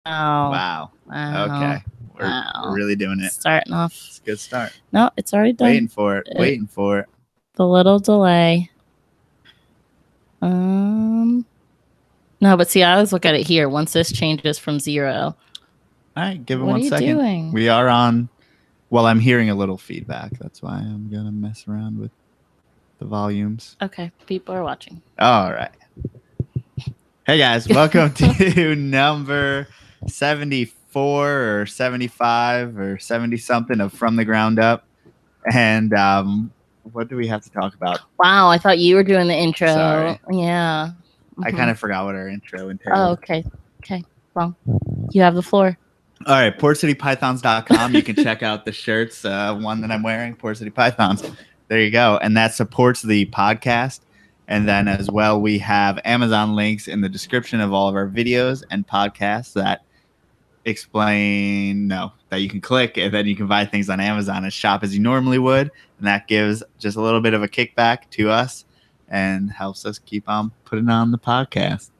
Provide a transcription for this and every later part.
Wow. Okay. We're really doing it. Starting off. It's a good start. No, it's already done. Waiting for it. Waiting for it. The little delay. No, but see, I always look at it here. Once this changes from 0. All right, give it What 1 second. What are you doing? We are on. Well, I'm hearing a little feedback. That's why I'm gonna mess around with the volumes. Okay, people are watching. All right. Hey guys, welcome to number 74 or 75 or 70 something of From the Ground Up. And what do we have to talk about? Wow, I thought you were doing the intro. Sorry. Yeah. I kind of forgot what our intro entailed. Oh, okay. Okay. Well, you have the floor. All right, Theportcitypythons.com. You can check out the shirts. One that I'm wearing, Port City Pythons. There you go. And that supports the podcast. And then as well, we have Amazon links in the description of all of our videos and podcasts that explain, that you can click and then you can buy things on Amazon and shop as you normally would. And that gives just a little bit of a kickback to us and helps us keep on putting on the podcast.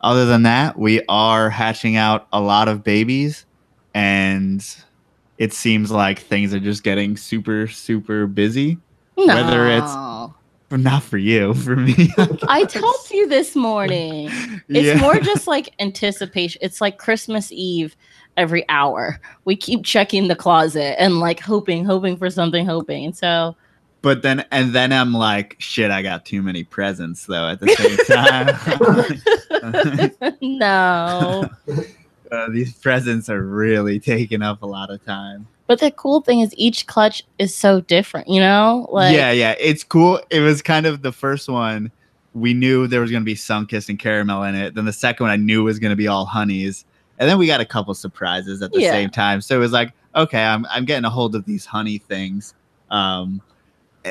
Other than that, we are hatching out a lot of babies, and it seems like things are just getting super, super busy. No. Whether it's not for you, for me. I told you this morning. It's more just like anticipation. It's like Christmas Eve every hour. We keep checking the closet and like hoping for something, And so. But then I'm like, shit, I got too many presents though at the same time. No. These presents are really taking up a lot of time. But the cool thing is each clutch is so different, Like yeah, it's cool. It was kind of the first one. We knew there was going to be Sunkist and caramel in it. Then the second one I knew was going to be all honeys. And then we got a couple surprises at the same time. So it was like, okay, I'm getting a hold of these honey things.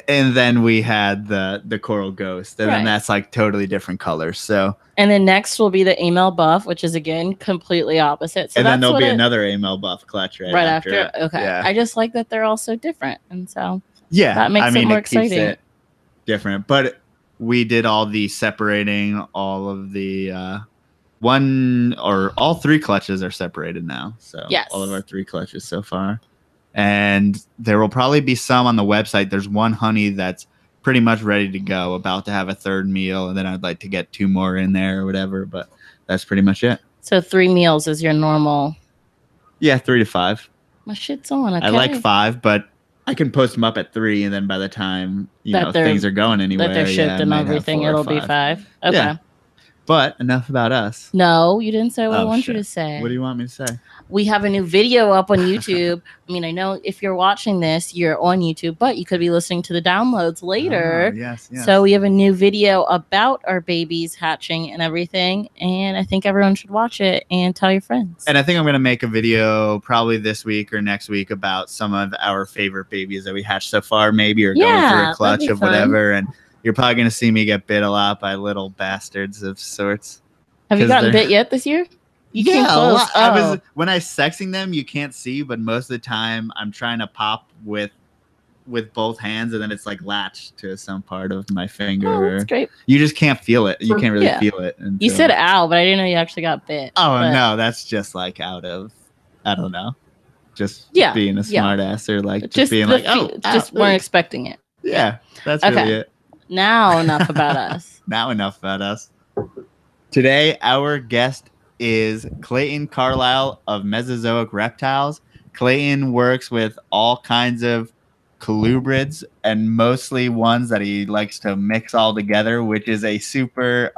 And then we had the coral ghost, and then that's like totally different colors. So, and then next will be the email buff, which is again completely opposite. So and then there'll be another email buff clutch right after. Okay, yeah. I just like that they're all so different, and so that makes it more exciting. Keeps it different, but we did all the separating, all of the all 3 clutches are separated now. So all of our 3 clutches so far. And there will probably be some on the website. There's one honey that's pretty much ready to go, about to have a 3rd meal. And then I'd like to get 2 more in there or whatever. But that's pretty much it. So 3 meals is your normal? Yeah, 3 to 5. My shit's on. Okay. I like 5, but I can post them up at 3. And then by the time things are going anywhere, that they're shipped and everything, it'll be 5. Okay. Yeah. But enough about us. No, you didn't say what I want you to say. What do you want me to say? We have a new video up on YouTube. I mean, I know if you're watching this, you're on YouTube, but you could be listening to the downloads later. Yes. So we have a new video about our babies hatching and everything. And I think everyone should watch it and tell your friends. And I think I'm going to make a video probably this week or next week about some of our favorite babies that we hatched so far, maybe, or going through a clutch of whatever. And you're probably going to see me get bit a lot by little bastards of sorts. Have you gotten bit yet this year? You came close. When I sexing them, you can't see, but most of the time I'm trying to pop with both hands, and then it's like latched to some part of my finger. Oh, that's great. You just can't feel it. You can't really feel it. You said ow, but I didn't know you actually got bit. No, that's just like out of, I don't know, just being a smart ass, or like just being like, just weren't expecting it. Yeah, that's really it. Now enough about us. Enough about us. Today, our guest is Clayton Carlile of Mesozoic Reptiles. Clayton works with all kinds of colubrids, and mostly ones that he likes to mix all together, which is a super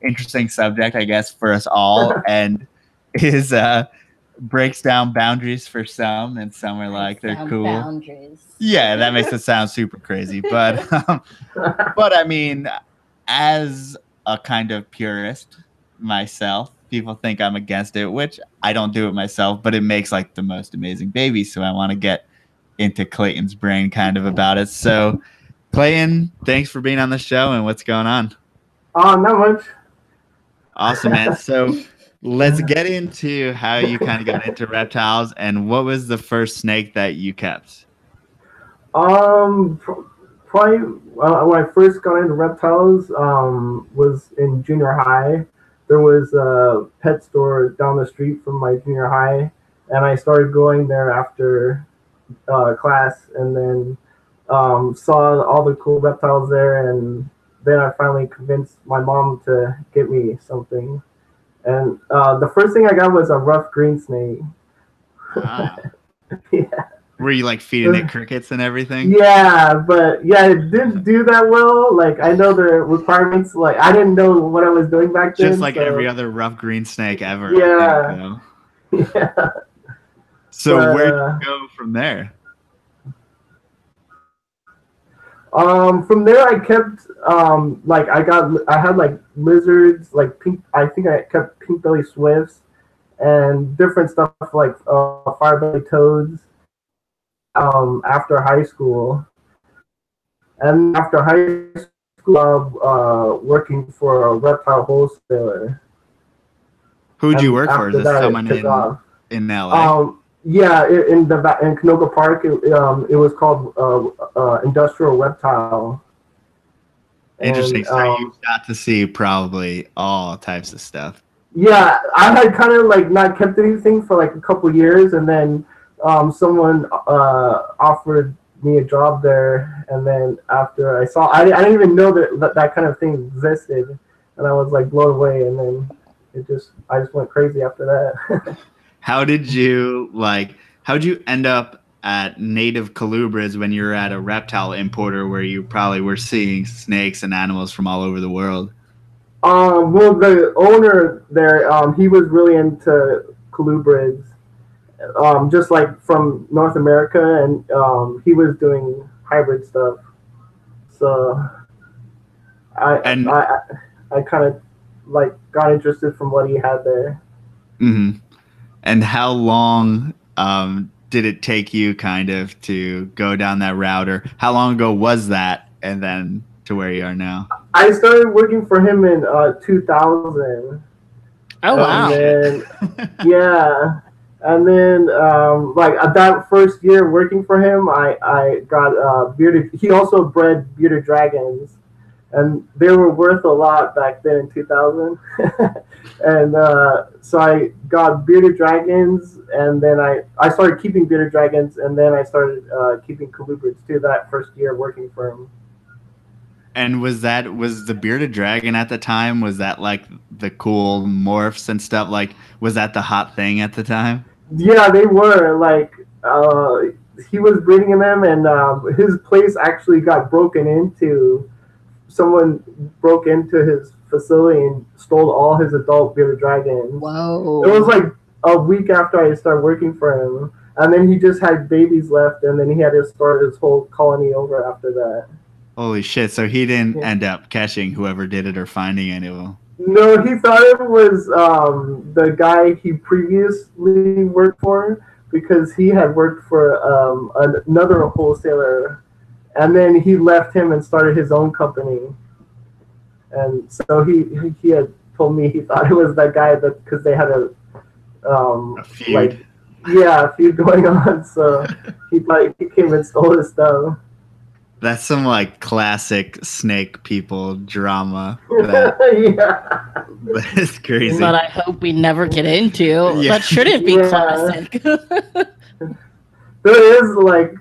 interesting subject, I guess, for us all, and is breaks down boundaries for some, and some are like they're cool. Boundaries. Yeah, that makes it sound super crazy, but I mean, as a kind of purist myself, people think I'm against it, which I don't do it myself, but it makes like the most amazing babies. So I want to get into Clayton's brain kind of about it. So Clayton, thanks for being on the show, and what's going on? Not much. Awesome, man. So let's get into how you kind of got into reptiles, and what was the first snake that you kept? Probably when I first got into reptiles was in junior high. there was a pet store down the street from my junior high, and I started going there after class, and then saw all the cool reptiles there, and then I finally convinced my mom to get me something. And the first thing I got was a rough green snake. Ah. Yeah. Were you like feeding it crickets and everything? Yeah, but yeah, it didn't do that well. Like I know the requirements. Like I didn't know what I was doing back then. Just like every other rough green snake ever. Yeah. I think, Yeah. So where'd you go from there? From there I kept like I had like lizards, like pink. I think I kept pink belly swifts and different stuff like fire belly toads. After high school, and after high school, working for a reptile wholesaler. Who'd you work for? Is this someone in LA? Yeah, in Canoga Park, it was called Industrial Reptile. Interesting. So you got to see probably all types of stuff. Yeah, I had kind of like not kept anything for like a couple years, and then someone offered me a job there, and then after I didn't even know that kind of thing existed, and I was like blown away, and then I just went crazy after that. How'd you end up at native colubrids when you were at a reptile importer where you probably were seeing snakes and animals from all over the world? Well, the owner there, he was really into colubrids. Just like from North America, and he was doing hybrid stuff. So I kind of like got interested from what he had there. Mm-hmm. And how long did it take you kind of to go down that route, or how long ago was that, and then to where you are now? I started working for him in 2000. Oh wow! And then, yeah. And then, like that first year working for him, I got bearded. He also bred bearded dragons, and they were worth a lot back then in 2000. And so I got bearded dragons, and then I started keeping bearded dragons, and then I started keeping colubrids too. That first year working for him. And was the bearded dragon at the time? Was that like the cool morphs and stuff? Like, was that the hot thing at the time? Yeah, they were. Like, he was breeding them, and his place actually got broken into. Someone broke into his facility and stole all his adult bearded dragons. Whoa! It was like a week after I started working for him, and then he just had babies left, and then he had to start his whole colony over after that. Holy shit! So he didn't end up catching whoever did it or finding anyone. No, he thought it was the guy he previously worked for, because he had worked for another wholesaler, and then he left him and started his own company. And so he had told me he thought it was that guy, because they had a feud. A feud going on. So he thought he came and stole his stuff. That's some like classic snake people drama. Yeah. That's crazy. But I hope we never get into. Yeah. That shouldn't be classic. There is like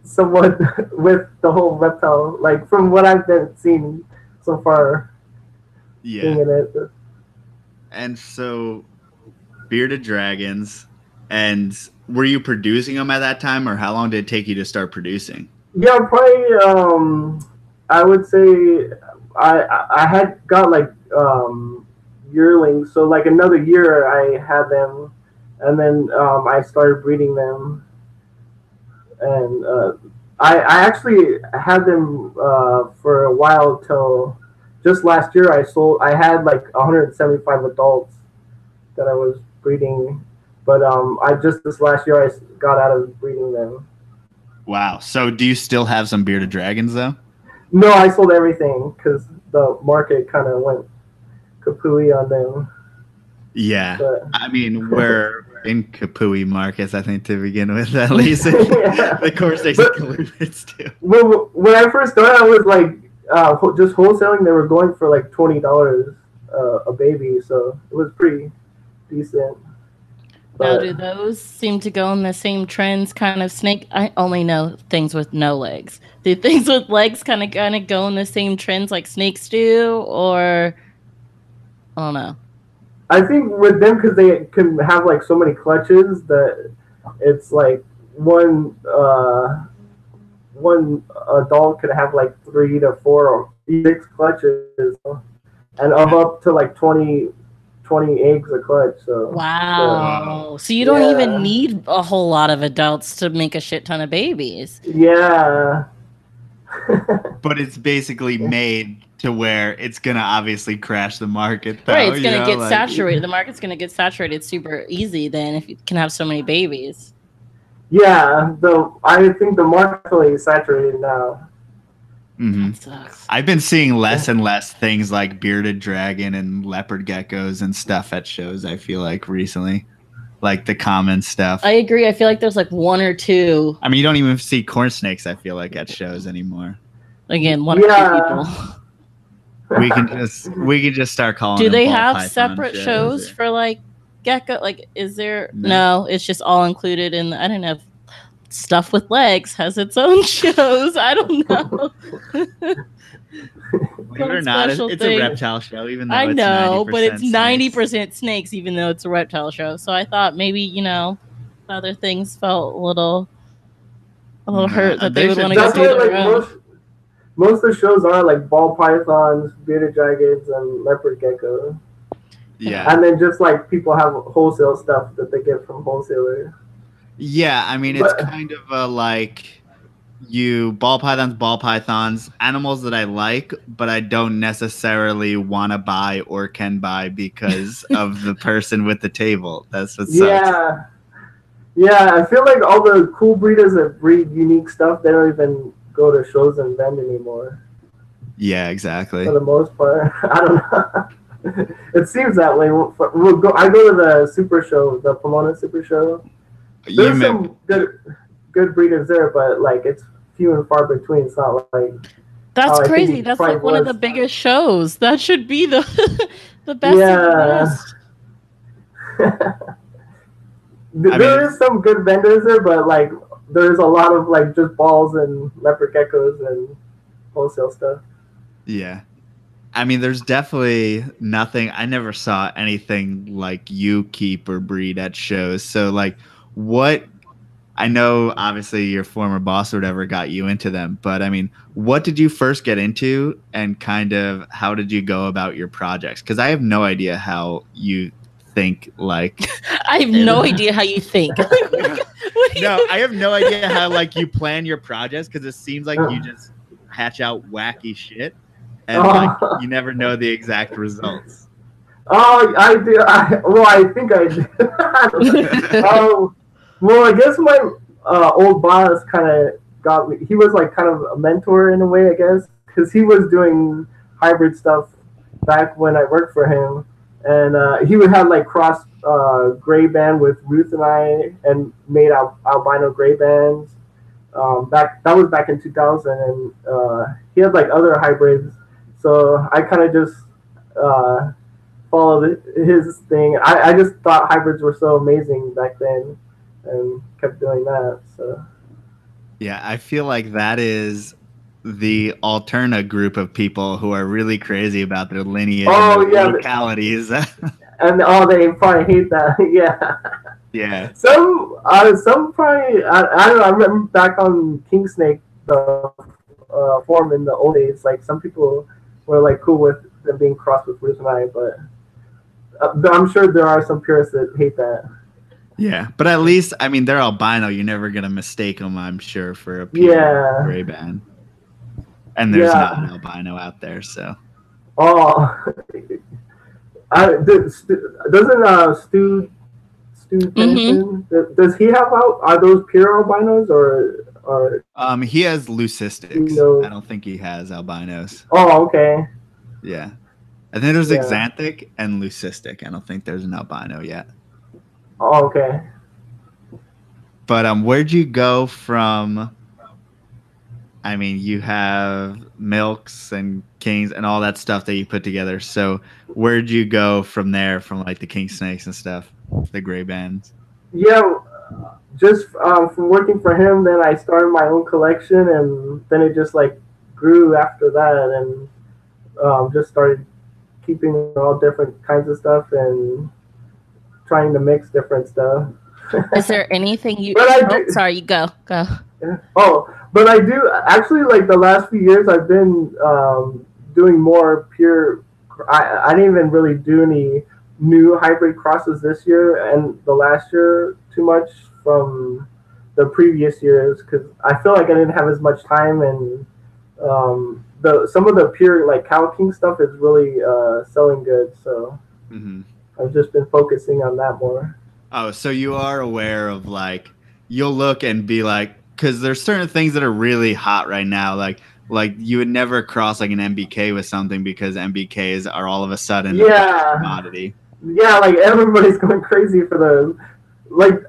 somewhat with the whole reptile, like from what I've been seeing so far. Yeah. And so, bearded dragons, and were you producing them at that time, or how long did it take you to start producing? Yeah, probably. I would say I had got like yearlings, so like another year I had them, and then I started breeding them, and I actually had them for a while till just last year. I had like 175 adults that I was breeding, but this last year I got out of breeding them. Wow. So do you still have some bearded dragons, though? No, I sold everything because the market kind of went kapooey on them. Yeah. But, I mean, we're in kapooey markets, I think, to begin with, at least. Yeah. Of course, they colubrids too. Well, when I first started, I was like just wholesaling. They were going for like $20 a baby, so it was pretty decent. Now, do those seem to go in the same trends? Kind of snake. I only know things with no legs. Do things with legs kind of go in the same trends like snakes do, or I don't know. I think with them, because they can have like so many clutches that it's like one adult could have like 3 to 4 or 6 clutches, and of up to like 20 eggs a clutch. So wow. So you don't even need a whole lot of adults to make a shit ton of babies. Yeah. But it's basically made to where it's gonna obviously crash the market, though, right? It's gonna get saturated. The market's gonna get saturated super easy then if you can have so many babies. Yeah, I think the market is saturated now. Mm-hmm. That sucks. I've been seeing less and less things like bearded dragon and leopard geckos and stuff at shows, I feel like, recently. Like the common stuff. I agree. I feel like there's like 1 or 2. I mean, you don't even see corn snakes, I feel like, at shows anymore. Again, 1 or 2 people. We can just start calling. Do they have separate shows for like gecko? Like, is there? No, it's just all included in. I don't know. Stuff with legs has its own shows. I don't know. Believe it or not, it's a reptile show, even though I know, but it's 90% 90% snakes, even though it's a reptile show. So I thought maybe other things felt a little hurt that they would want to go do their own. Most of the shows are like ball pythons, bearded dragons, and leopard gecko. Yeah. And then just like people have wholesale stuff that they get from wholesalers. Yeah, I mean, it's kind of a like ball pythons, animals that I like, but I don't necessarily want to buy or can buy because of the person with the table. That's what sucks. Yeah, I feel like all the cool breeders that breed unique stuff, they don't even go to shows and vend anymore. Yeah, exactly. For the most part. I don't know. It seems that way. I go to the super show, the Pomona super show. There's some good breeders there, but like it's few and far between. It's not like that's crazy. That's like one of the biggest shows. That should be the best of the best. There is some good vendors there, but like there's a lot of like just balls and leopard geckos and wholesale stuff. Yeah. I mean, there's definitely nothing. I never saw anything like you keep or breed at shows. So like what, I know obviously your former boss or whatever got you into them, but I mean, what did you first get into and kind of how did you go about your projects? Because I have no idea how you think like. I have no idea how you think. No, I have no idea how like you plan your projects because it seems like you just hatch out wacky shit and like you never know the exact results. Oh, I do. I think I do. Well, I guess my old boss kind of got me. He was like kind of a mentor in a way, I guess, because he was doing hybrid stuff back when I worked for him, and he would have like cross gray band with Ruth and I, and made albino gray bands. That was back in 2000, and he had like other hybrids. So I kind of just followed his thing. I just thought hybrids were so amazing back then. And kept doing that. So yeah, I feel like that is the alterna group of people who are really crazy about their lineage and their localities. And they probably hate that. Yeah. Some probably I don't know. I remember back on King Snake the forum in the old days. Like some people were like cool with them being crossed with Ruth and I, but I'm sure there are some purists that hate that. Yeah, but at least, I mean, they're albino. You're never going to mistake them, I'm sure, for a pure gray band. And there's not an albino out there, so. Oh. Doesn't Stu Tennyson, does he have are those pure albinos or? He has leucistics. I don't think he has albinos. Oh, okay. Yeah. I think there's xanthic and leucistic. I don't think there's an albino yet. Oh, okay. But where'd you go from I mean, you have milks and kings and all that stuff that you put together. So where'd you go from there, from like the king snakes and stuff, the gray bands? Yeah, just from working for him, then I started my own collection, and then it just like grew after that, and just started keeping all different kinds of stuff and trying to mix different stuff. Is there anything you? Sorry, you go. Oh, but I do actually, like the last few years I've been doing more pure. I didn't even really do any new hybrid crosses this year and the last year too much from the previous years, because I feel like I didn't have as much time, and some of the pure like Cow King stuff is really selling good. So I've just been focusing on that more. Oh, so you are aware of, like, you'll look and be like, because there's certain things that are really hot right now, like you would never cross like an MBK with something because MBKs are all of a sudden a commodity. Yeah, like everybody's going crazy for those. Like,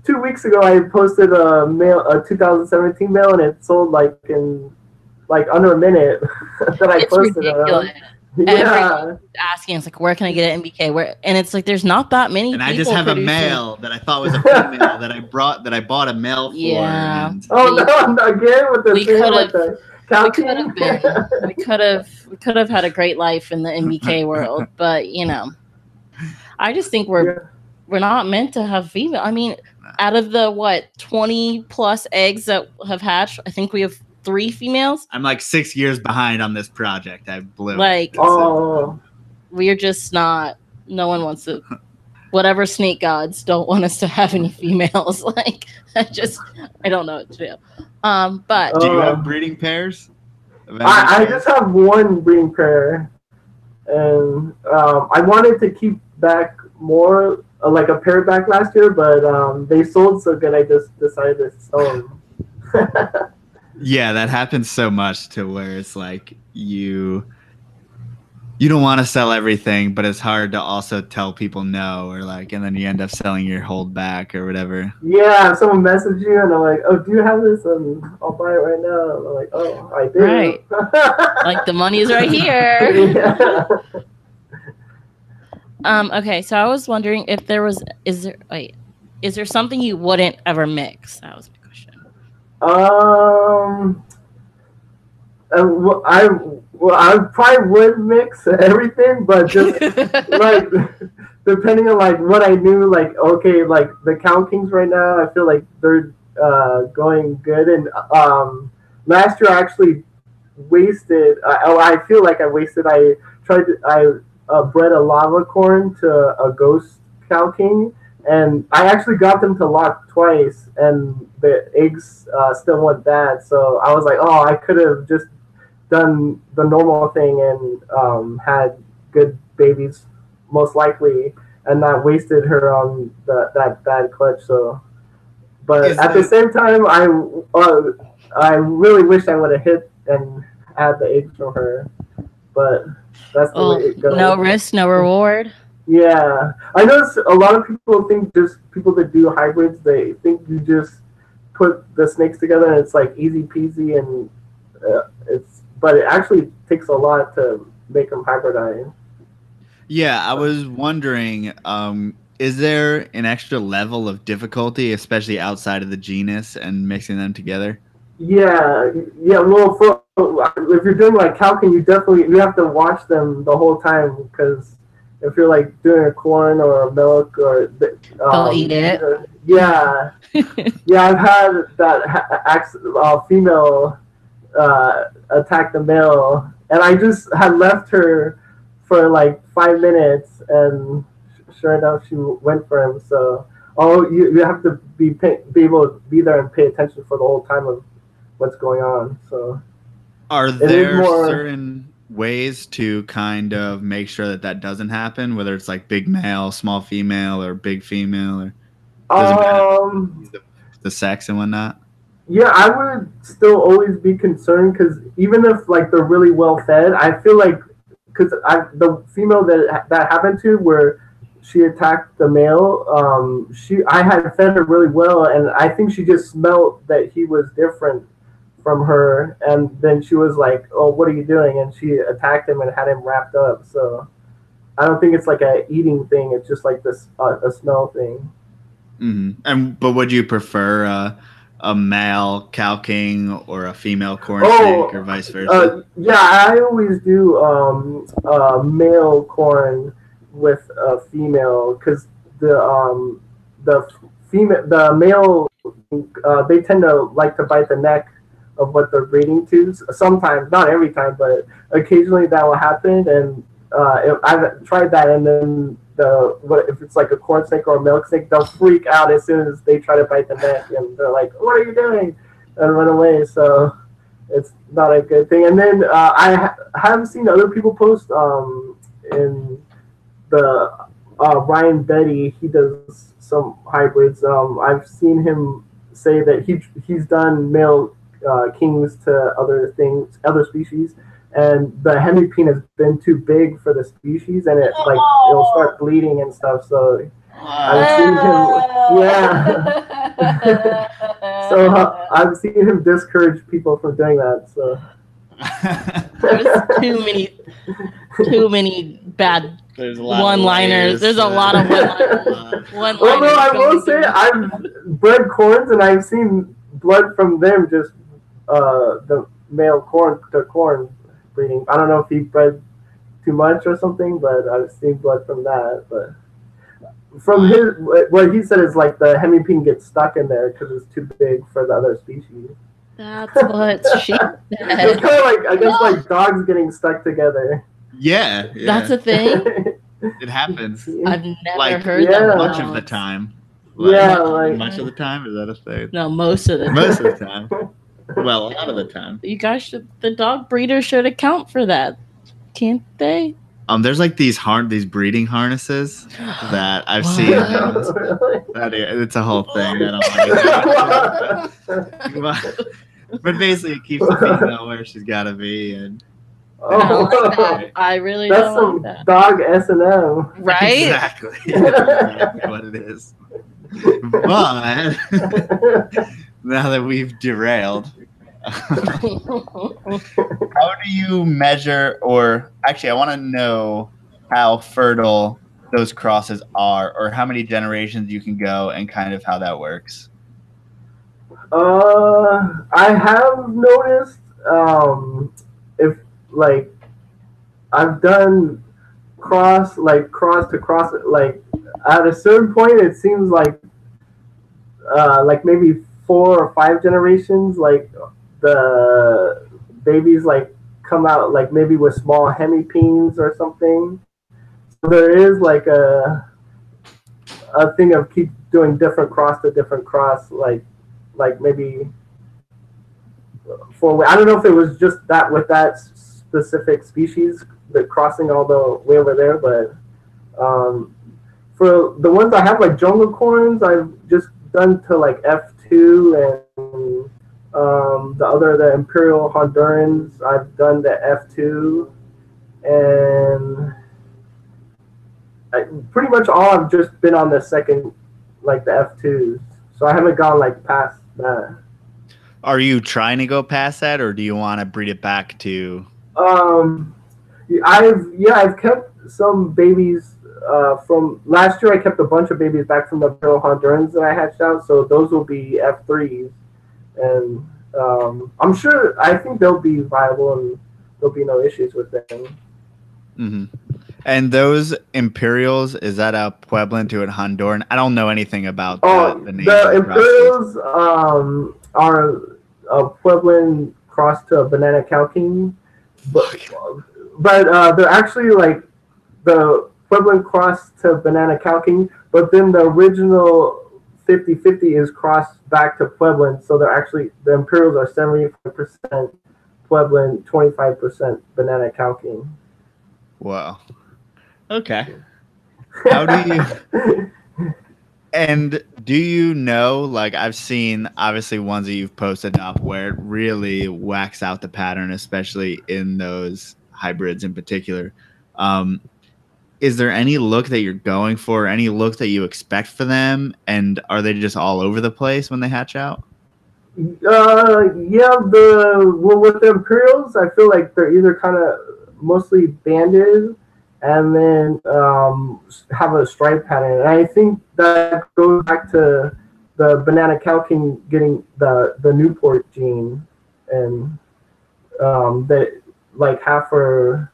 2 weeks ago I posted a 2017 mail, and it sold like in like under a minute that I posted ridiculous. Everyone's asking, it's like, where can I get an MBK? Where? And it's like, there's not that many. And I just have a male that I thought was a female that I bought a male for. Yeah. And again with the we could have had a great life in the MBK world, but you know, I just think we're not meant to have female. I mean, out of the 20 plus eggs that have hatched, I think we have 3 females. I'm like 6 years behind on this project. I blew like we're just not. No one wants to. Whatever snake gods don't want us to have any females. Like I don't know what to do. But do you have breeding pairs? I just have one breeding pair, and I wanted to keep back more, like a pair back last year, but they sold so good I just decided to sell them. Yeah, that happens so much to where it's like you don't want to sell everything, but it's hard to also tell people no, or like, and then you end up selling your hold back or whatever. Yeah, someone messaged you and I'm like, oh, do you have this? And I'll buy it right now. And I'm like, oh, I do. Right. Like the money is right here. Yeah. Okay, so I was wondering if there was, is there something you wouldn't ever mix? That was my question. I probably would mix everything, but just like depending on like what I knew, like okay, like the Cow Kings right now, I feel like they're going good, and last year I actually wasted. I feel like I wasted. I bred a lava corn to a ghost Cow King, and I actually got them to lock twice, and the eggs still went bad. So I was like, oh, I could have just done the normal thing and had good babies, most likely, and not wasted her on that bad clutch. So, but at the same time, I really wish I would have hit and had the eggs from her, but that's the way it goes. No risk, no reward. Yeah, I notice a lot of people think just people that do hybrids, they think you just put the snakes together and it's like easy peasy, and but it actually takes a lot to make them hybridize. Yeah, I was wondering, is there an extra level of difficulty, especially outside of the genus, and mixing them together? Yeah. Well, if you're doing like Cow King, you have to watch them the whole time, because if you're like doing a corn or a milk or they'll eat it. Yeah, yeah. I've had that female attack the male, and I just had left her for like 5 minutes, and sure enough, she went for him. So, you have to be able to be there and pay attention for the whole time of what's going on. So, are there certain ways to kind of make sure that doesn't happen, whether it's like big male, small female, or big female, or does it matter the sex and whatnot? Yeah, I would still always be concerned, because even if like they're really well fed, I feel like, because the female that happened to, where she attacked the male, I had fed her really well, and I think she just smelled that he was different from her, and then she was like, "Oh, what are you doing?" And she attacked him and had him wrapped up. So I don't think it's like a eating thing. It's just like this a smell thing. But would you prefer a male cow king or a female corn snake, or vice versa? Yeah, I always do male corn with a female, because the male they tend to like to bite the neck of what they're breeding to. Sometimes, not every time, but occasionally that will happen. And I've tried that, and then if it's like a corn snake or a milk snake, they'll freak out as soon as they try to bite the neck, and they're like, "What are you doing?" and run away. So it's not a good thing. And then I have seen other people post in the Ryan Betty. He does some hybrids. I've seen him say that he's done male kings to other species, and the hemipene has been too big for the species, and it'll start bleeding and stuff. So I've seen him, so I've seen him discourage people from doing that. So there's too many bad one-liners. There's a lot of one-liners. Although I will say, I've bred corns, and I've seen blood from them, just the male corn to corn breeding. I don't know if he bred too much or something, but I've seen blood from that. But from what he said is like the hemipene gets stuck in there because it's too big for the other species. That's what she said. It's kind of like, I guess, like dogs getting stuck together. Yeah. That's a thing. It happens. I've never heard that much of the time. Much of the time, is that a thing? No, most of the time. Most of the time. Well, a lot of the time. You guys the dog breeders should account for that, can't they? There's like these breeding harnesses that I've seen. It's a whole thing. I don't like it. But basically, it keeps the female where she's got to be, and. I really That's don't some like that. dog S&M. Right? Exactly. Exactly what it is. But now that we've derailed, how do you measure, or actually I want to know how fertile those crosses are, or how many generations you can go, and kind of how that works? I have noticed if like I've done cross to cross, like at a certain point it seems like maybe 4 or 5 generations, like the babies like come out like maybe with small hemipenes or something. So there is like a thing of keep doing different cross to different cross, like maybe 4. I don't know if it was just that with that specific species, the crossing all the way over there, but for the ones I have, like jungle corns, I've just done to like F2, and the Imperial Hondurans, I've done to F2, and pretty much all I've just been on the second, like the F2s, so I haven't gone like past that. Are you trying to go past that, or do you want to breed it back to? I've kept some babies from last year. I kept a bunch of babies back from the Imperial Hondurans that I hatched out, so those will be F3s, and I'm sure, I think they'll be viable and there'll be no issues with them. Mm-hmm. And those Imperials, is that a Pueblan to a Honduran? I don't know anything about the name. The Imperials are a Pueblan cross to a banana cow king, but they're actually like the Pueblan cross to banana cow king, but then the original 50-50 is crossed back to Pueblan, so they're actually, the Imperials are 75% Pueblan, 25% banana cow king. Wow. Okay. How do you and do you know, like I've seen obviously ones that you've posted up where it really whacks out the pattern, especially in those hybrids in particular. Is there any look that you're going for, any look that you expect for them, and are they just all over the place when they hatch out? Yeah, with the Imperials, I feel like they're either kind of mostly banded, and then have a stripe pattern. And I think that goes back to the banana cow king getting the Newport gene, and that like half are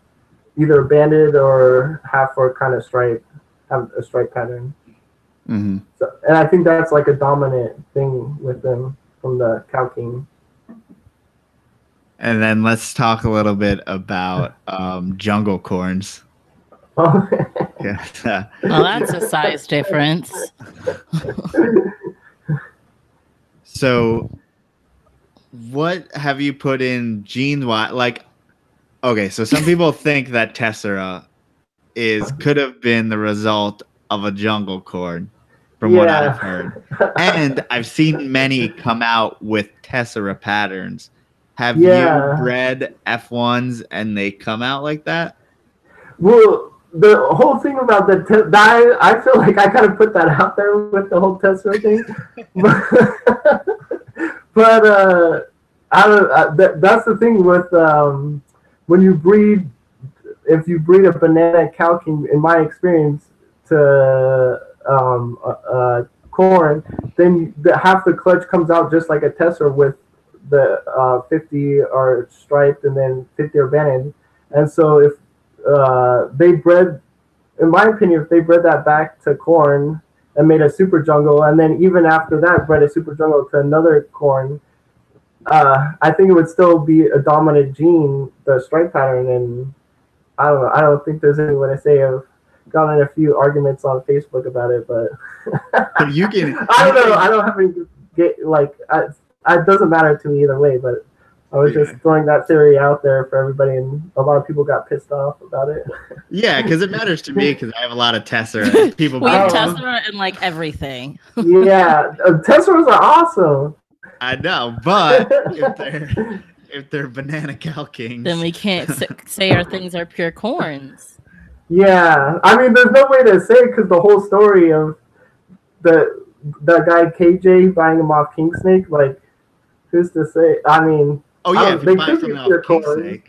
either banded or half are kind of stripe, have a stripe pattern. Mm-hmm. So, and I think that's like a dominant thing with them from the cow king. And then let's talk a little bit about jungle corns. Oh. Yeah. Well, that's a size difference. So, what have you put in gene-wise? Like, okay, so some people think that Tessera could have been the result of a jungle corn, from what I've heard. And I've seen many come out with Tessera patterns. Have you bred F1s and they come out like that? Well, the whole thing about that, I feel like I kind of put that out there with the whole Tessera thing. But that's the thing with when you breed, if you breed a banana cow king, in my experience, to corn, then half the clutch comes out just like a Tessera with the 50 are striped and then 50 are banded. And so if they bred, in my opinion, if they bred that back to corn and made a super jungle, and then even after that bred a super jungle to another corn, I think it would still be a dominant gene, the stripe pattern. And I don't know. I don't think there's any way to say. I've gotten in a few arguments on Facebook about it, but you can. I don't know. I don't have to get like. It doesn't matter to me either way, but I was just throwing that theory out there for everybody, and a lot of people got pissed off about it. Yeah, because it matters to me because I have a lot of Tessera. People we have Tessera in like everything. Yeah, Tesseras are awesome. I know, but if they're banana cow kings, then we can't say our things are pure corns. Yeah, I mean, there's no way to say it because the whole story of the guy KJ buying him off King Snake, like, who's to say? I mean, they could be pure corns.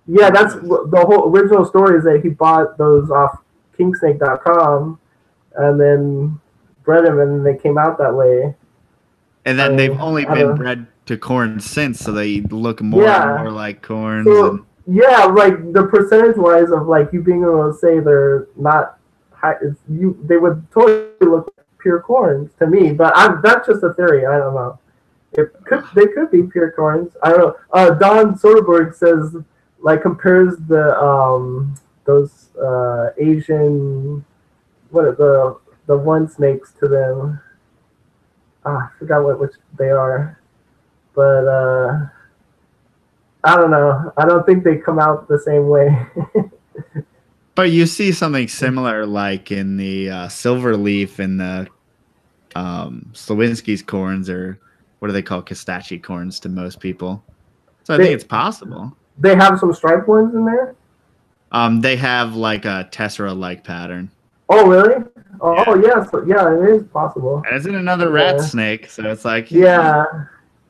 Yeah, that's the whole original story, is that he bought those off kingsnake.com and then bred them, and they came out that way. And then they've only been bred to corn since, so they look more and more like corns. So, yeah, like the percentage-wise of like you being able to say they're not high, they would totally look like pure corns to me. But that's just a theory. I don't know. They could be pure corns. I don't know. Don Soderbergh says, like, compares the those Asian, what are the one snakes to them. I forgot which they are, but I don't know. I don't think they come out the same way. But you see something similar, like in the silverleaf and the Slowinski's corns, or what do they call Kostachy corns to most people? So I think it's possible. They have some striped ones in there? They have like a Tessera-like pattern. Oh, really? Oh, yeah. Yeah, it is possible. And it's in another rat snake, so it's like... Yeah.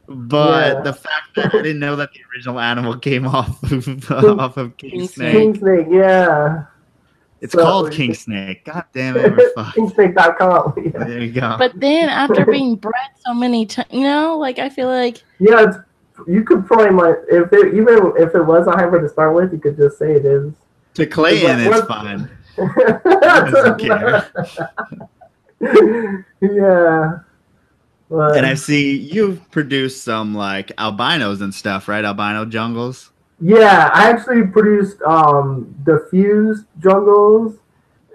But the fact that I didn't know that the original animal came off of King Snake. King Snake, yeah. It's called King Snake. God damn it, we're fucked. Kingsnake.com. Yeah. There you go. But then after being bred so many times, like I feel like... Yeah, you could probably, even if it was a hybrid to start with, you could just say it is. To Clayton, it's fine. Doesn't care. Yeah. But, and I see you've produced some like albinos and stuff, right? Albino jungles. Yeah, I actually produced diffused jungles,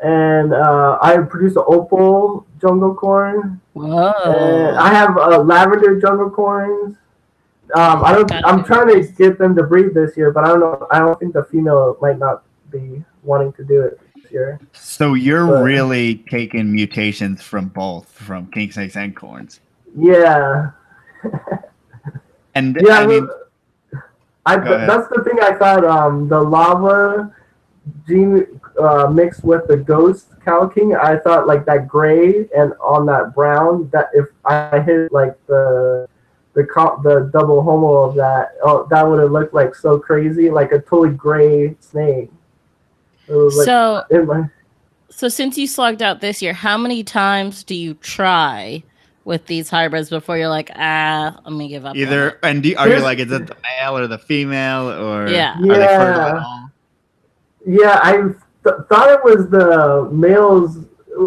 and I produced an opal jungle corn. Whoa! And I have lavender jungle corns. I'm trying to get them to breed this year, but I don't know. I don't think the female might not be wanting to do it this year. So you're really taking mutations from both, from king snakes and corns. Yeah. And yeah, I mean, that's the thing. I thought the lava gene mixed with the ghost cow king. I thought like that gray and on that brown. That if I hit like the the double homo of that. Oh, that would have looked like so crazy, like a totally gray snake. It was So, like in my. so since you slugged out this year, how many times do you try with these hybrids before you're like, let me give up? Either and are you like, is it the male or the female, or Yeah. are they fertile at all? Yeah, I thought it was the males.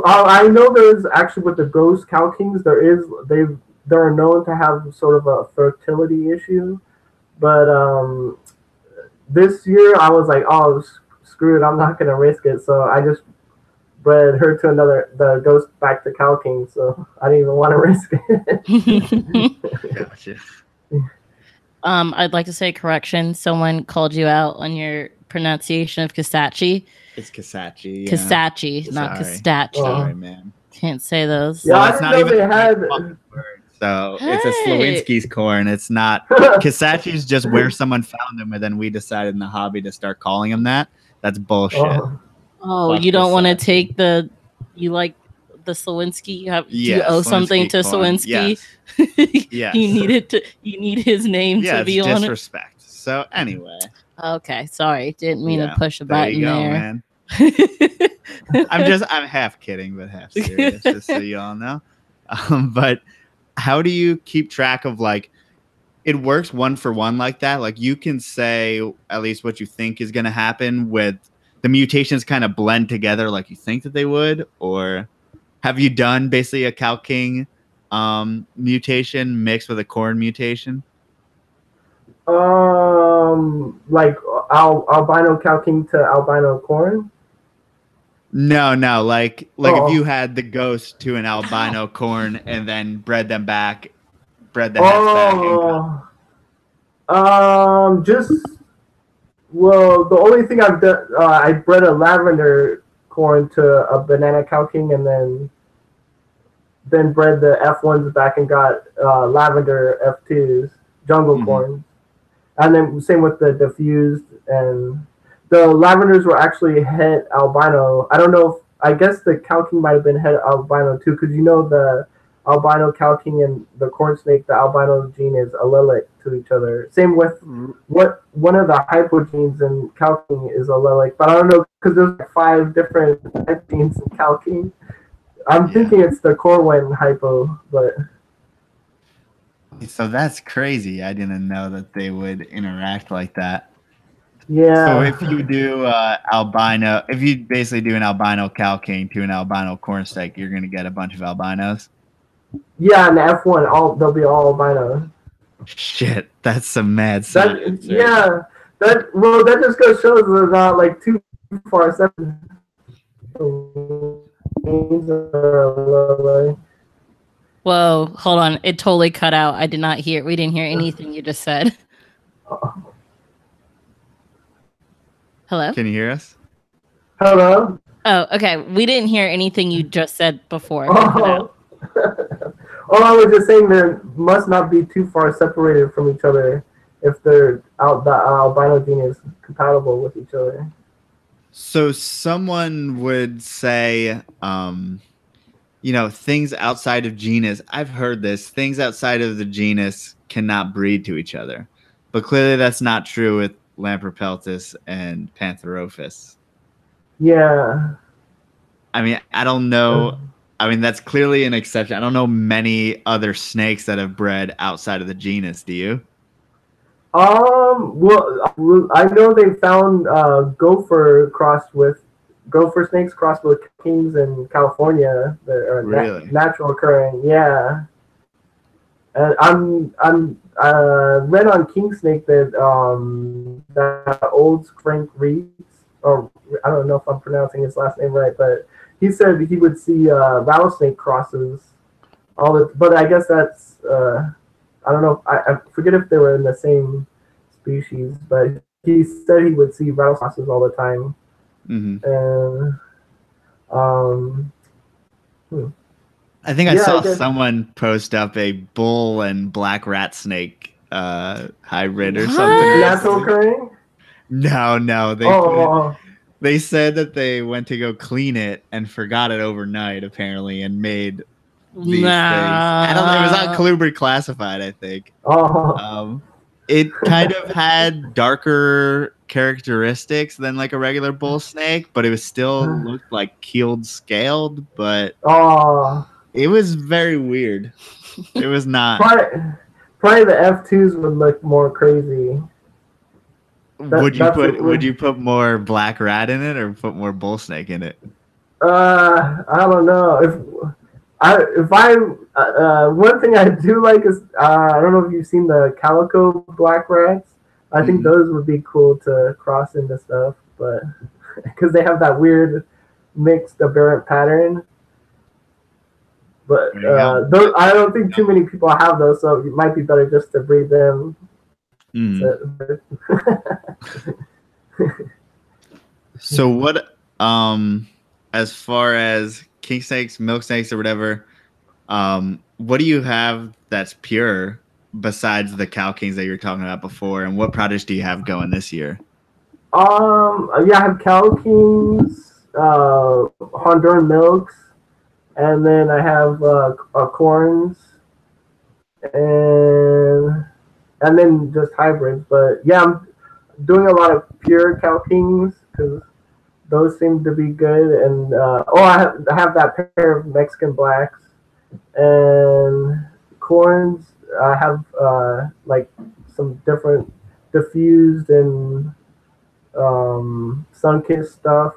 I know there's actually with the ghost cow kings, they're known to have sort of a fertility issue, but this year I was like, oh, screw it, I'm not gonna risk it, so I just bred her to the ghost back to cow king, so I didn't even want to risk it. Gotcha. I'd like to say correction. Someone called you out on your pronunciation of Kasachi. It's Kasachi. Yeah. Kasachi, not Kastachi. Sorry, man. Can't say those. Yeah, well, I it's didn't not know even they had. word, so it's a Slowinski's corn. It's not. Kasachi's just where someone found them, and then we decided in the hobby to start calling them that. That's bullshit. Oh, you don't want to take you like the Slowinski? Do you owe something to Slowinski? Yes. Yes. You need his name to be on it. Disrespect. So anyway. Okay, sorry. Didn't mean to push a button there. Man. I'm half kidding, but half serious, just so you all know. But how do you keep track of, like, it works one for one like that? Like, you can say at least what you think is going to happen with the mutations kind of blend together like you think that they would, or have you done basically a cow king mutation mixed with a corn mutation? Like albino cow king to albino corn? No, like if you had the ghost to an albino corn and then bred the heads back. The only thing I've done, I bred a lavender corn to a banana cow king, and then bred the F1s back and got lavender F2s, jungle corn. And then same with the diffused, and the lavenders were actually het albino. I don't know I guess the cow king might have been het albino too, because the albino cow king and the corn snake, the albino gene is allelic to each other. Same with one of the hypo genes in cow king is allelic, but I don't know because there's like 5 different type genes in cow king. I'm thinking it's the Corwin hypo, but. So that's crazy. I didn't know that they would interact like that. Yeah. So if you do if you basically do an albino cow king to an albino corn snake, you're gonna get a bunch of albinos. Yeah, and the F1, they'll be all albino. Shit, that's some mad science. That just goes shows they're not like too far separate. Whoa, hold on. It totally cut out. We didn't hear anything you just said. Hello? Can you hear us? Hello? Oh, okay. We didn't hear anything you just said before. I was just saying they must not be too far separated from each other if the albino gene is compatible with each other. So someone would say, things outside of genus. I've heard this. Things outside of the genus cannot breed to each other. But clearly that's not true with Lamprepeltis and Pantherophis. Yeah. I mean, I don't know. I mean, that's clearly an exception. I don't know many other snakes that have bred outside of the genus. Do you? Well, I know they found gopher snakes crossed with kings in California that are really? Natural occurring. Yeah. And I'm read on king snake that old Frank Reeds, or I don't know if I'm pronouncing his last name right, but he said he would see rattlesnake crosses but I guess that's I don't know. I forget if they were in the same species, but he said he would see rattlesnake crosses all the time. Mm-hmm. I think I saw someone post up a bull and black rat snake hybrid or something. Natural occurring? No. They said that they went to go clean it and forgot it overnight, apparently, and made these things. I don't. It was on Colubrid Classified, I think. Oh. It kind of had darker characteristics than like a regular bull snake, but it was still looked like keeled scaled. But it was very weird. It was not. Probably the F2s would look more crazy. Would you put more black rat in it or put more bull snake in it? I don't know. One thing I do like is I don't know if you've seen the calico black rats. I think those would be cool to cross into stuff, but because they have that weird mixed aberrant pattern. But those, I don't think too many people have those, so it might be better just to breed them. So what? As far as king snakes, milk snakes, or whatever, what do you have that's pure besides the cow kings that you were talking about before? And what products do you have going this year? I have cow kings, Honduran milks, and then I have corns, and then just hybrids. But yeah, I'm doing a lot of pure cow kings because those seem to be good. And I have that pair of Mexican blacks and corns. I have like some different diffused and sun-kissed stuff.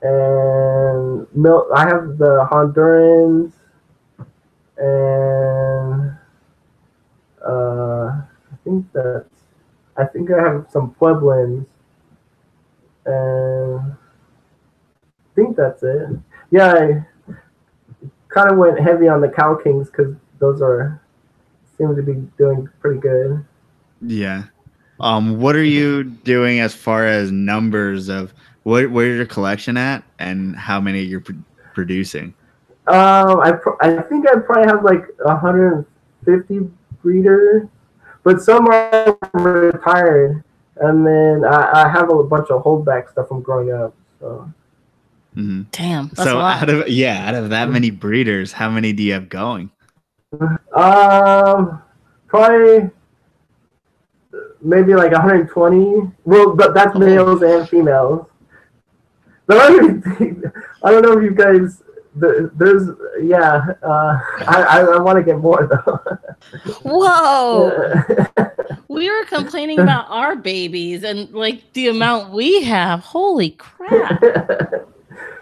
And milk. I have the Hondurans and I think I have some Pueblans. And I think that's it. Yeah, I kind of went heavy on the cow kings because those seem to be doing pretty good. Yeah. What are you doing as far as numbers of where's your collection at and how many you're producing? I think I probably have like 150 breeders, but some are retired. And then I have a bunch of holdback stuff from growing up. So. Damn. That's so a lot. out of that many breeders, how many do you have going? Probably maybe like 120. Well, that's males and females. But I don't know if you guys. I want to get more though. Whoa. We were complaining about our babies and like the amount we have. Holy crap.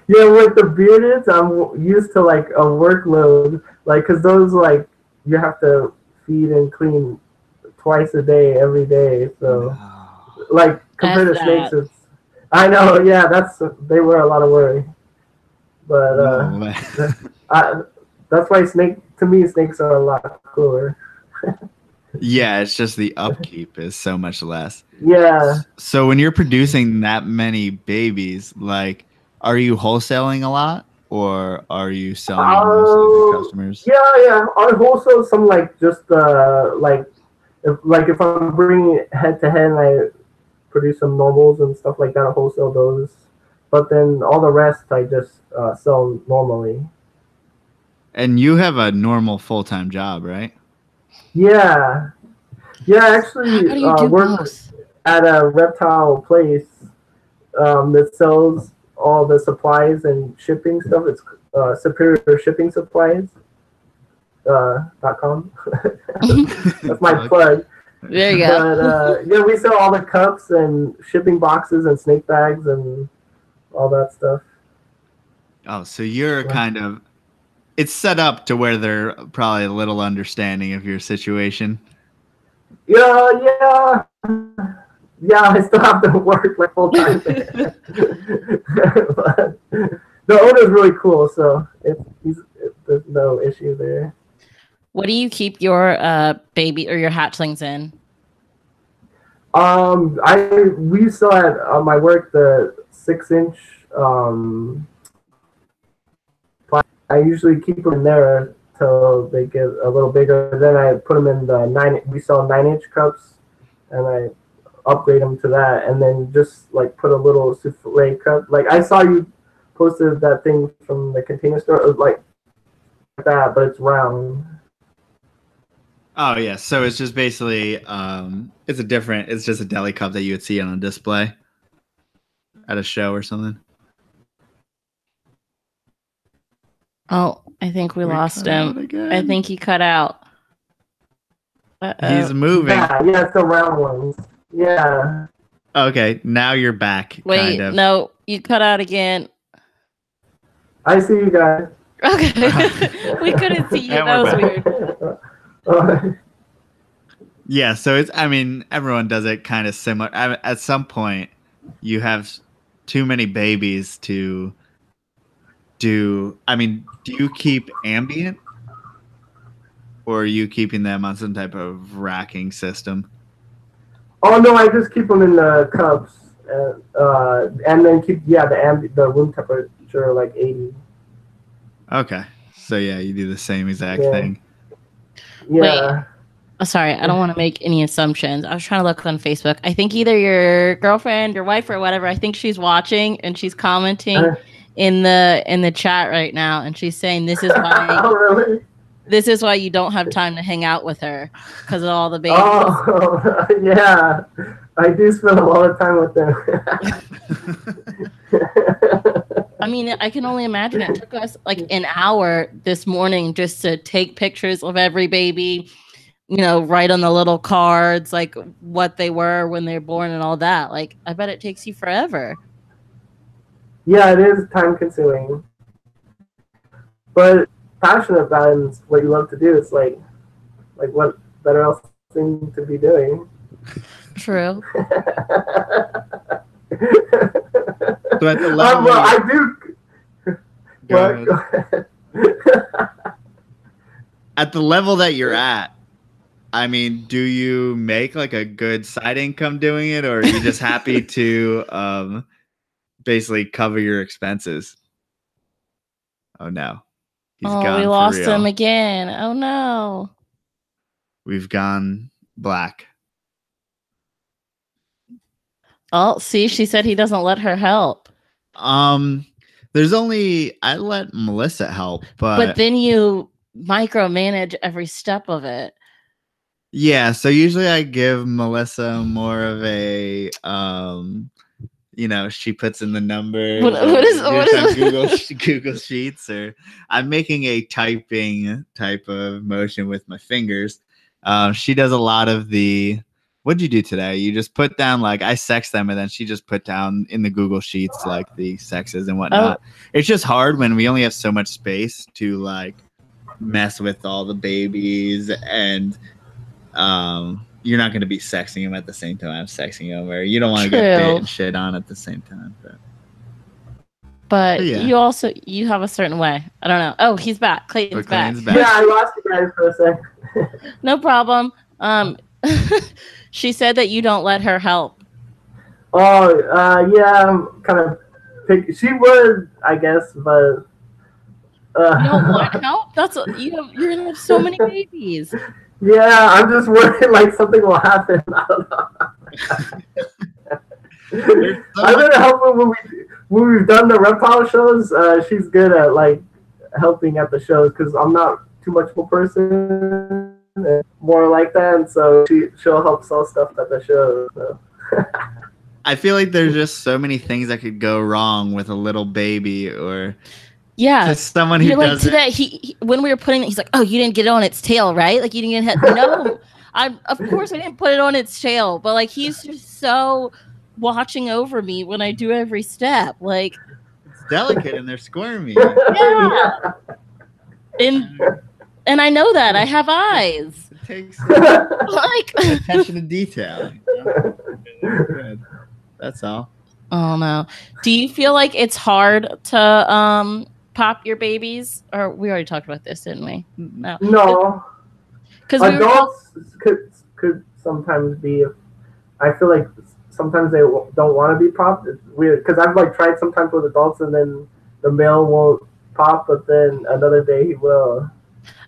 Yeah, with the beardeds, I'm used to like a workload, like because those like you have to feed and clean twice a day, every day. So like compared to snakes, I know. Yeah, they were a lot of worry. But that's why snakes are a lot cooler. Yeah, it's just the upkeep is so much less. Yeah. So when you're producing that many babies, like, are you wholesaling a lot, or are you selling mostly to customers? Yeah. I wholesale some like just if I'm bringing it head to head, and I produce some normals and stuff like that. I wholesale those, but then all the rest I just sell normally. And you have a normal full-time job, right? Yeah. I actually work at a reptile place that sells all the supplies and shipping stuff. It's Superior Shipping Supplies. .com. That's my plug. There you go. But we sell all the cups and shipping boxes and snake bags and all that stuff. Oh, so you're kind of. It's set up to where they're probably a little understanding of your situation. Yeah. I still have to work like full time. But the owner's really cool, so there's no issue there. What do you keep your baby or your hatchlings in? We still had my work the 6-inch. I usually keep them in there till they get a little bigger. Then I put them in the 9. We sell 9-inch cups, and I upgrade them to that, and then just like put a little souffle cup. Like I saw you posted that thing from the container store. It was like that, but it's round. Oh yeah, so it's just basically it's just a deli cup that you would see on a display at a show or something. Oh, I think we lost him. I think he cut out. He's moving. Yeah, it's the round ones. Yeah. Okay, now you're back. Wait, kind of. No, you cut out again. I see you guys. Okay. We couldn't see you. That was weird. Yeah, so everyone does it kind of similar. At some point, you have too many babies to do. Do you keep ambient? Or are you keeping them on some type of racking system? Oh no, I just keep them in the cups, and then keep the room temperature like 80. Okay, so yeah, you do the same exact thing. Yeah. Wait. Oh, sorry, I don't want to make any assumptions. I was trying to look on Facebook. I think either your girlfriend, your wife, or whatever. I think she's watching and she's commenting in the chat right now, and she's saying this is why. Oh really? This is why you don't have time to hang out with her because of all the babies. Oh, yeah. I do spend a lot of time with them. I can only imagine it took us like an hour this morning just to take pictures of every baby, write on the little cards, like what they were when they were born and all that. Like, I bet it takes you forever. Yeah, it is time consuming. But passionate about it and what you love to do. It's like what better else thing to be doing? True. So at the level I do. Go ahead. At the level that you're at, do you make like a good side income doing it, or are you just happy to basically cover your expenses? Oh no. He's gone. We lost him again. Oh no. We've gone black. Oh, see, she said he doesn't let her help. I let Melissa help, but then you micromanage every step of it. Yeah, so usually I give Melissa more of a she puts in the number. What is Google Sheets, or I'm making a typing type of motion with my fingers. She does a lot of the. What'd you do today? You just put down I sex them, and then she just put down in the Google Sheets like the sexes and whatnot. Oh. It's just hard when we only have so much space to mess with all the babies, and you're not going to be sexing them at the same time I'm sexing them, or you don't want to get bit and shit on at the same time. But yeah. you have a certain way. I don't know. Oh, he's back. Clayton's back. Yeah, I lost you guys for a sec. No problem. She said that you don't let her help. Oh, yeah, I'm kind of picky. She would, I guess, but you don't want help? You're gonna have so many babies. Yeah, I'm just worried something will happen. I don't know. I've been helping when we've done the reptile shows. She's good at helping at the shows because I'm not too much of a person, more like that, and so she'll help sell stuff at the show. So. I feel like there's just so many things that could go wrong with a little baby, or. Yeah, someone who does today. He when we were putting it, he's like, "Oh, you didn't get it on its tail, right? Like you didn't get it." No, of course I didn't put it on its tail, but he's just so watching over me when I do every step. It's delicate and they're squirmy. Yeah, and I know that I have eyes. It takes attention to detail. That's all. Oh no. Do you feel like it's hard to pop your babies? Or we already talked about this, didn't we? No. Because adults could sometimes be. I feel like sometimes they don't want to be popped. It's weird because I've tried sometimes with adults and then the male won't pop, but then another day he will.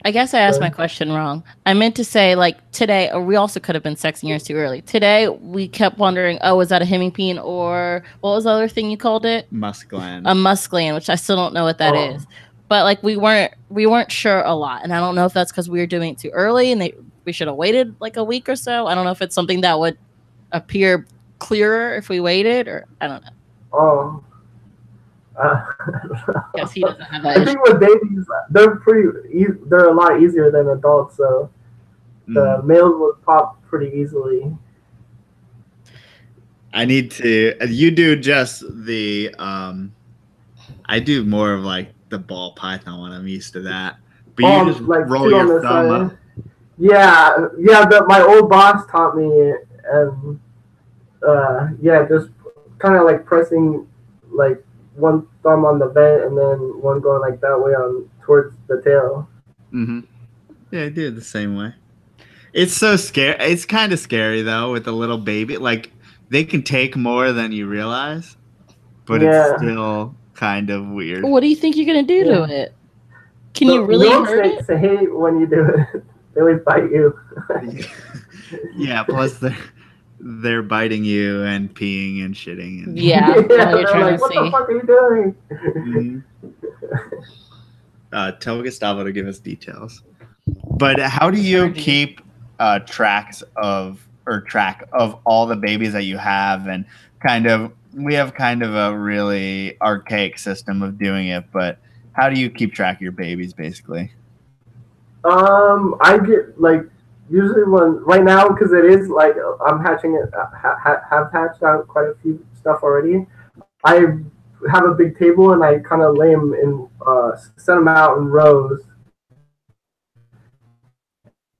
I guess I asked my question wrong. I meant to say today, or we also could have been sexing yours too early. Today we kept wondering, oh, is that a hemipene, or what was the other thing you called it? Musk gland. A musk gland, which I still don't know what that is. but like we weren't sure a lot, and I don't know if that's because we were doing it too early and we should have waited like a week or so. I don't know if it's something that would appear clearer if we waited, or I don't know. Oh. Guess he doesn't have that I think with babies, they're a lot easier than adults, so the males would pop pretty easily. You do just the, I do more of like the ball python one. I'm used to that. But you just like roll your thumb up. Yeah, my old boss taught me, and just kind of like pressing like one thumb on the vent and then one going like that way on towards the tail. Yeah, I do it the same way. It's so scary. It's kind of scary though with a little baby. Like they can take more than you realize, but it's still kind of weird. What do you think you're gonna do to it? Can you really hurt it? They hate when you do it. They always bite you. Yeah, plus they're biting you and peeing and shitting. And yeah, you're trying to what see. the fuck are you doing? Tell Gustavo to give us details. But how do you keep track of all the babies that you have? And we have kind of a really archaic system of doing it, but how do you keep track of your babies basically? I get like usually right now, because it is like I'm hatching it, have hatched out quite a few stuff already. I have a big table and I kind of lay them in, set them out in rows,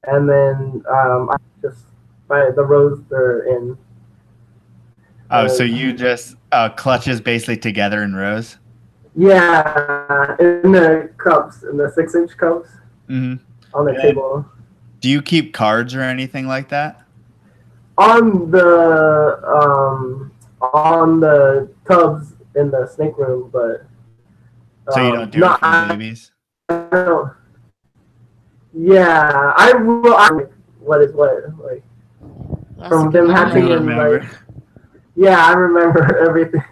and then I just by the rows they're in. Oh, so you just clutches basically together in rows? Yeah, in the cups, in the 6-inch cups on the table. Do you keep cards or anything like that? On the tubs in the snake room, but so you don't do it for babies? Yeah, I will. What is what? Like from them hatching and like. Yeah, I remember everything.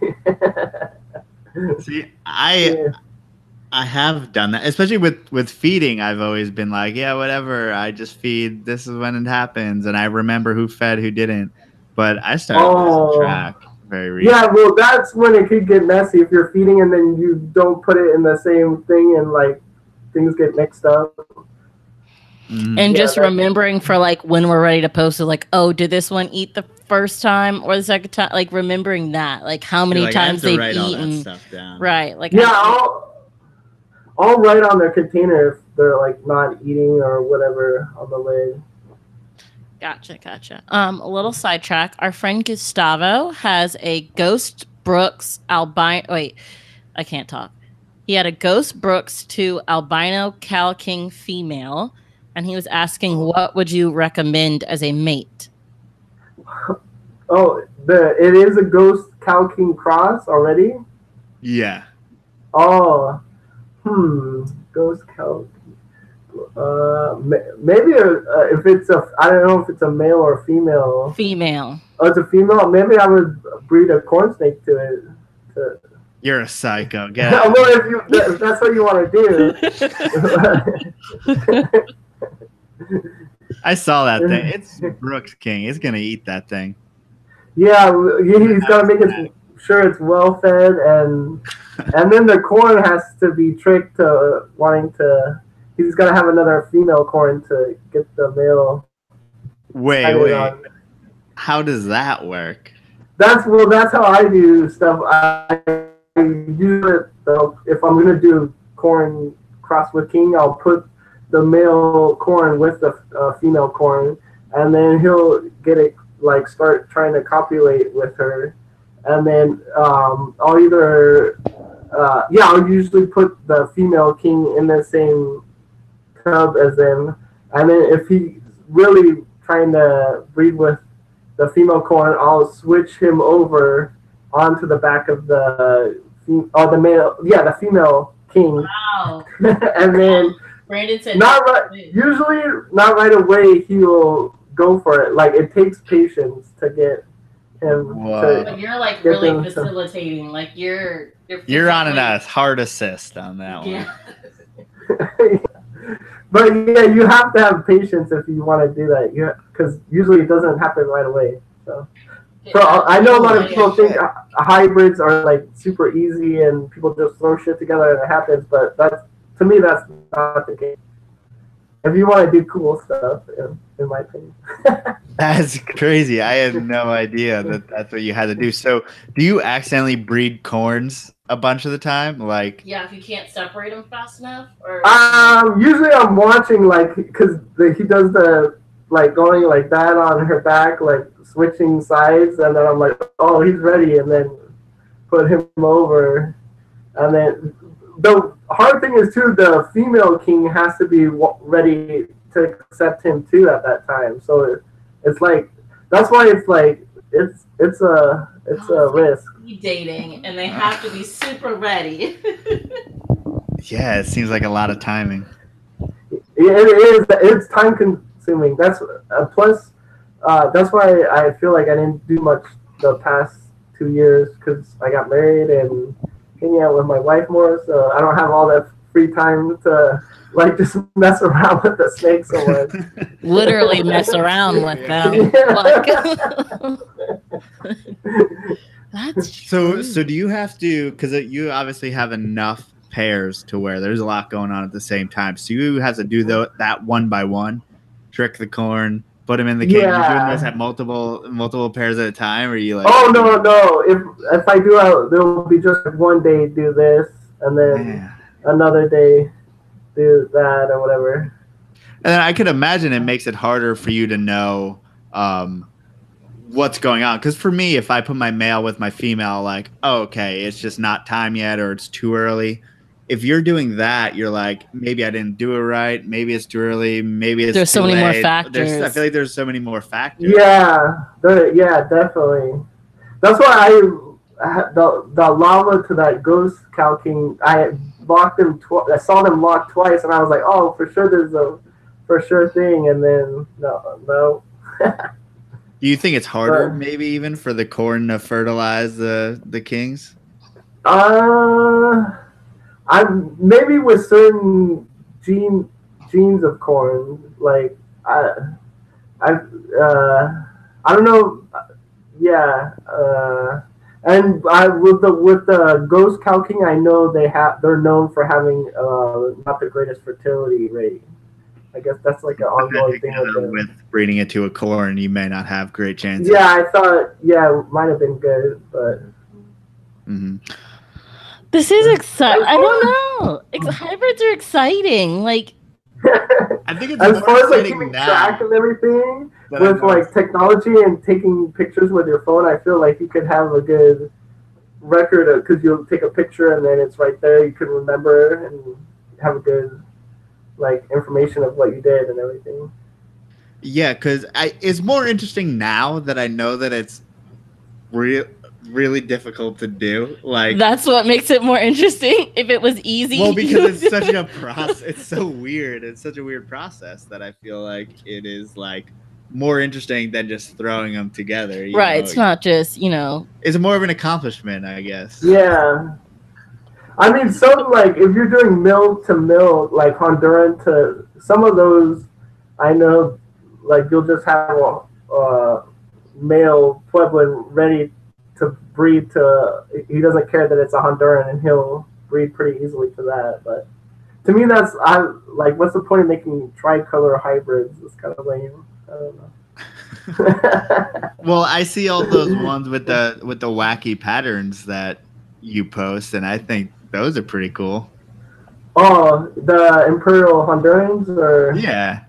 See, I have done that, especially with feeding. I've always been like, yeah, whatever. I just feed. This is when it happens, and I remember who fed, who didn't. But I started losing track very recently. Yeah, well, that's when it could get messy if you're feeding and then you don't put it in the same thing, and like things get mixed up. And just remembering for like when we're ready to post it, like, oh, did this one eat the first time or the second time? Like remembering that, like how many times they've eaten. All that stuff down. Right. Like I'll write on their container if they're like not eating or whatever on the lid. Gotcha. A little sidetrack. Our friend Gustavo has a Ghost Brooks albino. Wait, I can't talk. He had a Ghost Brooks to albino Cal King female, and he was asking, what would you recommend as a mate? Oh, it is a Ghost Cal King cross already? Yeah. Oh, Ghost Cal. Maybe if it's I don't know if it's a male or a female. Female. Oh, it's a female. Maybe I would breed a corn snake to it. You're a psycho. Well, if that's what you want to do. I saw that thing. It's Brooks King. He's gonna eat that thing. Yeah, he's gotta make sure it's well fed, and then the corn has to be tricked to wanting to. He's gotta have another female corn to get the male. Wait. How does that work? That's how I do stuff. I use it if I'm gonna do corn cross with king. I'll put the male corn with the female corn, and then he'll get it like start trying to copulate with her, and then I'll usually put the female king in the same tub as them, and then if he's really trying to breed with the female corn, I'll switch him over onto the back of the female king. Wow. And then Brandon said usually not right away he will go for it. Like it takes patience to get him Whoa. But you're like get really them to- facilitating. Like you're You're on physically- a hard assist on that one. Yeah. But yeah, you have to have patience if you want to do that. Yeah, because usually it doesn't happen right away. So I know a lot of people think hybrids are like super easy and people just throw shit together and it happens. But to me, that's not the case. If you want to do cool stuff, in my opinion. That's crazy. I had no idea that that's what you had to do. So, do you accidentally breed corns a bunch of the time? Like, yeah, if you can't separate them fast enough, or usually I'm watching like because he does the like going like that on her back, like switching sides, and then I'm like, oh, he's ready, and then put him over, and then the hard thing is too, the female king has to be ready to accept him too at that time. So it's like that's why it's like it's a risk. Dating, and they have to be super ready. yeah, it seems like a lot of timing. Yeah, it is. It's time consuming. That's plus. That's why I feel like I didn't do much the past 2 years because I got married and hanging out with my wife more. So I don't have all that free time to like just mess around with the snakes so much. Literally mess around with them. That's so do you have to, because you obviously have enough pairs to where there's a lot going on at the same time, so you have to do that one by one, trick the corn, put them in the cage. You're doing this at multiple pairs at a time, or you like? Oh no! If I do, there will be just one day do this, and then another day do that or whatever. And then I could imagine it makes it harder for you to know what's going on. Because for me, if I put my male with my female, like, oh, okay, it's just not time yet, or it's too early. If you're doing that, you're like, maybe I didn't do it right. Maybe it's too early. Maybe it's there's so many more factors. I feel like there's so many more factors. Yeah, definitely. That's why the lava to that ghost cow king, I locked them. I saw them locked twice, and I was like, oh, for sure, there's a for sure thing, and then no. Do you think it's harder, maybe even for the corn to fertilize the kings? I maybe with certain genes of corn, like I don't know, yeah. And with the ghost cow king, I know they're known for having not the greatest fertility rate. I guess that's like an ongoing thing with breeding it to a corn, you may not have great chances. Yeah, I thought it might have been good, but this is exciting. I don't know. Hybrids are exciting. Like I think it's as far as like keeping track of everything with like technology and taking pictures with your phone, I feel like you could have a good record because you'll take a picture and then it's right there. You can remember and have a good like information of what you did and everything. Yeah, because it's more interesting now that I know that it's really difficult to do. Like that's what makes it more interesting. If it was easy, well, because it's such a process. It's so weird. It's such a weird process that I feel like it is like more interesting than just throwing them together. Right. It's not just It's more of an accomplishment, I guess. Yeah. I mean, some like if you're doing mill to mill, like Honduran to some of those, I know, like you'll just have a male Puebloan ready to breed to. He doesn't care that it's a Honduran, and he'll breed pretty easily to that. But to me, that's like, what's the point of making tricolor hybrids? It's kind of lame. I don't know. Well, I see all those ones with the wacky patterns that you post, and I think those are pretty cool. Oh, the Imperial Hondurans, or yeah.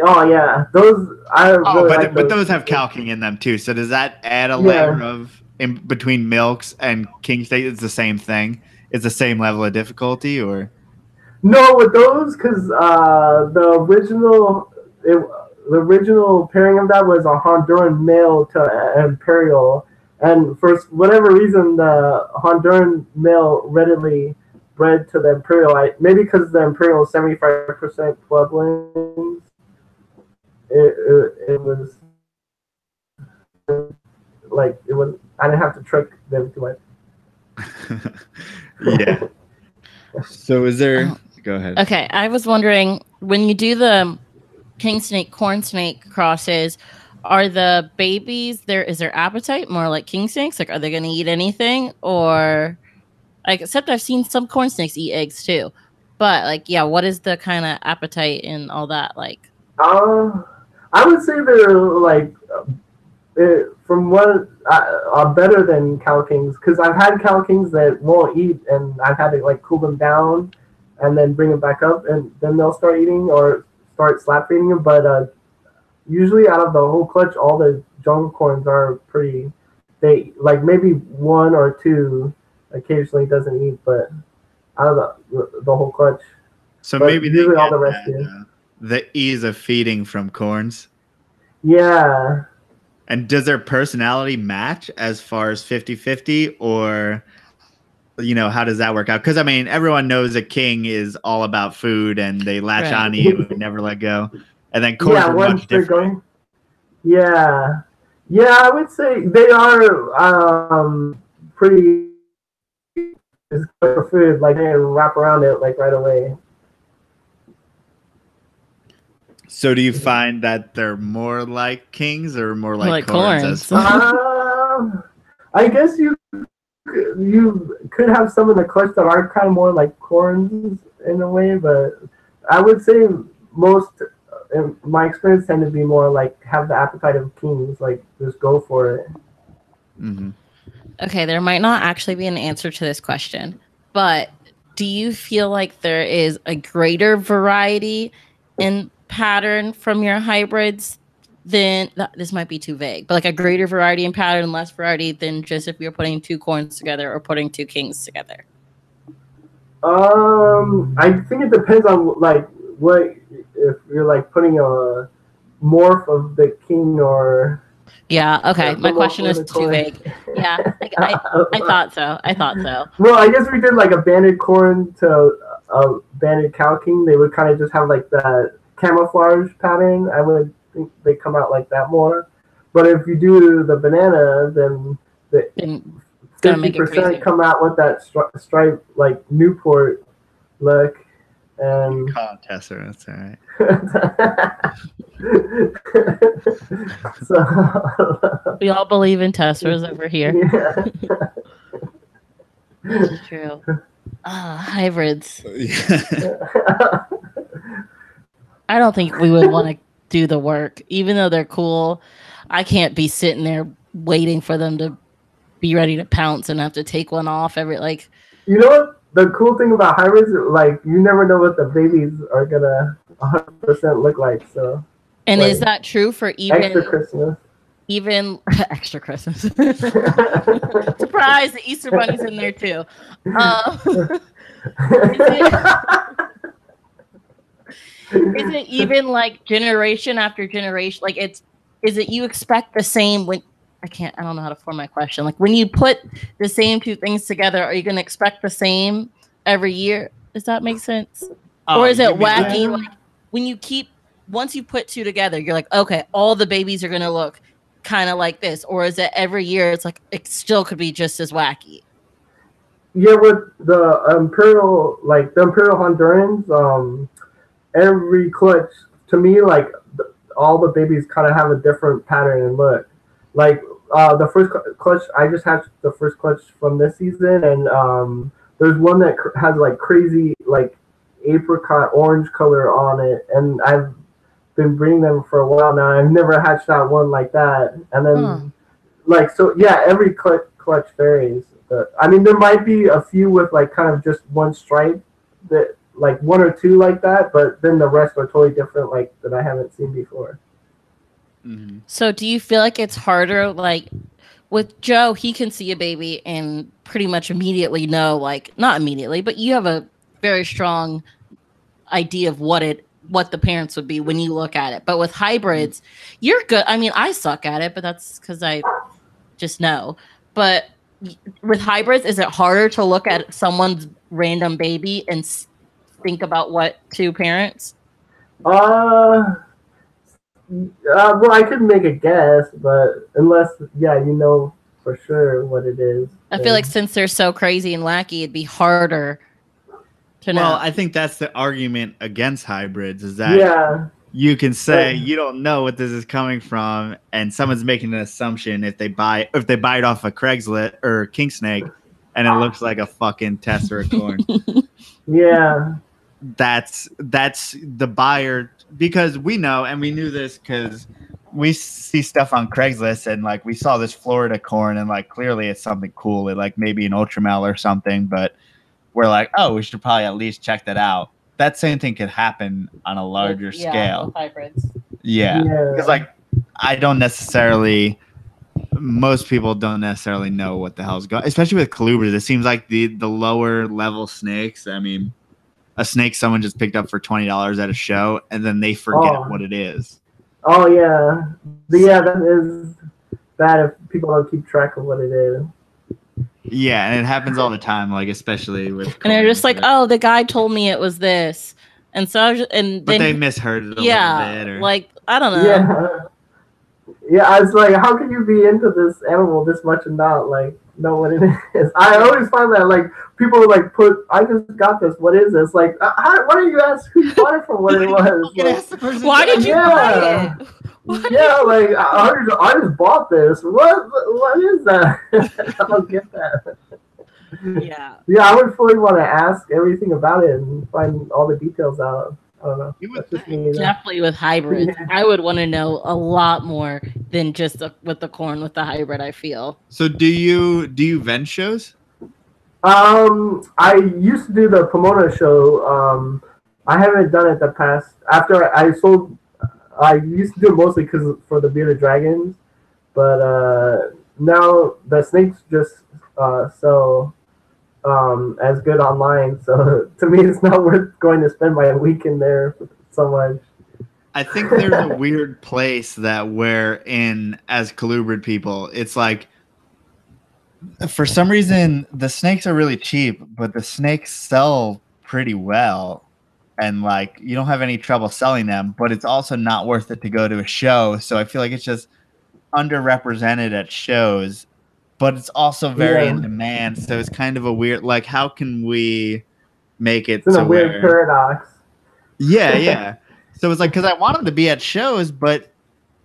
Oh yeah, those but those have calking in them too. So does that add a layer of in between milks and king state? It's the same thing. It's the same level of difficulty, or no with those because the original pairing of that was a Honduran male to Imperial. And for whatever reason, the Honduran male readily bred to the Imperial. Maybe because the Imperial is 75% Puebloans. It was like it was. I didn't have to trick them too much. Yeah. So is there? Go ahead. Okay, I was wondering, when you do the king snake, corn snake crosses, are the babies there? Is their appetite more like king snakes? Like, are they going to eat anything, or like? Except I've seen some corn snakes eat eggs too, but like, yeah, what is the kind of appetite and all that like? I would say they're like from what better than cow kings, because I've had cow kings that won't eat, and I've had to like cool them down and then bring them back up, and then they'll start eating or start slap feeding them. But usually out of the whole clutch, all the jungle corns are pretty. They like maybe one or two occasionally doesn't eat, but out of the whole clutch. So but maybe usually all the rest do. The ease of feeding from corns. Yeah. And does their personality match as far as 50-50, or, you know, how does that work out? Because, I mean, everyone knows a king is all about food and they latch on to you and never let go. And then corns are much different. Yeah, I would say they are pretty for food. Like, they wrap around it, like, right away. So do you find that they're more like kings or more like corns? I guess you could have some in the clutch that are kind of more like corns in a way, but I would say most, in my experience, tend to be more like have the appetite of kings, like just go for it. Mm-hmm. Okay, there might not actually be an answer to this question, but do you feel like there is a greater variety in pattern from your hybrids than this might be too vague, but like a greater variety in pattern, less variety than just if you're putting two corns together or putting two kings together? I think it depends on like what, if you're like putting a morph of the king or. Yeah. Okay. My question is too vague. Yeah. I thought so. Well, I guess we did like a banded corn to a banded cow king. They would kind of just have like that camouflage pattern. I would think they come out like that more. But if you do the banana, then the 50% come out with that stripe like Newport look. And you call it Tessera, that's all right. So, we all believe in Tesseras over here. Yeah. That's true. Hybrids. I don't think we would want to do the work, even though they're cool. I can't be sitting there waiting for them to be ready to pounce and have to take one off every like. You know what? The cool thing about hybrids, like you never know what the babies are gonna 100% look like. So. And like, is that true for even extra Christmas? Even extra Christmas. Surprise! The Easter Bunny's in there too. Is it even like generation after generation? Like is it you expect the same when I don't know how to form my question. Like when you put the same two things together, are you going to expect the same every year? Does that make sense? Or is it wacky? Like when once you put two together, you're like, okay, all the babies are going to look kind of like this. Or is it every year? It's like, it still could be just as wacky. Yeah, with the Imperial Hondurans, every clutch, to me, like all the babies kind of have a different pattern and look. Like the first clutch, I just hatched the first clutch from this season, and there's one that has like crazy like apricot orange color on it, and I've been breeding them for a while now. I've never hatched out one like that, and then like so, yeah, every clutch varies. But, I mean, there might be a few with like kind of just one stripe, that like one or two like that, but then the rest are totally different, like that I haven't seen before. Mm-hmm. So do you feel like it's harder, like with Joe, he can see a baby and pretty much immediately know, like not immediately, but you have a very strong idea of what the parents would be when you look at it. But with hybrids, you're good. I mean, I suck at it, but that's because I just know. But with hybrids, is it harder to look at someone's random baby and think about what two parents? Well, I could make a guess, but unless, yeah, you know for sure what it is. I feel like since they're so crazy and wacky, it'd be harder to know. Well, I think that's the argument against hybrids is that you can say you don't know what this is coming from, and someone's making an assumption if they buy it off a Craigslist or King Snake, and it looks like a fucking tessera corn. Yeah, that's the buyer, because we know, and we knew this because we see stuff on Craigslist, and like we saw this Florida corn, and like clearly it's something cool, it like maybe an ultramel or something, but we're like, oh, we should probably at least check that out. That same thing could happen on a larger scale. With hybrids. Yeah, because like most people don't necessarily know what the hell's going, especially with colubrids. It seems like the lower level snakes. I mean, a snake someone just picked up for $20 at a show, and then they forget what it is. Oh yeah, that is bad if people don't keep track of what it is. Yeah, and it happens all the time, like especially with. And they're just like, "Oh, the guy told me it was this," and so I was just, but they misheard it a little bit, or like I don't know. Yeah. I was like, how can you be into this animal this much and not like know what it is? I always find that like people like I just got this. What is this? Like, why don't you ask who you bought it from? What it was? Like, why did you buy it? Like I just bought this. What is that? I don't get that. Yeah, I would fully want to ask everything about it and find all the details out. I don't know. Definitely with hybrids, I would want to know a lot more than just with the corn with the hybrid. I feel. So do you vend shows? I used to do the Pomona show. I haven't done it the past. After I sold. I used to do it mostly for the bearded dragons, but now the snakes just sell as good online. So to me, it's not worth going to spend my week in there so much. I think there's a weird place that we're in as colubrid people. It's like, for some reason, the snakes are really cheap, but the snakes sell pretty well. And like you don't have any trouble selling them, but it's also not worth it to go to a show. So I feel like it's just underrepresented at shows, but it's also very in demand. So it's kind of a weird, like, how can we make it? It's a weird paradox. Yeah. So it's like, because I want them to be at shows, but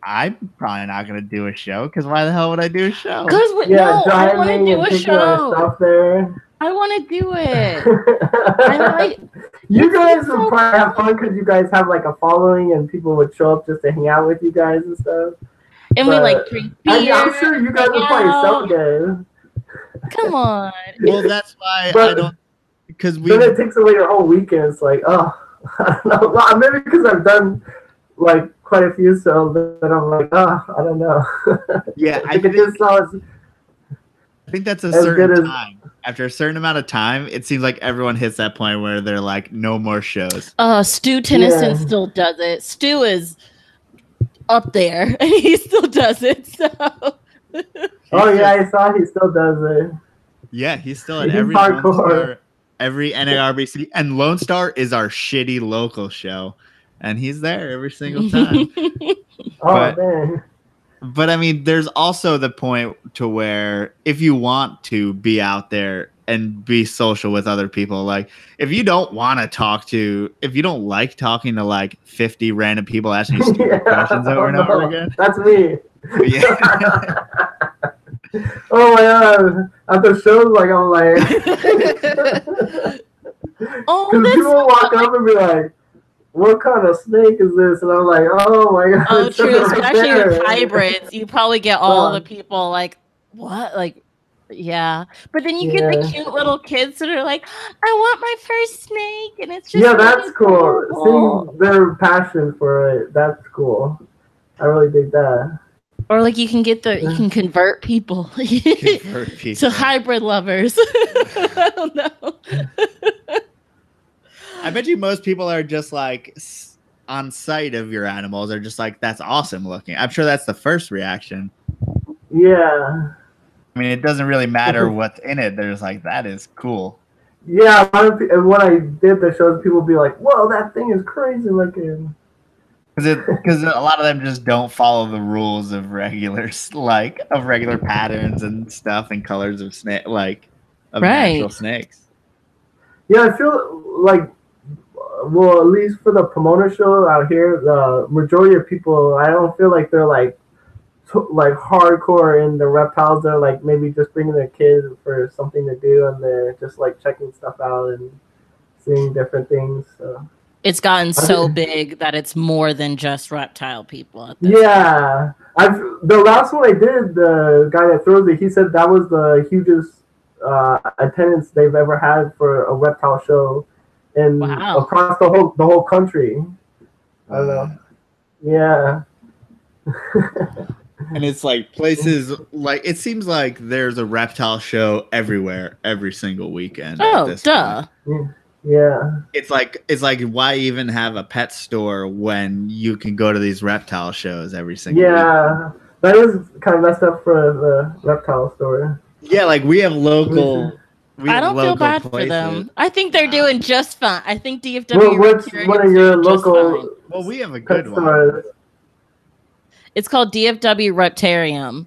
I'm probably not going to do a show, because why the hell would I do a show? Because I want to do a show. Stuff there. I want to do it. You guys would probably have fun because you guys have like a following and people would show up just to hang out with you guys and stuff. And we like drink beer. I'm sure you guys would probably sell good. Come on. Well, that's why I don't. Because then it takes away your whole weekend. It's like, oh, I don't know. Well, maybe because I've done like quite a few, so that I'm like, oh, I don't know. Yeah, I think that's a certain time. After a certain amount of time, it seems like everyone hits that point where they're like, no more shows. Stu Tennyson still does it. Stu is up there, and he still does it. So. I saw he still does it. Yeah, he's still at every NARBC. And Lone Star is our shitty local show, and he's there every single time. Man. But I mean, there's also the point to where if you want to be out there and be social with other people, like if you don't want to if you don't like talking to like 50 random people asking you stupid questions over and over again. That's me. Yeah. Oh my god. At the shows, like I'm like because people walk up and be like, what kind of snake is this? And I'm like, oh my god. Oh, true. Especially with hybrids, you probably get all the people like, what? Like, yeah. But then you get the cute little kids that are like, I want my first snake. And it's just that's cool. Seeing their passion for it, that's cool. I really dig that. Or like you can convert people. To hybrid lovers. I don't know. I bet you most people are just like on sight of your animals are just like, that's awesome looking. I'm sure that's the first reaction. Yeah. I mean, it doesn't really matter what's in it. They're just like, that is cool. Yeah. When I did the shows, people would be like, whoa, that thing is crazy looking. Because a lot of them just don't follow the rules of regular patterns and stuff and colors of natural snakes. Yeah, I feel like, well, at least for the promoter show out here, the majority of people, I don't feel like they're like hardcore in the reptiles. They're like maybe just bringing their kids for something to do, and they're just like checking stuff out and seeing different things. So. It's gotten so big that it's more than just reptile people. Yeah, the last one I did, the guy that throws it, he said that was the hugest attendance they've ever had for a reptile show, and across the whole country. I don't know. Yeah. And it's like places like it seems like there's a reptile show everywhere, every single weekend. Oh, duh. Yeah. It's like why even have a pet store when you can go to these reptile shows every single week? Yeah, that is kind of messed up for the reptile store. Yeah, like we have local. I don't feel bad for them. I think they're doing just fine. I think DFW. What's one of your local? Well, we have a good one. It's called DFW Reptarium,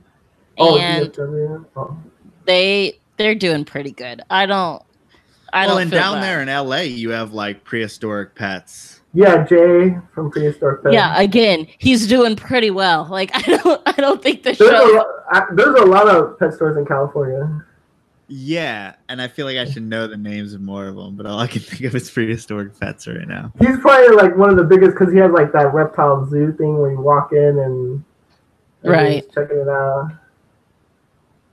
and DFW. Oh. they're doing pretty good. I don't and feel down bad. there in LA, you have like prehistoric pets. Yeah, Jay from Prehistoric Pets. Yeah, again, he's doing pretty well. Like I don't think the there's show. There's a lot of pet stores in California. Yeah, and I feel like I should know the names of more of them, but all I can think of is Prehistoric Pets right now. He's probably like one of the biggest because he has like that reptile zoo thing where you walk in and checking it out.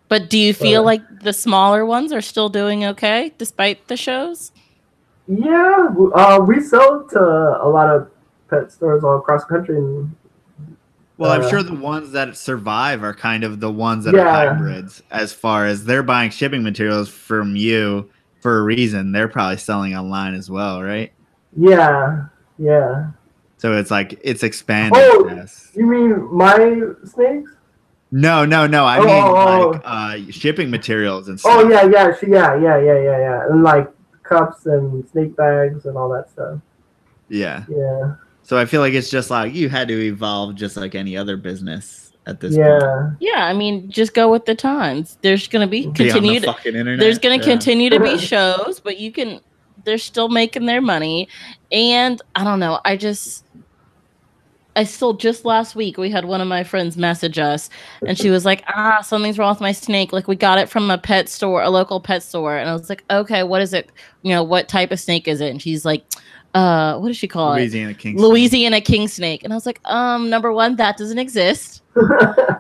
But do you feel like the smaller ones are still doing okay despite the shows? Yeah, we sell to a lot of pet stores all across the country. And, well, I'm sure the ones that survive are kind of the ones that are hybrids. As far as they're buying shipping materials from you for a reason, they're probably selling online as well, right? Yeah, yeah. So it's like it's expanding. Oh, you mean my snakes? No. I mean like shipping materials and stuff. Oh yeah. And like cups and snake bags and all that stuff. Yeah. Yeah. So I feel like it's just like you had to evolve just like any other business at this point. Yeah, I mean, just go with the times. There's going to be continued. There's going to continue to be shows, but they're still making their money. And I don't know. I still just last week we had one of my friends message us and she was like, something's wrong with my snake. Like we got it from a pet store, a local pet store. And I was like, okay, what is it? What type of snake is it? And she's like, what does she call it? Louisiana king snake. And I was like, number one, that doesn't exist.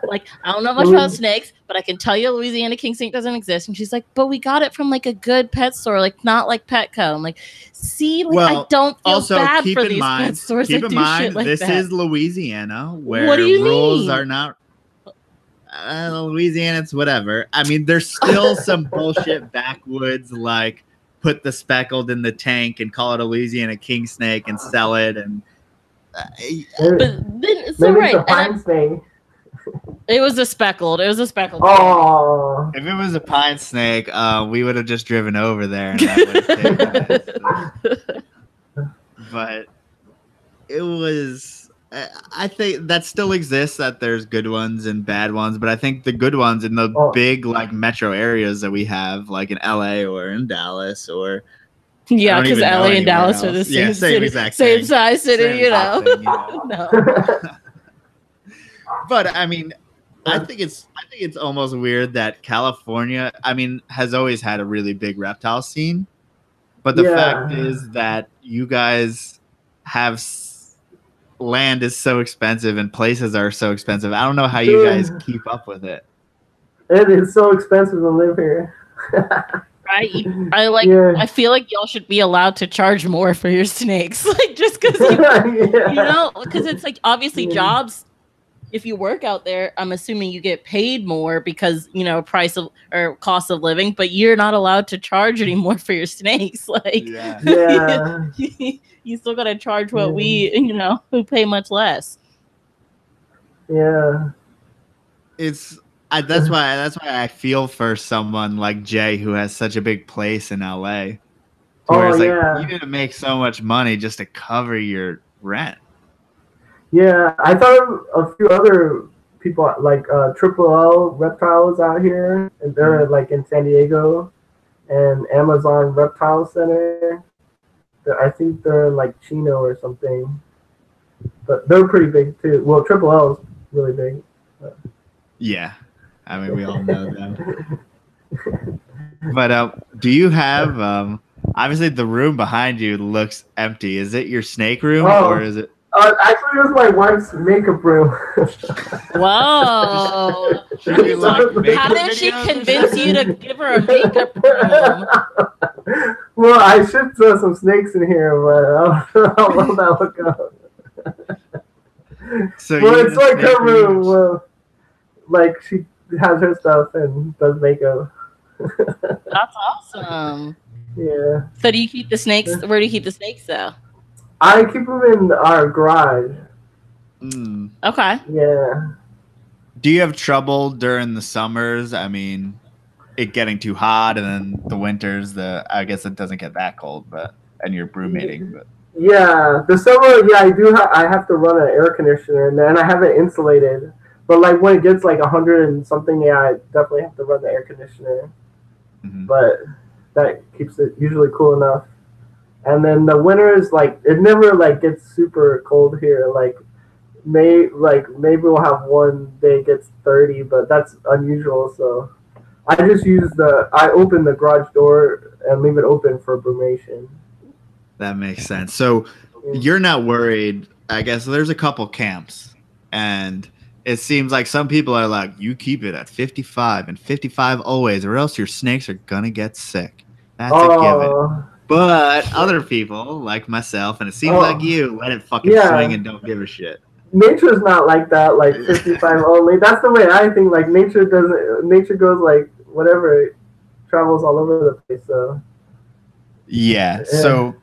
Like, I don't know much about snakes, but I can tell you Louisiana king snake doesn't exist. And she's like, but we got it from like a good pet store, like not like Petco. I'm like, see, like I don't feel bad for these pet stores that do shit like that. This is Louisiana, where what do you rules mean? are not. Louisiana, it's whatever. I mean, there's still some bullshit backwoods like put the speckled in the tank and call it a Louisiana king snake and sell it, and but then it's all right. It was a speckled. Oh, if it was a pine snake, we would have just driven over there. And that but it was. I think that still exists. That there's good ones and bad ones, but I think the good ones in the big like metro areas that we have, like in LA or in Dallas or. Yeah, because LA and Dallas are the same city, same size city, you know. No. But I mean, I think it's almost weird that California, I mean, has always had a really big reptile scene. But the fact is that you guys have land is so expensive and places are so expensive. I don't know how you guys keep up with it. It is so expensive to live here. Right? I feel like y'all should be allowed to charge more for your snakes. Like just because because it's like obviously jobs. If you work out there, I'm assuming you get paid more because price of or cost of living, but you're not allowed to charge anymore for your snakes. Like you still gotta charge what we who pay much less. Yeah. That's why I feel for someone like Jay who has such a big place in LA. Where it's like you need to make so much money just to cover your rent. Yeah, I thought of a few other people like Triple L Reptiles out here, and they're like in San Diego, and Amazon Reptile Center. I think they're in like Chino or something, but they're pretty big too. Well, Triple L is really big. Yeah, I mean we all know them. But do you have obviously the room behind you looks empty. Is it your snake room or is it? Actually, it was my wife's makeup room. Whoa! How did she convince you to give her a makeup room? Well, I shipped some snakes in here, but how well that would go. So well, it's like her room. Well, like she has her stuff and does makeup. That's awesome. Yeah. So do you keep the snakes? Where do you keep the snakes though? I keep them in our garage. Okay. Yeah. Do you have trouble during the summers? I mean, it getting too hot, and then the winters. I guess it doesn't get that cold, and you're brumating. But yeah, the summer, yeah, I do. I have to run an air conditioner, and then I have it insulated. But like when it gets like 100 and something, yeah, I definitely have to run the air conditioner. But that keeps it usually cool enough. And then the winters, like it never like gets super cold here. Like maybe we'll have one day it gets 30, but that's unusual. So I just I open the garage door and leave it open for brumation. That makes sense. So you're not worried. I guess there's a couple camps, and it seems like some people are like, you keep it at 55 and 55 always, or else your snakes are gonna get sick. That's a given. But other people, like myself, and it seems like you, let it fucking swing and don't give a shit. Nature's not like that, like 55 only. That's the way I think. Like nature goes like whatever, it travels all over the place. So yeah. So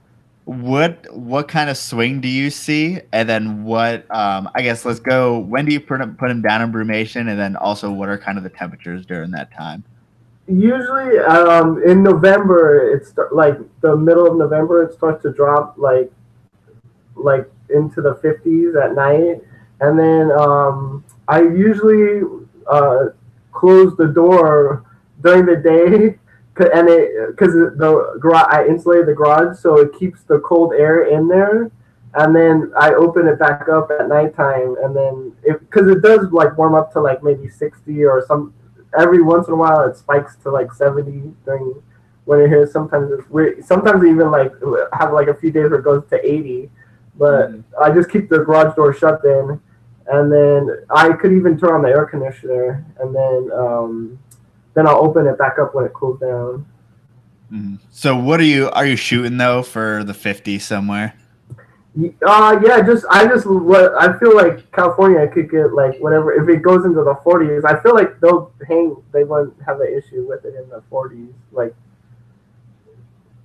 what kind of swing do you see? And then what? I guess let's go. When do you put them down in brumation? And then also, what are kind of the temperatures during that time? Usually, in November, it's like the middle of November, it starts to drop like into the 50s at night, and then I usually close the door during the day, and because I insulated the garage, so it keeps the cold air in there, and then I open it back up at nighttime, and then because it does like warm up to like maybe 60 or some. Every once in a while, it spikes to like 70 during winter here. Sometimes it's weird. Sometimes even like have like a few days where it goes to 80. But I just keep the garage door shut then, and then I could even turn on the air conditioner, and then I'll open it back up when it cools down. So what are you shooting though for the 50 somewhere? I feel like California could get like whatever if it goes into the 40s. I feel like they wouldn't have an issue with it in the 40s, like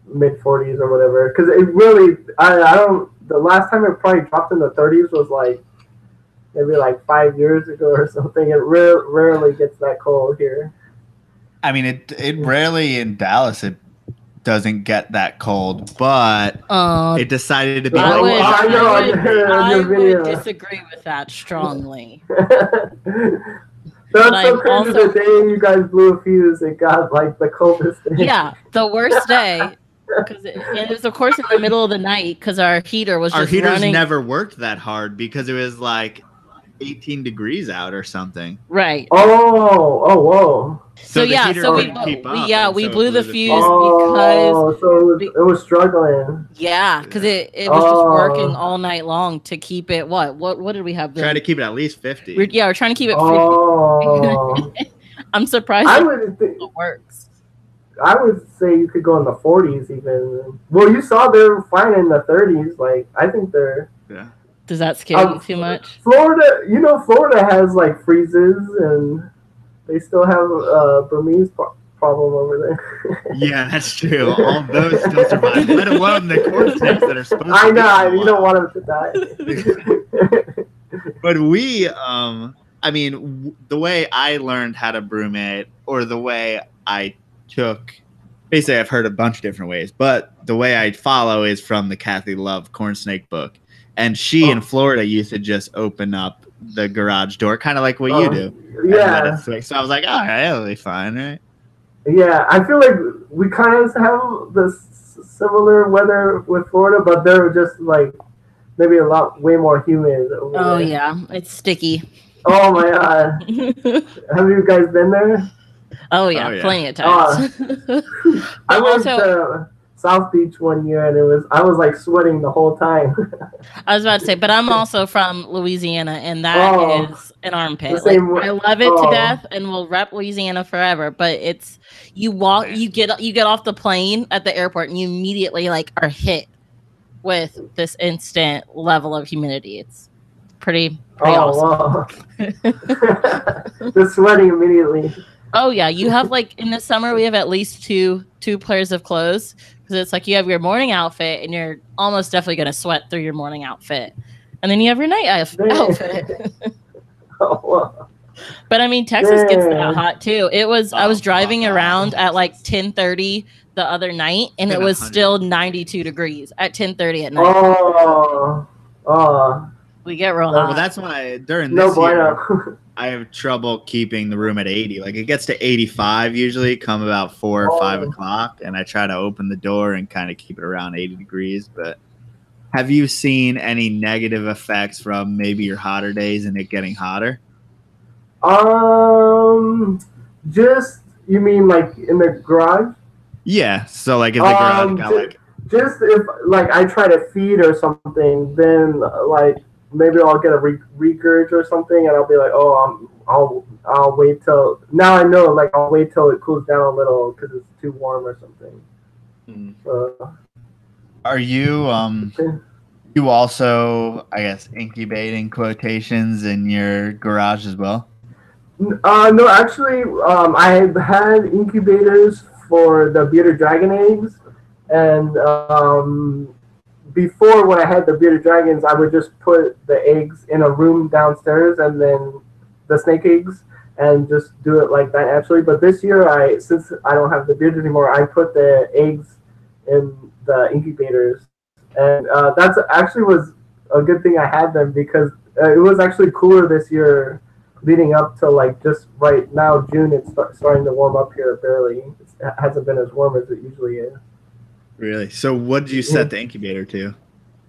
mid 40s or whatever. Because it really, I don't. The last time it probably dropped in the 30s was like maybe like 5 years ago or something. It rarely gets that cold here. I mean, it rarely in Dallas it doesn't get that cold, but it decided to be. I would disagree with that strongly. That's so crazy. The day you guys blew a fuse, it got like the coldest day. Yeah, the worst day. Because it was, of course, in the middle of the night because our heater was just heaters running. Never worked that hard because it was like 18 degrees out or something. Right. Oh, whoa. So we blew the fuse because it was struggling. Yeah, because it was just working all night long to keep it. What did we have? Try to keep it at least 50. We're trying to keep it 50. I'm surprised it works. I would say you could go in the 40s even. Well, you saw they're fine in the 30s. Like I think they're. Yeah. Does that scare you too much? Florida has like freezes, and they still have a Burmese problem over there. Yeah, that's true. All those still survive, let alone the corn snakes that are supposed to. I know you don't want them to die. But I mean, the way I learned how to brumate, or the way I took, basically I've heard a bunch of different ways, but the way I follow is from the Kathy Love corn snake book. And she in Florida used to just open up the garage door, kind of like what you do. Yeah. So I was like, all right, that'll be fine, right? Yeah, I feel like we kind of have this similar weather with Florida, but they're just like maybe way more humid. Oh there. Yeah, it's sticky. Oh my god! Have you guys been there? Oh yeah, plenty of times. I went to South Beach one year, and I was like sweating the whole time. I was about to say, but I'm also from Louisiana, and that is an armpit. Like, I love it to death, and we'll rep Louisiana forever. But it's you get off the plane at the airport, and you immediately like are hit with this instant level of humidity. It's pretty awesome. Wow. Just sweating immediately. Oh yeah, you have like in the summer we have at least two pairs of clothes because it's like you have your morning outfit and you're almost definitely gonna sweat through your morning outfit, and then you have your night outfit. Oh, wow. But I mean, Texas gets that hot too. I was driving around at like 10:30 the other night, and it was still 92 degrees at 10:30 at night. We get real hot. Well, that's why during this year, I have trouble keeping the room at 80. Like it gets to 85 usually come about 4 or 5 o'clock, and I try to open the door and kind of keep it around 80 degrees. But have you seen any negative effects from maybe your hotter days and it getting hotter? Just you mean like in the garage? Yeah. So like if the garage got like just if like I try to feed or something, then like maybe I'll get a regurg or something, and I'll be like, I'll wait till now. I know, like I'll wait till it cools down a little because it's too warm or something. Are you you also, I guess, incubating quotations in your garage as well? No, actually, I've had incubators for the bearded dragon eggs, and before when I had the bearded dragons, I would just put the eggs in a room downstairs and then the snake eggs and just do it like that naturally. But this year, since I don't have the bearded anymore, I put the eggs in the incubators. And that's actually was a good thing I had them because it was actually cooler this year leading up to like just right now, June, it's starting to warm up here barely. It hasn't been as warm as it usually is. Really? So what did you set the incubator to?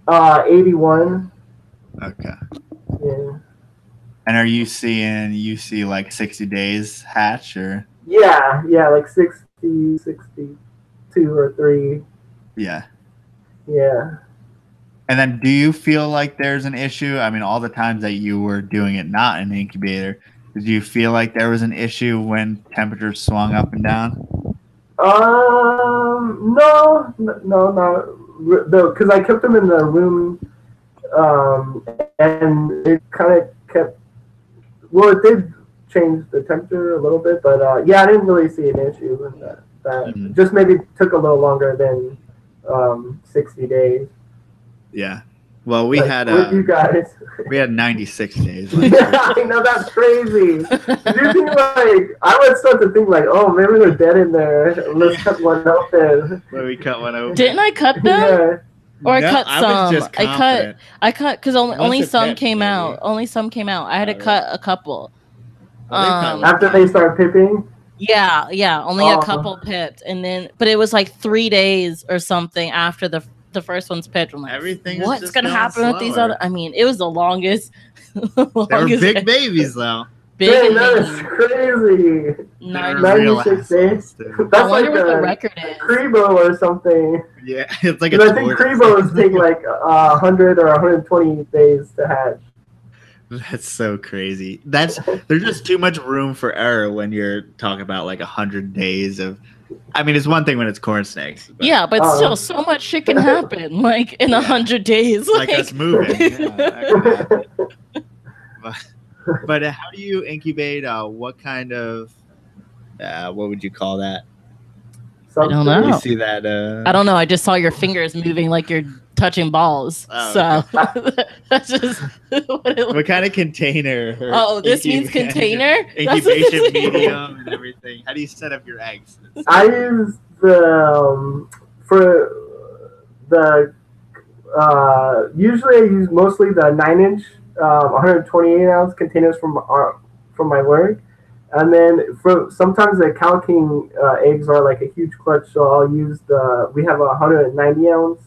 81. Okay. Yeah. And are you see like 60 days hatch or? Yeah, like 60, 62 or 3. Yeah. Yeah. And then do you feel like there's an issue? I mean, all the times that you were doing it not in an incubator, did you feel like there was an issue when temperatures swung up and down? No, because I kept them in the room, and it kind of kept. Well, it did change the temperature a little bit, but yeah, I didn't really see an issue with that. Just maybe took a little longer than 60 days. Yeah. Well, we had you guys. We had 96 days. Yeah, I know, that's crazy. You think like I would start to think like, oh, maybe they're dead in there. Let's cut one open. Well, we cut one open. Didn't I cut them? Yeah. Or I cut some. I cut because only some pipped, came maybe. out. Only some came out. I had to cut a couple. After they start pipping. Yeah. Only a couple pipped, and then but it was like 3 days or something after the first one's pipped. I'm like, everything. What's gonna happen with these other? I mean, it was the longest. They were big babies though. Dang, that is crazy. 96 days. That's like the record is. Crebo or something. Yeah, it's like I think Crebos take like 100 or 120 days to hatch. That's so crazy. There's just too much room for error when you're talking about like 100 days of. I mean, it's one thing when it's corn snakes. But, yeah, but still, so much shit can happen like in 100 days. Like us moving. Yeah, but how do you incubate? What kind of what would you call that? I don't know. You see that? I don't know. I just saw your fingers moving like you're touching balls. So that's just what kind of container? This means container? Incubation medium and everything. How do you set up your eggs? I use the for the Usually I use mostly the 9-inch, 128-ounce containers from my work, and then for sometimes the Cow King eggs are like a huge clutch, so I'll use we have a 190-ounce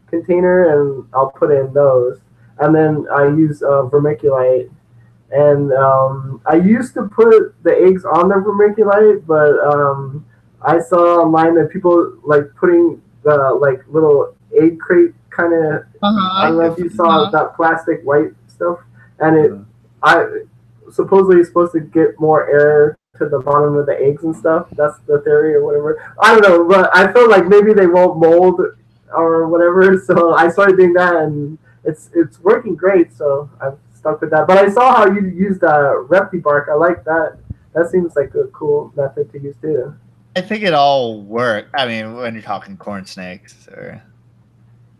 container, and I'll put in those, and then I use vermiculite. And I used to put the eggs on the vermiculite, but I saw online that people like putting the like little egg crate kind of. I don't know if you saw that plastic white stuff, and I supposedly it's supposed to get more air to the bottom of the eggs and stuff. That's the theory or whatever. I don't know, but I felt like maybe they won't mold or whatever, so I started doing that, and it's working great. So I've stuck with that. But I saw how you used Repti bark. I like that. That seems like a cool method to use too. I think it all works. I mean, when you're talking corn snakes, or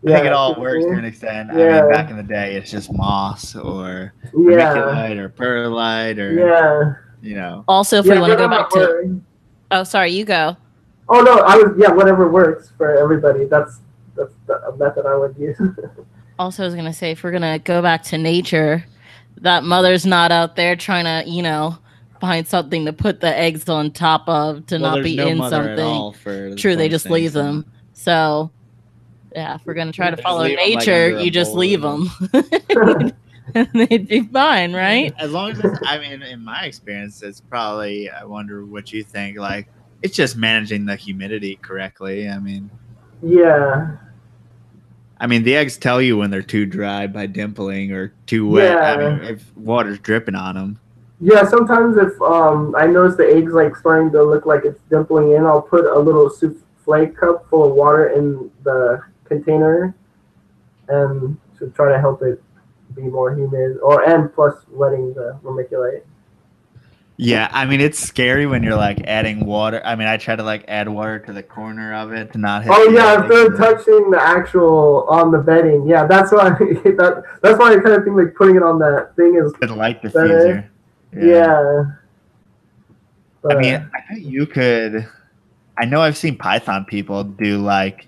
I think it all works to an extent. I mean, back in the day, it's just moss or vermiculite or perlite or you know. Also, if we want to go back to, oh, sorry, you go. Oh no, whatever works for everybody. That's the method I would use. Also, I was gonna say, if we're gonna go back to nature, that mother's not out there trying to, you know, find something to put the eggs on top of to not be in something. True, they just leave them. So, yeah, if we're gonna try to follow nature, you just leave them, and they'd be fine, right? As long as it's, I mean, in my experience, it's probably. I wonder what you think. Like, it's just managing the humidity correctly. I mean, yeah. I mean, the eggs tell you when they're too dry by dimpling or too wet. Yeah. I mean, if water's dripping on them. Yeah, sometimes if I notice the eggs like starting to look like it's dimpling in, I'll put a little souffle cup full of water in the container, and to try to help it be more humid, and plus letting the vermiculite. Yeah, I mean, it's scary when you're like adding water. I mean, I try to like add water to the corner of it to not hit. Oh yeah, if they're touching the actual on the bedding, yeah, that's why that's why I kind of think like putting it on that thing is the light diffuser. Yeah. But, I mean, I know you could. I know I've seen Python people do like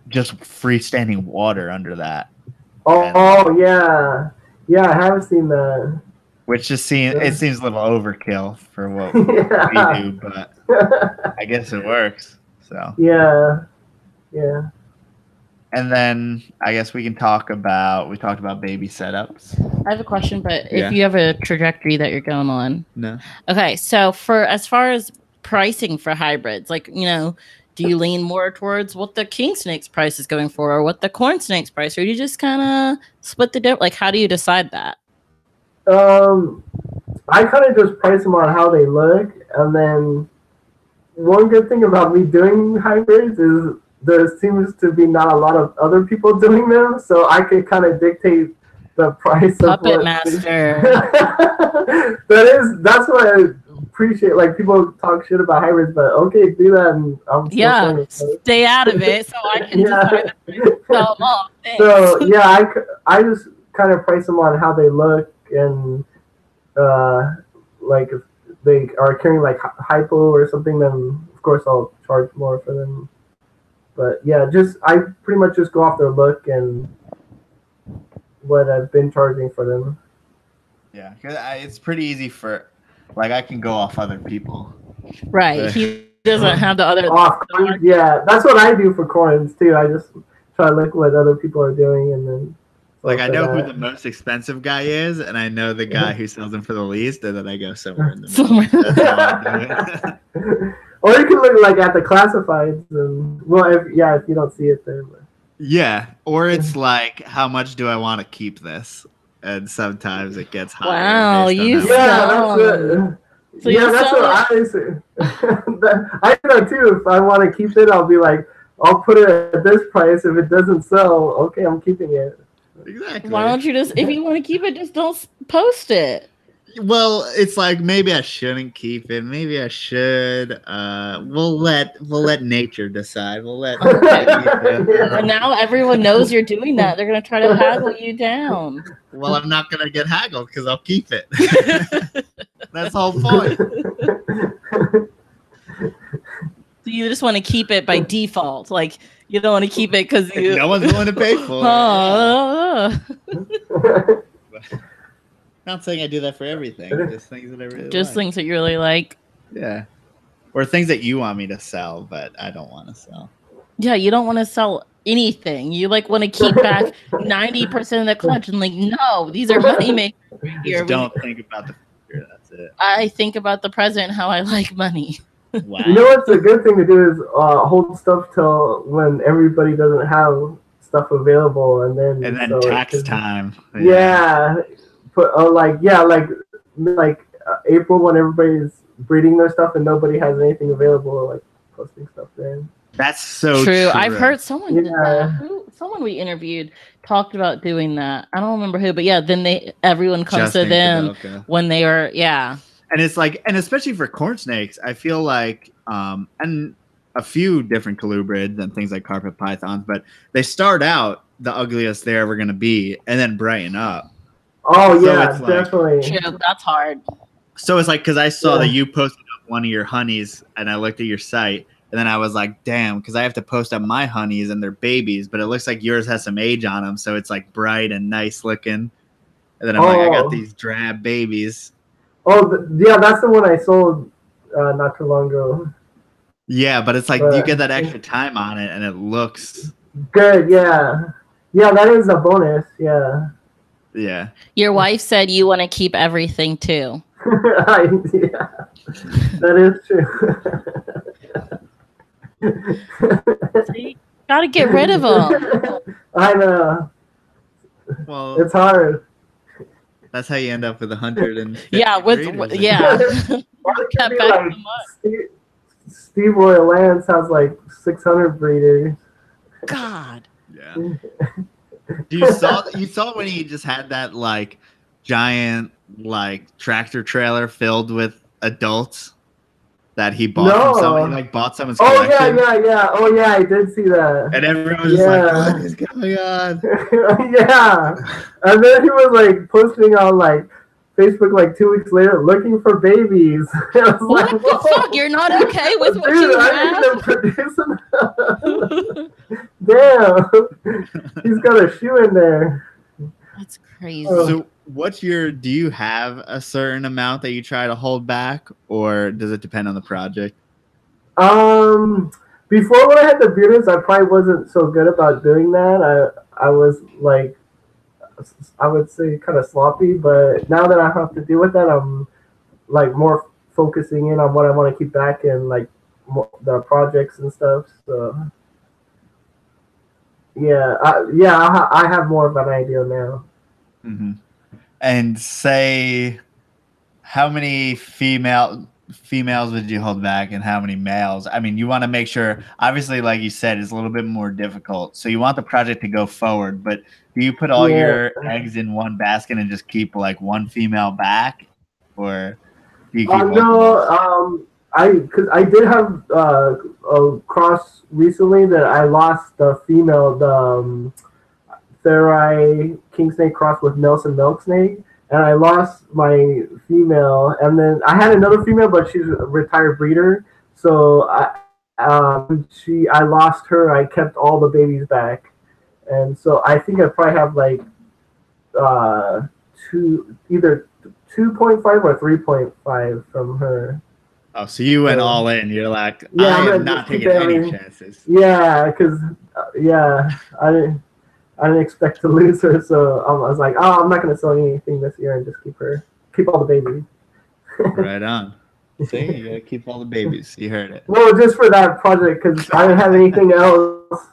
just freestanding water under that. Oh yeah, I haven't seen that. Which just seems it seems a little overkill for what we do, but I guess it works. So yeah. And then I guess we talked about baby setups. I have a question, but if you have a trajectory that you're going on. No. Okay, so for as far as pricing for hybrids, like, you know, do you lean more towards what the king snake's price is going for, or what the corn snake's price, or do you just kind of split the difference? Like, how do you decide that? I kind of just price them on how they look, and then one good thing about me doing hybrids is there seems to be not a lot of other people doing them, so I can kind of dictate the price. Puppet master. That's what I appreciate. Like, people talk shit about hybrids, but okay, do that, and I'm stay out of it, so I can decide the price. So yeah, I just kind of price them on how they look, and like if they are carrying like hypo or something, then of course I'll charge more for them. But yeah, I pretty much just go off their look and what I've been charging for them. Yeah, because it's pretty easy for, like, I can go off other people. Right, he doesn't have the other. Yeah, that's what I do for corns too. I just try to look what other people are doing, and then. Like, I know who the most expensive guy is, and I know the guy who sells them for the least, and then I go somewhere in the middle. That's how I do it. Or you can look like at the classifieds, and if you don't see it there. But. Yeah, or it's like, how much do I want to keep this? And sometimes it gets higher. Wow, you that's it. So that's what I say. I do that too. If I want to keep it, I'll be like, I'll put it at this price. If it doesn't sell, okay, I'm keeping it. Exactly. Why don't you just, if you want to keep it, just don't post it? Well, it's like, maybe I shouldn't keep it. Maybe I should. We'll let nature decide. We'll let. And now everyone knows you're doing that. They're gonna try to haggle you down. Well, I'm not gonna get haggled because I'll keep it. That's the whole point. So you just want to keep it by default, like You don't want to keep it because you. No one's willing to pay for it. Not saying I do that for everything. Just things that I really Just like. things that you really like. Yeah. Or things that you want me to sell, but I don't want to sell. Yeah, you don't want to sell anything. You like want to keep back 90% of the collection. Like, no, these are money makers. Just don't think about the future. That's it. I think about the present, how I like money. Wow. You know what's a good thing to do is hold stuff till when everybody doesn't have stuff available, and then so tax time. Yeah, but like April when everybody's breeding their stuff and nobody has anything available, like posting stuff then. That's so true. I've heard someone did that. Someone we interviewed talked about doing that. I don't remember who, but yeah, then everyone comes to them when they are And it's like, and especially for corn snakes, I feel like, and a few different colubrids and things like carpet pythons, but they start out the ugliest they're ever going to be and then brighten up. Oh, so yeah, definitely. True, that's hard. So it's like, because I saw that you posted up one of your honeys and I looked at your site and then I was like, damn, because I have to post up my honeys and their babies, but it looks like yours has some age on them. So it's like bright and nice looking. And then I'm like, I got these drab babies. Oh, yeah, that's the one I sold not too long ago. Yeah, but it's like you get that extra time on it, and it looks good. Yeah, that is a bonus. Yeah. Yeah. Your wife said you want to keep everything too. Yeah, that is true. So you gotta get rid of them. I know. Well, it's hard. That's how you end up with 100 Steve Royal Lance has like 600 breeders. God. Yeah. You saw when he just had that like giant like tractor trailer filled with adults that he bought from somebody, like bought someone's collection. Yeah. Oh yeah, I did see that. And everyone was just like, what is going on? Yeah. And then he was like posting on like Facebook like 2 weeks later looking for babies. I was what like, the fuck? You're not okay with what you have? Damn. He's got a shoe in there. That's crazy. So do you have a certain amount that you try to hold back, or does it depend on the project? Before when I had the bearders, I probably wasn't so good about doing that. I was like, I would say kind of sloppy, but now that I have to deal with that, I'm like more focusing in on what I want to keep back and like the projects and stuff. So yeah, I have more of an idea now. Mm-hmm. And say, how many females would you hold back and how many males? I mean, you want to make sure, obviously, like you said, it's a little bit more difficult. So you want the project to go forward, but do you put all your eggs in one basket and just keep like one female back? Or do you keep no, because I did have a cross recently that I lost the female, the Therai king snake cross with Nelson milk snake, and I lost my female, and then I had another female, but she's a retired breeder, so I lost her. I kept all the babies back, and so I think I probably have like either 2.5 or 3.5f from her. Oh, so you went all in. You're like, I am not taking any chances. Yeah, because I didn't expect to lose her, so I was like, I'm not going to sell anything this year and just keep all the babies. Right on. See, you got to keep all the babies. You heard it. Well, just for that project, because I didn't have anything else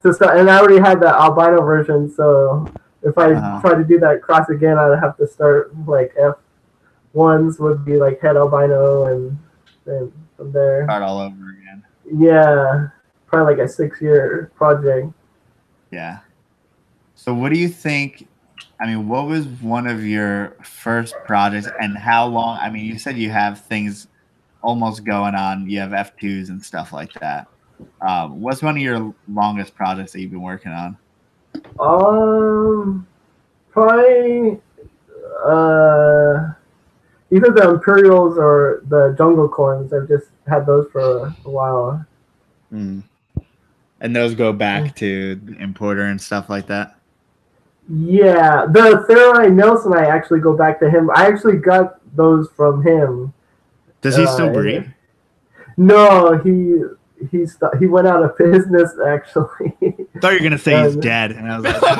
to start, and I already had the albino version, so if I try to do that cross again, I'd have to start like F1s would be like head albino, and then from there. Start all over again. Yeah, probably like a 6-year project. Yeah. So what do you think, I mean, what was one of your first projects and how long, I mean, you said you have things almost going on, you have F2s and stuff like that. What's one of your longest projects that you've been working on? Probably either the Imperials or the Jungle Corns. I've just had those for a while. And those go back to the importer and stuff like that? Yeah, the Therai Nelson, I actually go back to him. I actually got those from him. Does he still breed? No, he went out of business, actually. I thought you were going to say he's dead. And I was like, that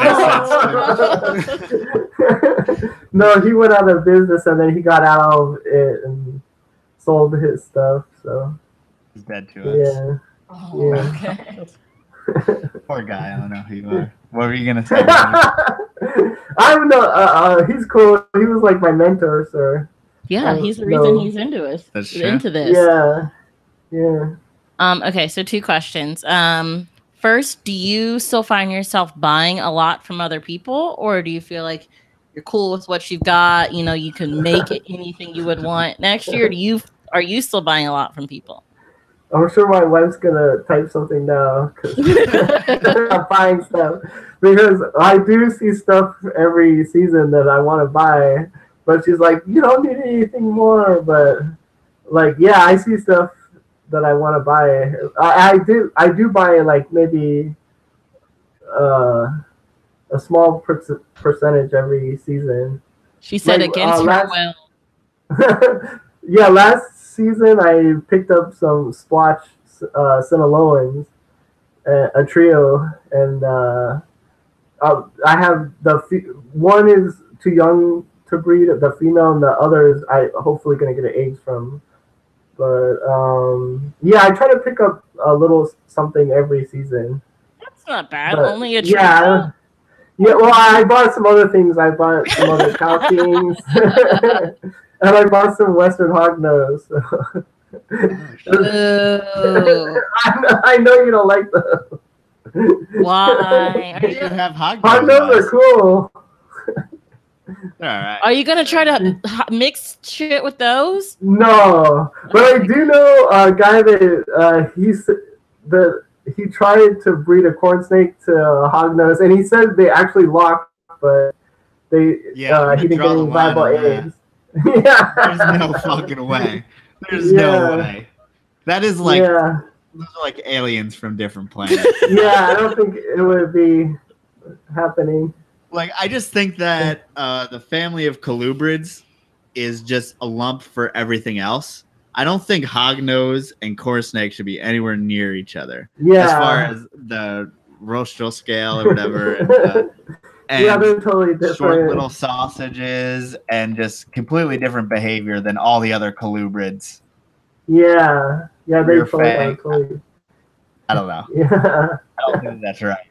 makes sense. No, he went out of business, and then he got out of it and sold his stuff. So he's dead to us. Yeah. Oh, yeah. Okay. Poor guy. I don't know who you are. What were you going to say? I don't know. He's cool. He was like my mentor, sir. Yeah, he's the reason he's into it. That's true. Into this. Yeah. Okay, so 2 questions. First, do you still find yourself buying a lot from other people, or do you feel like you're cool with what you've got? You know, you can make it anything you would want next year. Are you still buying a lot from people? I'm sure my wife's gonna type something now because I'm buying stuff, because I do see stuff every season that I want to buy, but she's like, you don't need anything more. But like, yeah, I see stuff that I want to buy. I do buy like maybe a small percentage every season. She said like, against her will. Yeah, last season I picked up some splotch Sinaloans, a trio, and I have one is too young to breed, the female, and the others I hopefully gonna get eggs from. But yeah, I try to pick up a little something every season. That's not bad. But, only a trio. Yeah, well, I bought some other things. I bought some other cow kings, and I bought some Western Hognose. I know you don't like those. Why? You have Hognose are cool. All right. Are you gonna try to mix shit with those? No, but I do know a guy that he tried to breed a corn snake to a hognose, and he said they actually locked, but he didn't get any viable eggs. Yeah, there's no fucking way. There's no way. That is like those are like aliens from different planets. Yeah, I don't think it would be happening. Like, I just think that the family of colubrids is just a lump for everything else. I don't think hognose and corn snake should be anywhere near each other. Yeah. As far as the rostral scale or whatever. And yeah, they're totally different. Short little sausages and just completely different behavior than all the other colubrids. Yeah. Yeah, they totally. I don't know. Yeah. I don't think that's right.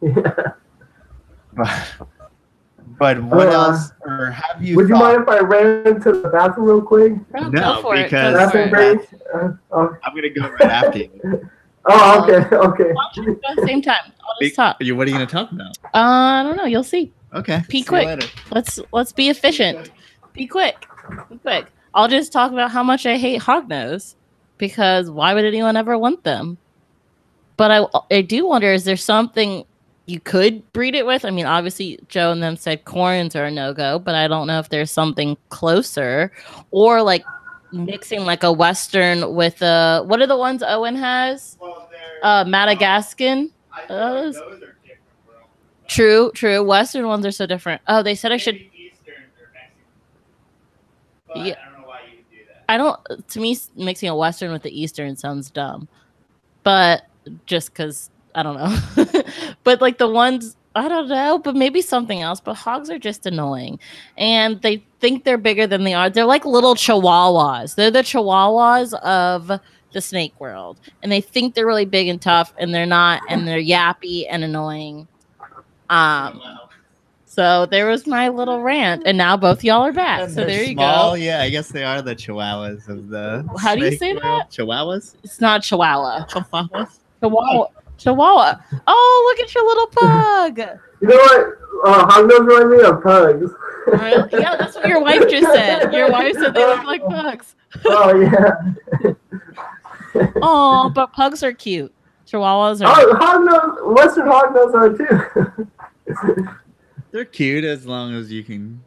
Yeah. But what else? Or have you? Would you mind if I ran into the bathroom real quick? No, because bathroom break. I'm gonna go right after you. Oh, okay. Why don't you go at the same time? I'll just talk. What are you gonna talk about? I don't know. You'll see. Okay. Be quick. Let's be efficient. Be quick. Be quick. I'll just talk about how much I hate hognose, because why would anyone ever want them? But I do wonder, is there something you could breed it with? I mean, obviously Joe and them said corns are a no-go, but I don't know if there's something closer, or like mixing like a Western with what are the ones Owen has? Well, Madagascan. Those are different, bro. True. Western ones are so different. Oh, they said I should. Eastern or Mexican. But yeah. I don't know why you would do that. I don't. To me, mixing a Western with the Eastern sounds dumb, but just because I don't know. But like the ones, I don't know, but maybe something else. But hogs are just annoying, and they think they're bigger than they are. They're like little chihuahuas. They're the chihuahuas of the snake world, and they think they're really big and tough, and they're not, and they're yappy and annoying. So there was my little rant, and now both y'all are back. So there you go. Yeah, I guess they are the chihuahuas of the. How do you say world. that? Chihuahuas. It's not chihuahua. Chihuahuas. Chihuahua. Oh, look at your little pug. You know what? Hognose remind me of pugs. Really? Yeah, that's what your wife just said. Your wife said they look like pugs. Oh, yeah. Oh, but pugs are cute. Chihuahuas are. Oh, hognose, Western hognose are too. They're cute as long as you can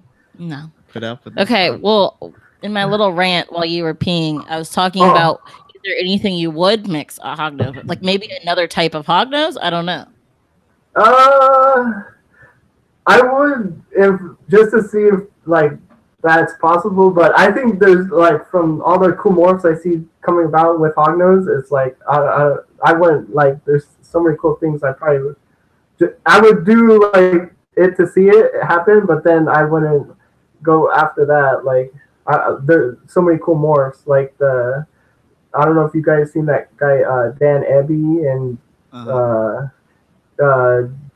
put up with them. Okay, well, in my little rant while you were peeing, I was talking about, is there anything you would mix a hognose with? Like maybe another type of hognose? I don't know. I would, if just to see if like that's possible, but I think there's like from all the cool morphs I see coming about with Hognose, it's like I wouldn't like. There's so many cool things I would do like it to see it happen, but then I wouldn't go after that. Like there's so many cool morphs. Like I don't know if you guys seen that guy Dan Abbey and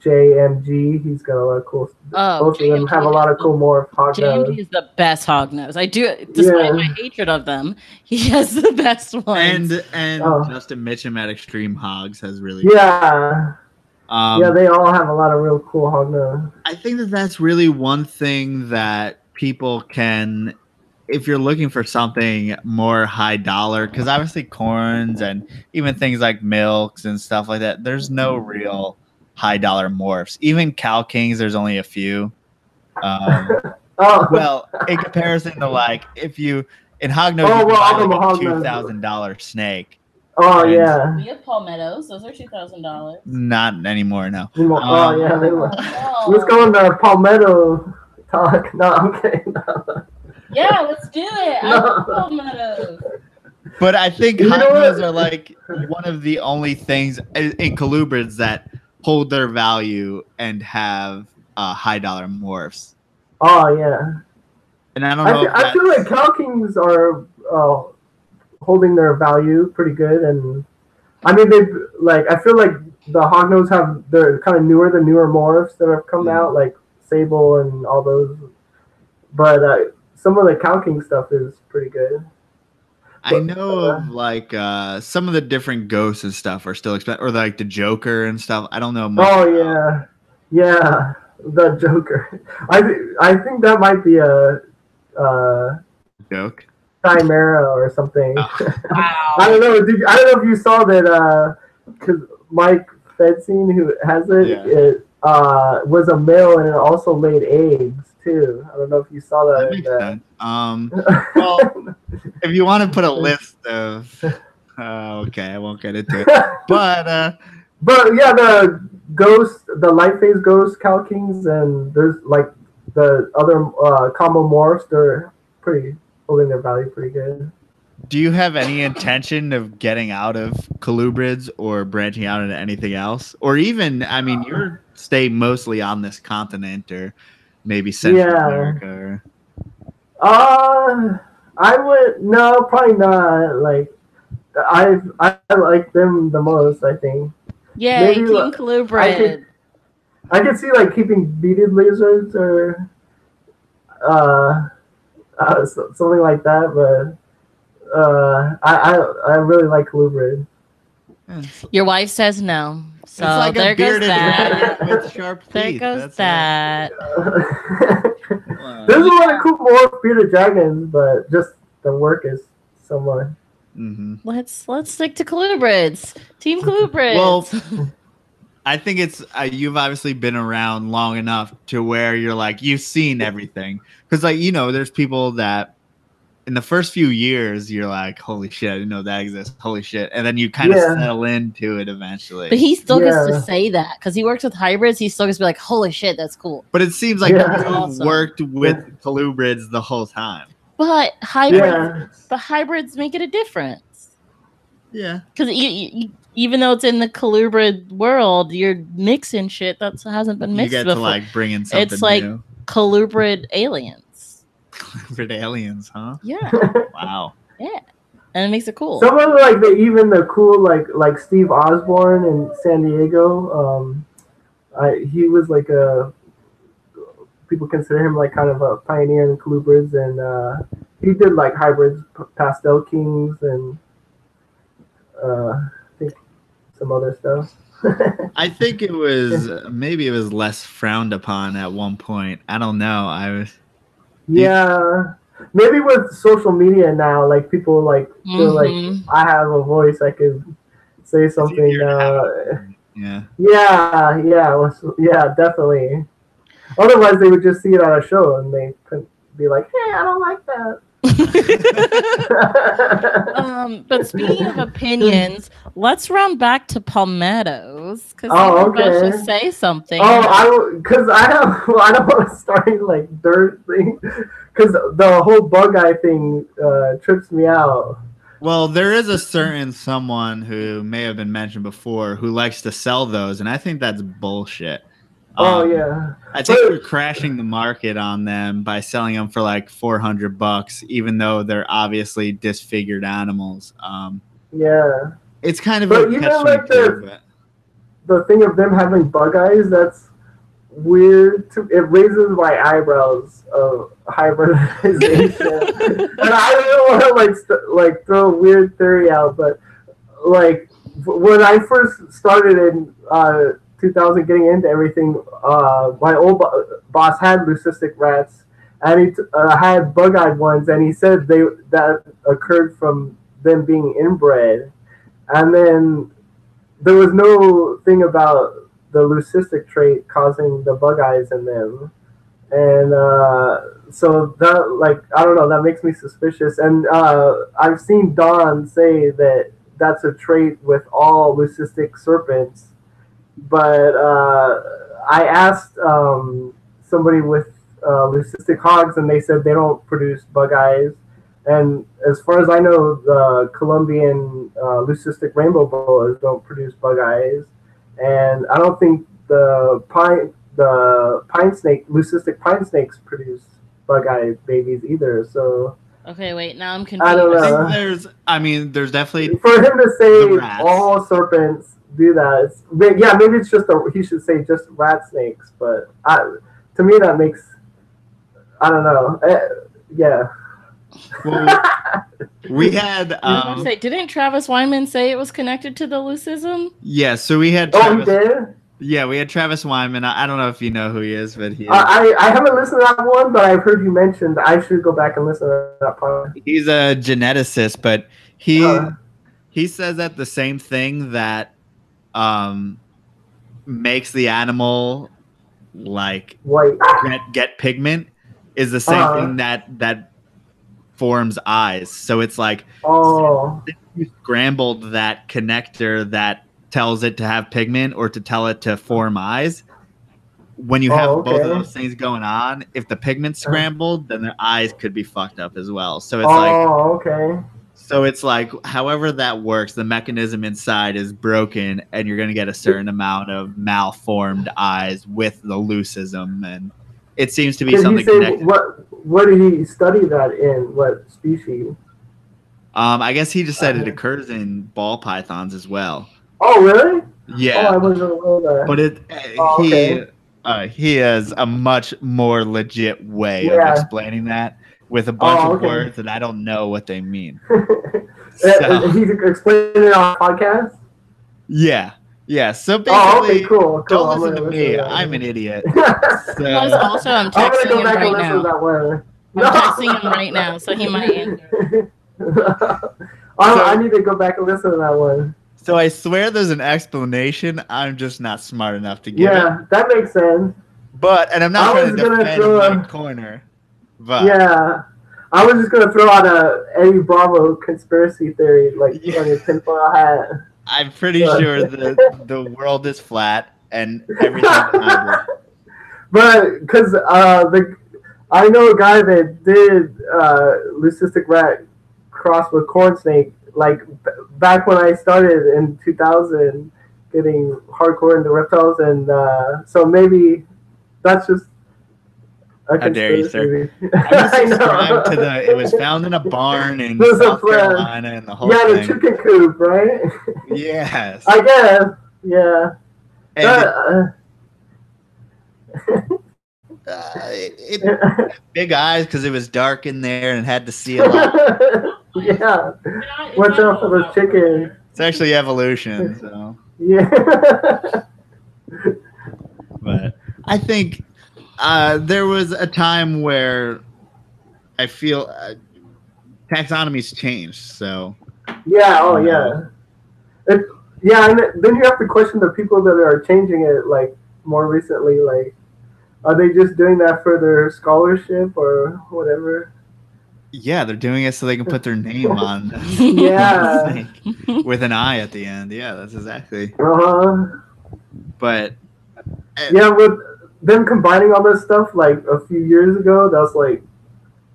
JMG. He's got a lot of cool stuff. Both of them have a lot of cool morph Hognose. JMG is the best Hognose. I do, despite my hatred of them, he has the best ones. And Justin Mitchum at Extreme Hogs has really they all have a lot of real cool Hognose. I think that's really one thing that people can, if you're looking for something more high dollar, because obviously corns and even things like milks and stuff like that, there's no real high dollar morphs. Even cow kings, there's only a few. Well, in comparison to like if you in Hognose, you buy like a $2,000 snake. Oh yeah. We have palmettos. Those are $2,000. Not anymore, no. They were. Let's go into palmetto talk. No, I'm kidding. No. Yeah, let's do it. I love palmettos. But I think Hognose are like one of the only things in colubrids that hold their value and have high dollar morphs. Oh yeah. And I don't know. I feel like cow kings are holding their value pretty good, and I mean they like. I feel like the Hognose have they're kind of newer morphs that have come out, like Sable and all those. But some of the cow king stuff is pretty good. I know of like some of the different ghosts and stuff are still expensive, or like the Joker and stuff. I don't know much. Oh yeah, the Joker. I think that might be a joke. Chimera or something. Oh, wow. I don't know. I don't know if you saw that because Mike Fedsine, who has it, was a male and it also laid eggs too. I don't know if you saw that. That makes sense. Well, if you want to put a list of, okay, I won't get into it. But yeah, the light phase ghost cow kings, and there's like the other combo morphs. They're pretty holding their value pretty good. Do you have any intention of getting out of colubrids or branching out into anything else, or even? I mean, you're stay mostly on this continent, or maybe Central America. I would probably not. Like, I like them the most. I think. Yeah, maybe, King Colubrid. I could see like keeping beaded lizards or something like that, but I really like colubrid. Your wife says no. So it's like there a bearded goes that. with sharp teeth. There goes that. There's a lot of cool more bearded dragons, but just the work is somewhat. Mm-hmm. Let's stick to colubrids. Team colubrids. Well, I think it's you've obviously been around long enough to where you're like you've seen everything, because like there's people that in the first few years you're like, holy shit, I didn't know that exists, holy shit, and then you kind of settle into it eventually. But he still gets to say that because he works with hybrids. He still gets to be like, holy shit, that's cool. But it seems like you've worked with colubrids the whole time. But hybrids make it a difference. Yeah, because even though it's in the colubrid world, you're mixing shit that hasn't been mixed before. You get to like bring in something it's like new. Colubrid aliens. Colubrid aliens, huh? Yeah. Wow. Yeah, and it makes it cool. Some of like the cool like Steve Osborne in San Diego. He was like people consider him like kind of a pioneer in colubrids, and he did like hybrids, pastel kings, and I think some other stuff. I think it was maybe it was less frowned upon at one point. I don't know. Maybe with social media now, like people like feel like I have a voice, I could say something. Yeah, definitely. Otherwise, they would just see it on a show and they couldn't be like, "Hey, I don't like that." But speaking of opinions, let's run back to palmettos because okay. should say something. Because I don't want to start like dirt thing, because the whole bug eye thing trips me out. Well, there is a certain someone who may have been mentioned before who likes to sell those, and I think that's bullshit. Yeah. I think we're crashing the market on them by selling them for like $400, even though they're obviously disfigured animals. Yeah. It's kind of but a catch the thing of them having bug eyes, that's weird. It raises my eyebrows of hybridization. And I don't want to like throw a weird theory out, but like when I first started in 2000 getting into everything, my old boss had leucistic rats, and he had bug-eyed ones, and he said that occurred from them being inbred. And then there was no thing about the leucistic trait causing the bug eyes in them. And so that, like, I don't know, that makes me suspicious. And I've seen Don say that that's a trait with all leucistic serpents. But I asked somebody with leucistic hogs, and they said they don't produce bug eyes. And as far as I know, the Colombian leucistic rainbow boas don't produce bug eyes. And I don't think the pine snake, leucistic pine snakes, produce bug eye babies either. So okay, wait, now I'm confused. I don't know. There's definitely, for him to say all serpents do that. Maybe it's just he should say just rat snakes, but to me that makes, I don't know. Yeah. Well, we had. Didn't Travis Wyman say it was connected to the Leucism? Yeah, so we had. Travis, he did? Yeah, we had Travis Wyman. I don't know if you know who he is, but he. I haven't listened to that one, but I've heard you mentioned. I should go back and listen to that part. He's a geneticist, but he says that the same thing that makes the animal like white get pigment is the same thing that forms eyes. So it's like you scrambled that connector that tells it to have pigment or to tell it to form eyes. When you have both of those things going on, if the pigment's scrambled, then their eyes could be fucked up as well. So it's So it's like, however that works, the mechanism inside is broken, and you're going to get a certain amount of malformed eyes with the leucism, and it seems to be something connected. What did he study that in? What species? I guess he just said it occurs in ball pythons as well. Oh, really? Yeah. I wasn't aware of that. But he has a much more legit way of explaining that with a bunch of words that I don't know what they mean. He's explaining it on a podcast? Yeah. Yeah, so basically, cool. Don't listen to me. I'm an idiot. Also, I'm texting him right now. I'm texting him right now, so he might answer. I need to go back and listen to that one. So I swear there's an explanation. I'm just not smart enough to give it. Yeah, that makes sense. And I'm not trying to defend my corner. But yeah, I was just gonna throw out a Eddie Bravo conspiracy theory, like on your tinfoil hat. I'm pretty sure the world is flat and everything's hybrid. But because I know a guy that did leucistic rat cross with corn snake, like back when I started in 2000, getting hardcore into reptiles, and so maybe that's just. How dare you, sir? I subscribed to it was found in a barn in South Carolina and the whole thing. Yeah, the chicken coop, right? Yes. I guess, yeah. It big eyes because it was dark in there and had to see a lot. Yeah. Watch out for those chickens. It's actually evolution, so. Yeah. But I think there was a time where I feel taxonomy's changed, so. Yeah, and then you have to question the people that are changing it, like, more recently, like, are they just doing that for their scholarship or whatever? Yeah, they're doing it so they can put their name on Yeah. snake with an eye at the end. Yeah, that's exactly. But yeah, with them combining all this stuff like a few years ago, that was like,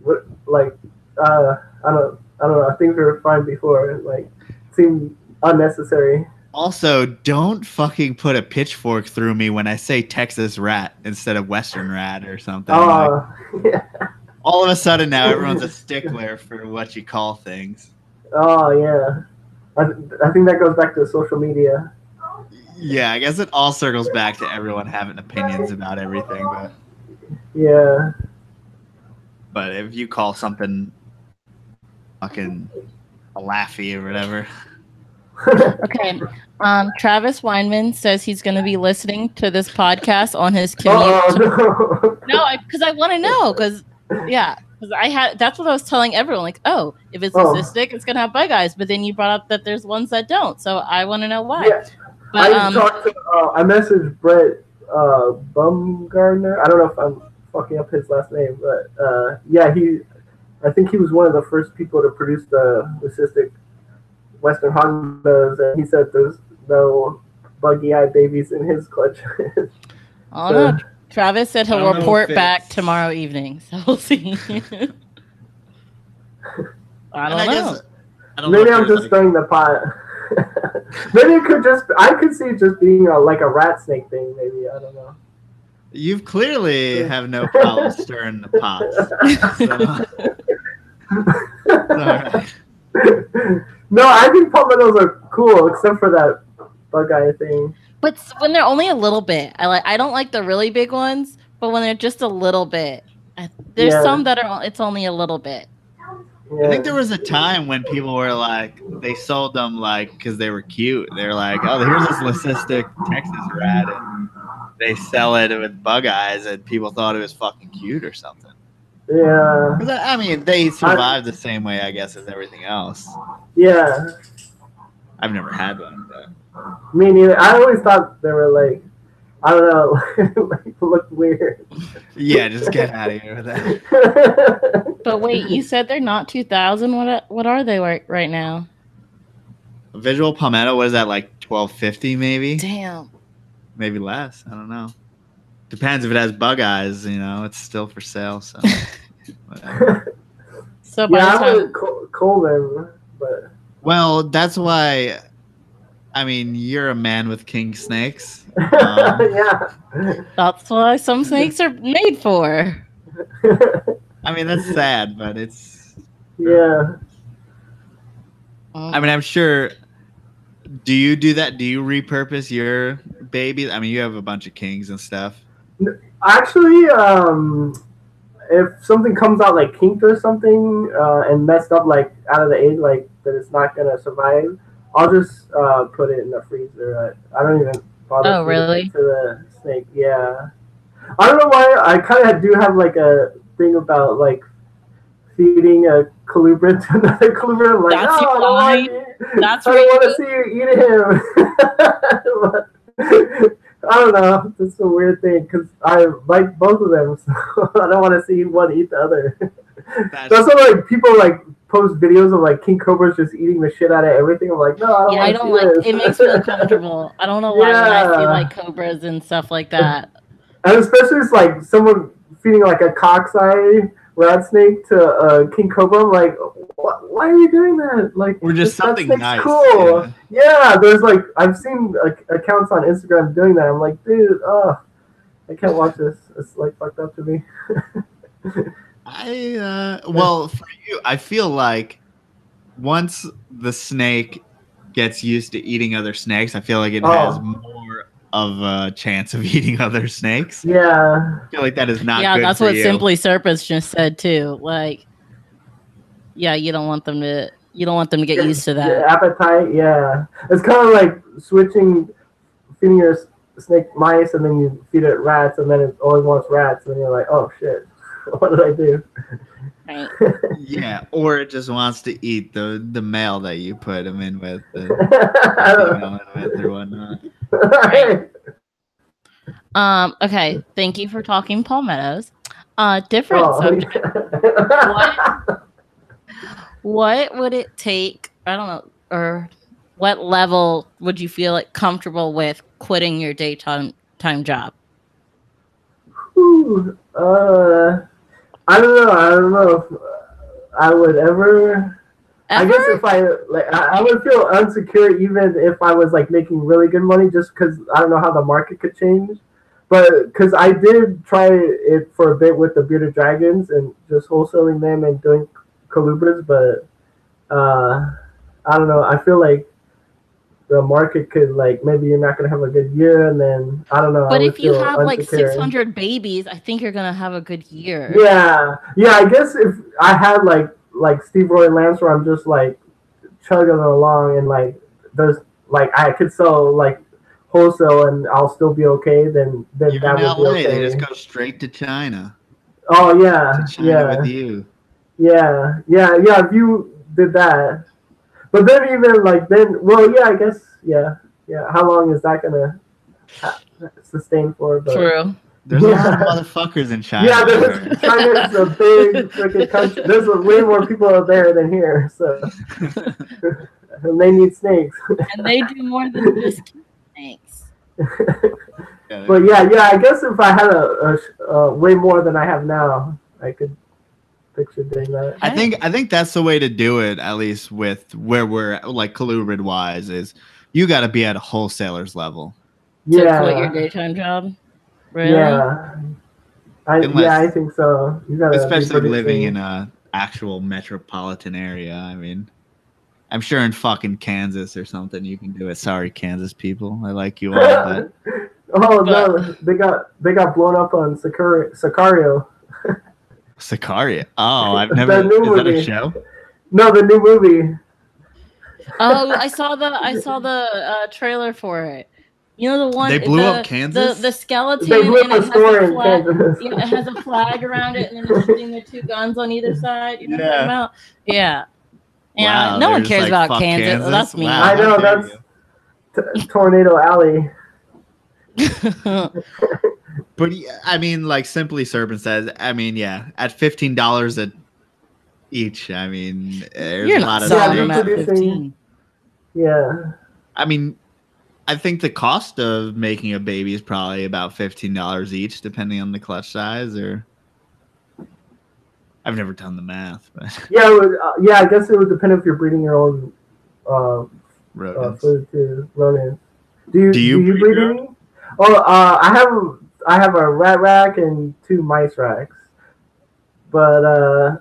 what, like, I don't know. Things were fine before. Like, seemed unnecessary. Also, don't fucking put a pitchfork through me when I say Texas rat instead of Western rat or something. Yeah. All of a sudden now everyone's a stickler for what you call things. Oh yeah, I think that goes back to social media. Yeah, I guess it all circles back to everyone having opinions about everything, but yeah. But if you call something fucking a laughy or whatever. Okay. Travis Weinman says he's going to be listening to this podcast on his commute. No, because I want to know. Because that's what I was telling everyone. Like, if it's leucistic, it's going to have bug eyes. But then you brought up that there's ones that don't. So I want to know why. Yeah. But, I messaged Brett Bumgardner. I don't know if I'm fucking up his last name, but I think he was one of the first people to produce the leucistic Western Hognose, and he said there's no buggy-eyed babies in his clutch. I don't know. Travis said he'll report back tomorrow evening, so we'll see. I don't know. Maybe I'm just stirring the pot. Maybe it could I could see it just being like a rat snake thing, maybe. I don't know. You clearly have no problem stirring the pots. All right. No, I think palmettos are cool, except for that bug eye thing. But when they're only a little bit, I don't like the really big ones. But when they're just a little bit, there's some that it's only a little bit. Yeah. I think there was a time when people were like, they sold them like because they were cute. They're like, oh, here's this leucistic Texas rat, and they sell it with bug eyes, and people thought it was fucking cute or something. Yeah. I mean, they survive the same way, I guess, as everything else. Yeah. I've never had one, but. Me neither. I always thought they were like, I don't know, like looked weird. Yeah, just get out of here with that. But wait, you said they're not 2,000. What are they right now? A visual palmetto, what is that, like $12.50 maybe? Damn. Maybe less. I don't know. Depends if it has bug eyes. It's still for sale. So. So I would call them, but. Well, that's why. I mean, you're a man with king snakes. Yeah. That's why some snakes are made for. I mean, that's sad, but it's. Yeah. I mean, I'm sure. Do you do that? Do you repurpose your babies? I mean, you have a bunch of kings and stuff. Actually, if something comes out like kinked or something and messed up like out of the egg, like that it's not gonna survive, I'll just put it in the freezer. I don't even bother. Oh, really? To the snake, yeah. I don't know why. I kind of do have like a thing about like feeding a colubrid to another colubrid. I'm like, that's I don't want to see you eat him. I don't know. It's a weird thing because I like both of them, so I don't want to see one eat the other. That's why like people like post videos of like king cobras just eating the shit out of everything. I'm like, no, I don't want to see this. It makes me uncomfortable. I don't know why when I see like cobras and stuff like that. And especially it's like someone feeding like a cockeye rat snake to a king cobra. I'm like, why are you doing that? Like, or just something nice. Cool. Yeah, there's like I've seen accounts on Instagram doing that. I'm like, dude, I can't watch this. It's like fucked up to me. Well, for you, I feel like once the snake gets used to eating other snakes, I feel like it has more of a chance of eating other snakes. Yeah. I feel like that is not good. Yeah, that's for what you. Simply Serpents just said too. Like, yeah, you don't want them to get used to that. The appetite, yeah. It's kind of like feeding your snake mice, and then you feed it rats, and then it only wants rats, and then you're like, oh shit, what did I do? Right. Yeah, or it just wants to eat the male that you put him in with, or whatnot. Right. Okay, thank you for talking palmettos. Different subject. what would it take? I don't know, or what level would you feel like comfortable with quitting your daytime job? Ooh, I don't know if I would ever. I guess if I would feel insecure even if I was like making really good money, just because I don't know how the market could change. But because I did try it for a bit with the bearded dragons and just wholesaling them and doing colubrids, but I don't know. I feel like the market could like maybe you're not gonna have a good year, and then I don't know. But if you have like 600 babies, I think you're gonna have a good year. Yeah. I guess if I had like Steve Roy and Lance, where I'm just like chugging along, and like there's like I could sell like wholesale and I'll still be okay. Then You're that in would LA, be okay. They just go straight to China. Oh yeah, To China with you. Yeah. If you did that, but then even like then, well, yeah, I guess yeah. How long is that gonna sustain for? But, True. There's a lot of motherfuckers in China. Yeah, China is a big freaking country. There's way more people out there than here, so and they need snakes. And they do more than just snakes. But yeah, I guess if I had a way more than I have now, I could picture doing that. I think that's the way to do it, at least with where we're like colubrid wise, is you got to be at a wholesaler's level. Yeah. To quit your daytime job. Really? Yeah. I think so. You gotta especially living in a actual metropolitan area. I mean, I'm sure in fucking Kansas or something you can do it. Sorry, Kansas people, I like you all, but no, they got blown up on Sicario. Sicario. Oh, I've never. The new is that movie. a show? No, the new movie. Oh, I saw the trailer for it. You know the one They blew up Kansas. The skeleton. They blew up and a it has store a in flag. Kansas. Yeah, it has a flag around it, and then they're shooting the two guns on either side. You know what I'm talking about? Yeah. Yeah. Wow, no one they're cares just like, about "Fuck Kansas. Kansas." That's me. Wow. I know, How dare that's Tornado Alley. But I mean, like Simply Serpent says, I mean, yeah, at $15 each, I mean, there's You're a not lot of selling them snakes. at 15. Yeah. I mean, I think the cost of making a baby is probably about $15 each, depending on the clutch size. Or I've never done the math, but Yeah, I guess it would depend if you're breeding your own rodents. food too. Rodents. Do you breed breed your any? Oh, I have a rat rack and 2 mice racks, but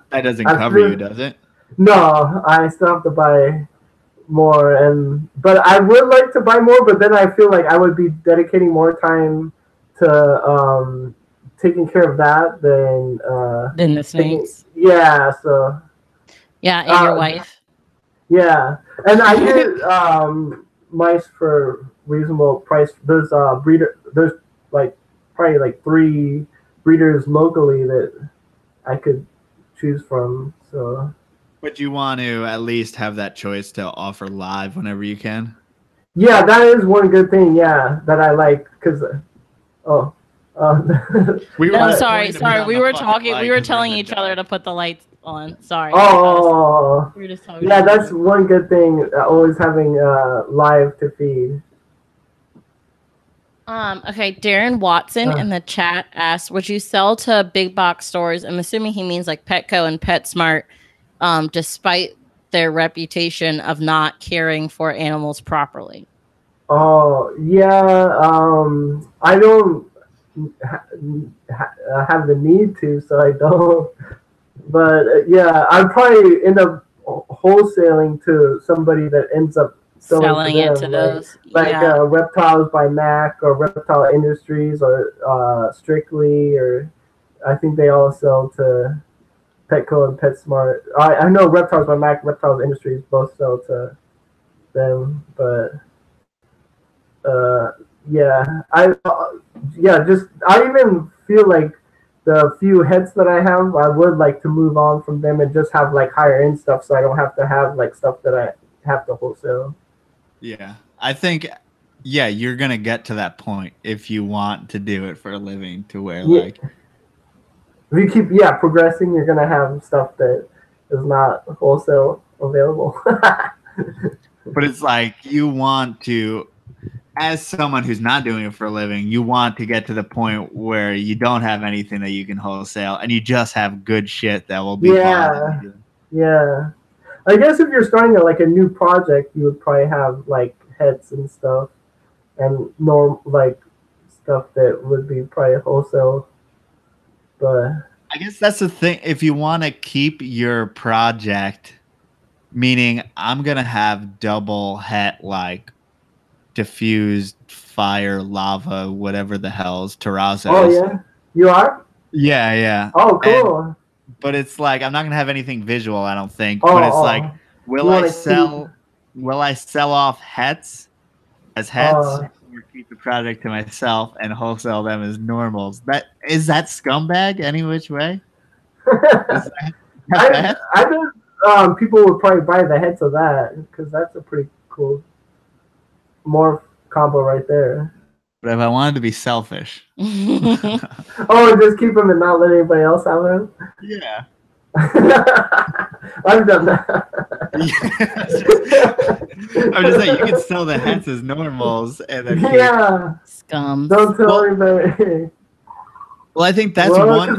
that doesn't cover you, does it? no, I still have to buy more, but I would like to buy more, but then I feel like I would be dedicating more time to taking care of that than the snakes. Yeah, so Yeah, and your wife. yeah, and I get mice for reasonable price. There's there's like probably like 3 breeders locally that I could choose from. So But you want to at least have that choice to offer live whenever you can. yeah, that is one good thing. Yeah, that I like because We No, were sorry. pointing on We the were fucking talking. light We were and telling bringing each it other down. to put the lights on. Sorry. oh We were just talking. yeah, that's one good thing. Always having live to feed. Okay, Darren Watson in the chat asked, would you sell to big box stores? I'm assuming he means like Petco and PetSmart, despite their reputation of not caring for animals properly. Oh yeah, I don't have the need to, so I don't. But yeah, I'd probably end up wholesaling to somebody that ends up selling it to to them, those. like Yeah. Reptiles by Mac or Reptile Industries or Strictly, or I think they all sell to Petco and PetSmart. I know Reptiles by Mac, Reptiles Industries both sell to them, but I even feel like the few heads that I have, I would like to move on from them and just have like higher end stuff, so I don't have to have like stuff that I have to wholesale. Yeah, I think, yeah, you're gonna get to that point if you want to do it for a living, to where like if you keep progressing, you're gonna have stuff that is not wholesale available. But it's like you want to, as someone who's not doing it for a living, you want to get to the point where you don't have anything that you can wholesale and you just have good shit that will be Yeah. Yeah. I guess if you're starting like a new project, you would probably have like heads and stuff and like stuff that would be probably wholesale. But I guess that's the thing. If you want to keep your project, meaning I'm going to have double het like diffused fire, lava, whatever the hell's terrazos. Oh, yeah? You are? Yeah, yeah. Oh, cool. But it's like I'm not gonna have anything visual, I don't think. But it's like, will I sell off hets as hets, or keep the project to myself and wholesale them as normals? That scumbag any which way? I bet people would probably buy the heads of that because that's a pretty cool morph combo right there. But if I wanted to be selfish, just keep them and not let anybody else have them. Yeah. I've done that. I'm just saying you can sell the hats as normals and then scum. Don't tell anybody. Well, I think that's one.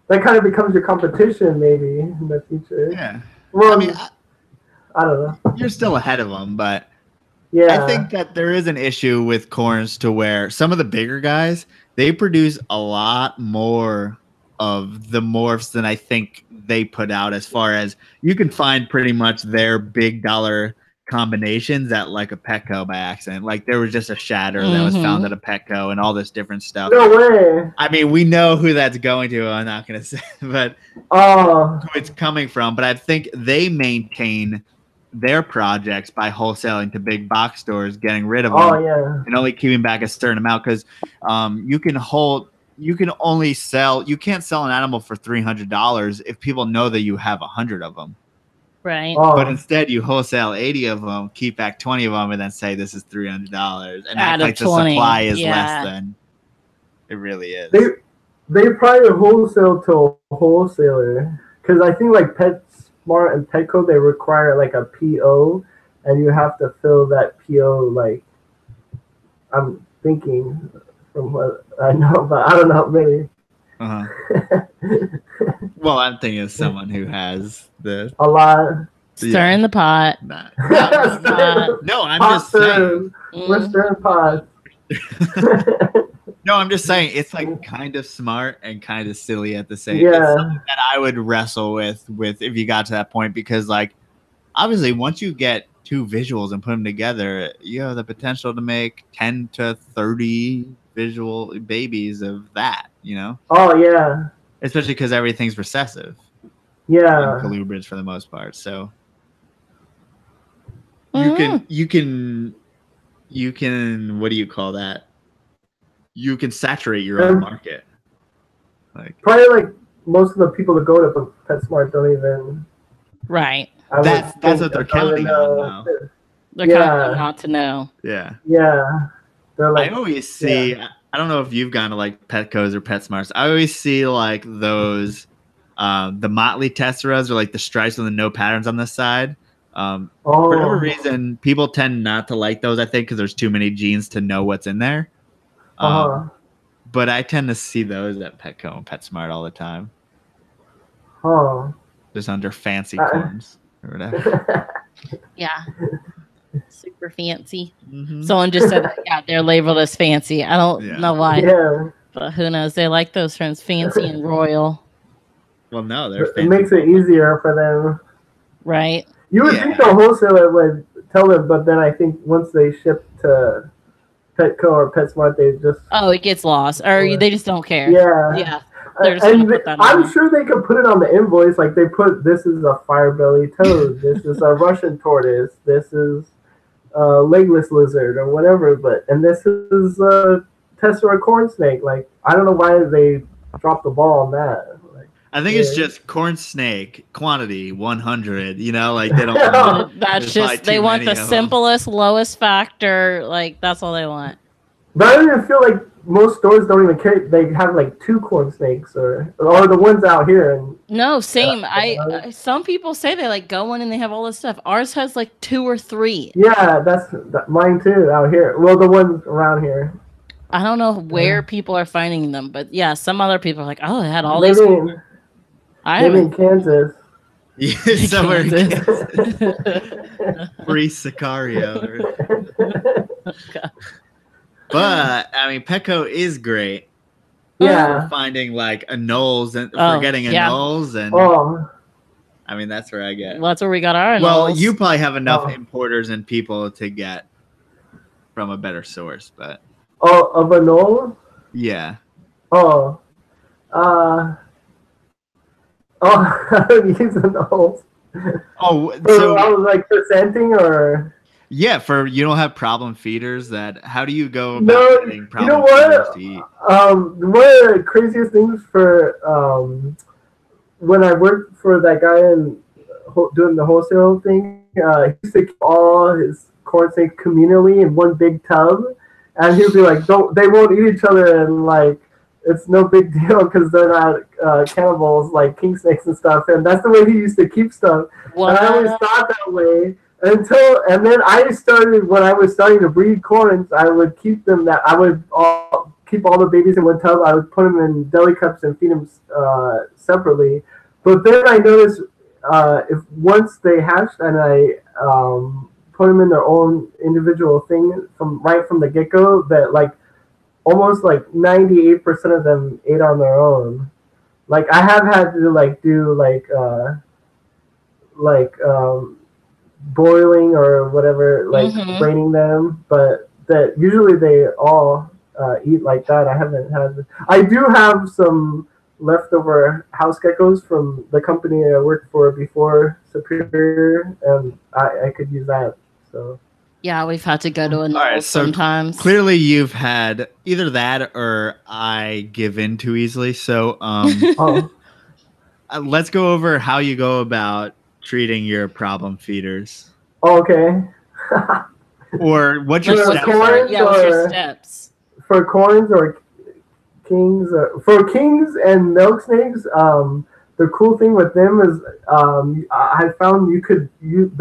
That kind of becomes your competition, maybe in the future. Yeah. Well, I mean, I don't know. You're still ahead of them, but yeah, I think that there is an issue with corns to where some of the bigger guys, they produce a lot more of the morphs than I think they put out, as far as you can find pretty much their big dollar combinations at like a Petco by accident. Like there was just a shatter that was found at a Petco and all this different stuff. No way. I mean, we know who that's going to. I'm not going to say, but who it's coming from. But I think they maintain their projects by wholesaling to big box stores, getting rid of them, and only keeping back a certain amount, because you can't sell an animal for $300 if people know that you have 100 of them. Right. But instead you wholesale 80 of them, keep back 20 of them, and then say this is $300 and act like the supply is less than it really is. They probably wholesale to a wholesaler, because I think like PetSmart and Petco, they require like a PO, and you have to fill that PO. Like, I'm thinking from what I know, but I don't know, maybe. Well, I'm thinking of someone who has a lot. Stirring the pot. No, I'm just saying. We're stirring pots. No, I'm just saying it's like kind of smart and kind of silly at the same time. It's something that I would wrestle with if you got to that point, because like obviously once you get two visuals and put them together, you have the potential to make 10 to 30 visual babies of that, you know? Oh yeah. Especially because everything's recessive. Yeah. Colubrids for the most part. So you can what do you call that? You can saturate your own market. Like probably like most of the people that go to PetSmart don't even. Right. That's what they're counting on now. They're counting on not to know. Yeah. Yeah. They're like, I always see. I don't know if you've gone to like Petco's or PetSmarts. I always see like those, the Motley Tesseras, or like the stripes with the no patterns on the side. For whatever reason, people tend not to like those, I think, because there's too many genes to know what's in there. But I tend to see those at Petco and PetSmart all the time. Just under fancy corns or whatever. Yeah. Super fancy. Someone just said that, they're labeled as fancy. I don't know why. Yeah. But who knows? They like those terms, fancy and royal. Well, no, they're fancy. It makes it easier for them. Right. You would think the wholesaler would tell them, but then I think once they ship to Petco or PetSmart, they just... Oh, it gets lost. Or they just don't care. Yeah. And I'm sure they could put it on the invoice, like they put, this is a fire-bellied toad, this is a Russian tortoise, this is a legless lizard, or whatever, and this is a tessera corn snake. Like, I don't know why they dropped the ball on that. Like, I think it's just corn snake quantity 100. You know, like they don't. That's just they want the simplest, lowest factor. Like that's all they want. But I don't even feel like most stores don't even carry. They have like 2 corn snakes, or the ones out here, and No, same. Some people say they like go in and they have all this stuff. Ours has like 2 or 3. Yeah, that's mine too out here. Well, the ones around here. I don't know where people are finding them, but yeah, some other people are like, oh, they had all maybe these. Maybe in Kansas. Yeah, somewhere in Kansas. Free Sicario. But I mean, Petco is great. Yeah, for finding like anoles and for getting anoles and. I mean, that's where I get. Well, that's where we got our anoles. Well, you probably have enough importers and people to get from a better source, but. Oh, of anole? Yeah. Oh. I don't use anoles. Oh, so I was like percenting or. Yeah, you don't have problem feeders. How do you go about getting problem feeders to eat? One of the craziest things for when I worked for that guy doing the wholesale thing, he used to keep all his corn snakes communally in one big tub, and he'd be like, they won't eat each other, and like it's no big deal because they're not cannibals like king snakes and stuff, and that's the way he used to keep stuff. What? And I always thought that way. And then I started, when I was starting to breed corns, I would keep them I would keep all the babies in one tub. I would put them in deli cups and feed them separately. But then I noticed if once they hatched and I put them in their own individual thing right from the get-go, that like almost like 98% of them ate on their own. Like I have had to like do boiling or whatever, like braining them, but that usually they all eat like that. I do have some leftover house geckos from the company I worked for before Superior, and I could use that. So yeah, we've had to go to a sometimes. Clearly you've had either that or I give in too easily. So let's go over how you go about treating your problem feeders. Okay. Or what's your steps? What's your steps? For corns or kings, for kings and milk snakes, the cool thing with them is I found you could if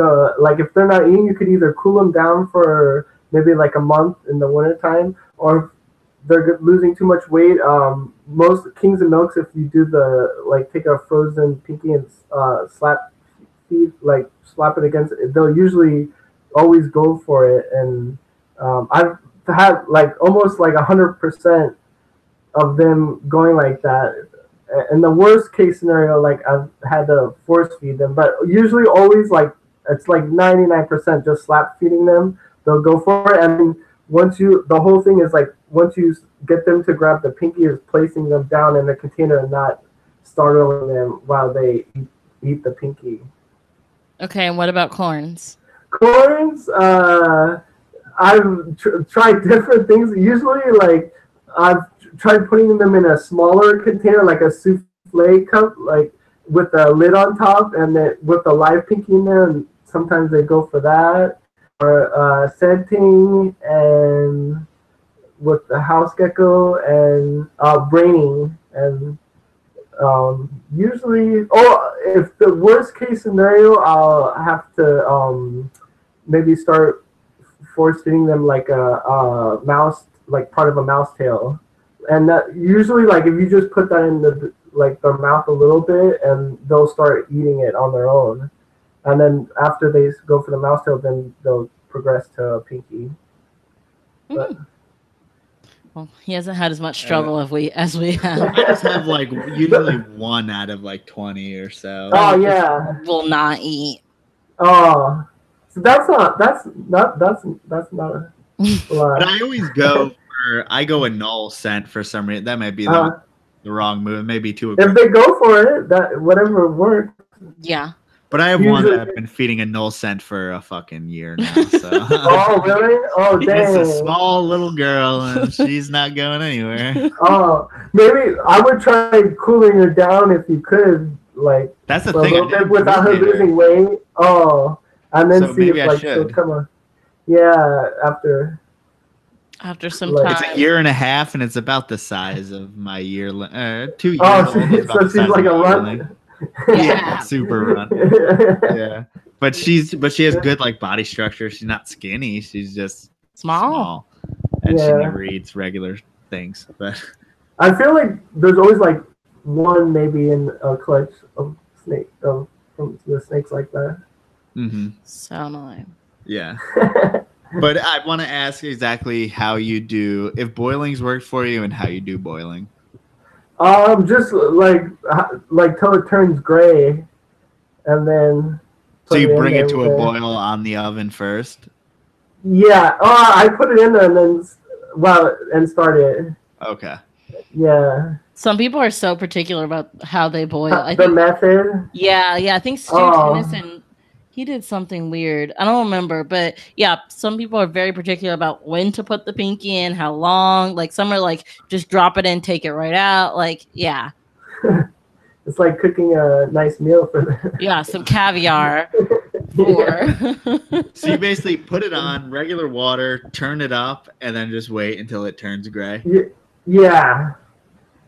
they're not eating, you could either cool them down for maybe like a month in the wintertime, or if they're losing too much weight. Most kings and milks, if you do take a frozen pinky and slap it against it, they'll usually always go for it. And I've had like almost like 100% of them going like that. In the worst case scenario, like I've had to force feed them, but usually always like it's like 99% just slap feeding them. They'll go for it, and the whole thing is like once you get them to grab the pinky, is placing them down in the container and not startling them while they eat the pinky. Okay, and what about corns? Corns, I've tried different things. Usually, like I've tried putting them in a smaller container, like a souffle cup, like with a lid on top, and then with the live pinky in there. And sometimes they go for that, or setting and with the house gecko and braining and. Usually, if the worst case scenario, I'll have to maybe start force feeding them like a mouse, like part of a mouse tail, and that usually, like if you just put that in their mouth a little bit, and they'll start eating it on their own, and then after they go for the mouse tail, then they'll progress to a pinky. But, well, he hasn't had as much struggle as we have. I just have like usually 1 out of like 20 or so. Oh yeah, will not eat. Oh, so that's not a lot. But I always go a null scent for some reason. That might be the wrong move. It may be too aggressive. If they go for it, that whatever works. Yeah. But I have one that I've been feeding a null scent for a fucking year now. So. Oh, really? Oh, dang. It's a small little girl, and she's not going anywhere. Oh, maybe I would try cooling her down if you could, like that's the thing. A little bit without her losing weight. Oh, and then see if like she'll come on. Yeah, after some time. It's a year and a half, and it's about the size of my 2 years. Oh, so she's like a run. Yeah, super run. Yeah, but she has good like body structure. She's not skinny. She's just small, and she never eats regular things. But I feel like there's always like one maybe in a clutch of snake from the snakes like that. Mm-hmm. So annoying. Yeah. But I want to ask exactly how you do, if boiling's worked for you and how you do boiling. Just like till it turns gray, and then. So you bring it to a boil on the oven first? Yeah. Oh, I put it in there and then and start it. Okay. Yeah. Some people are so particular about how they boil. I the think, method. Yeah. I think Stu Tennyson, he did something weird. I don't remember, but yeah, some people are very particular about when to put the pinky in, how long. Like some are like, just drop it in, take it right out. Like, yeah. It's like cooking a nice meal for them. Yeah, some caviar. So you basically put it on regular water, turn it up, and then just wait until it turns gray. Yeah.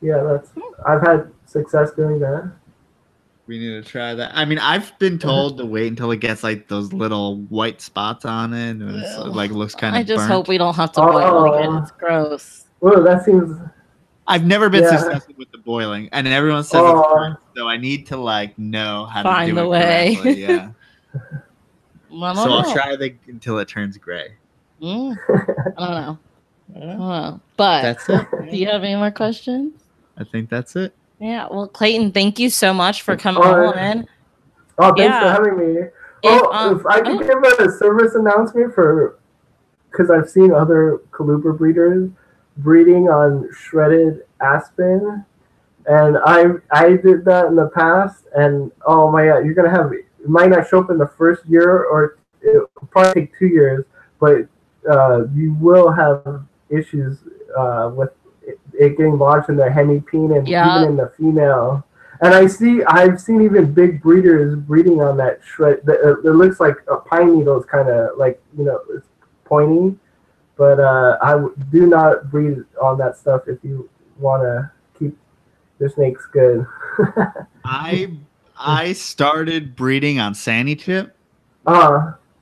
I've had success doing that. We need to try that. I mean, I've been told to wait until it gets like those little white spots on it, and it's, like looks kind of. I just burnt. hope we don't have to boil again. It's gross. Well, that seems. I've never been successful with the boiling, and everyone says it's burnt, so I need to like know how to do it correctly. Yeah. I'll try until it turns gray. I don't know. But that's it. Do you have any more questions? I think that's it. Yeah. Well, Clayton, thank you so much for coming on. Oh, thanks for having me. If I could give a service announcement because I've seen other colubrid breeders breeding on shredded aspen, and I did that in the past, and oh my god, you're gonna have it might not show up in the first year, or it'll probably take 2 years, but you will have issues with it getting lodged in the hemipene and even in the female. And I've seen even big breeders breeding on that shred. It looks like a pine needle is kind of like, it's pointy. But do not breed on that stuff if you want to keep your snakes good. I started breeding on Sandy Chip.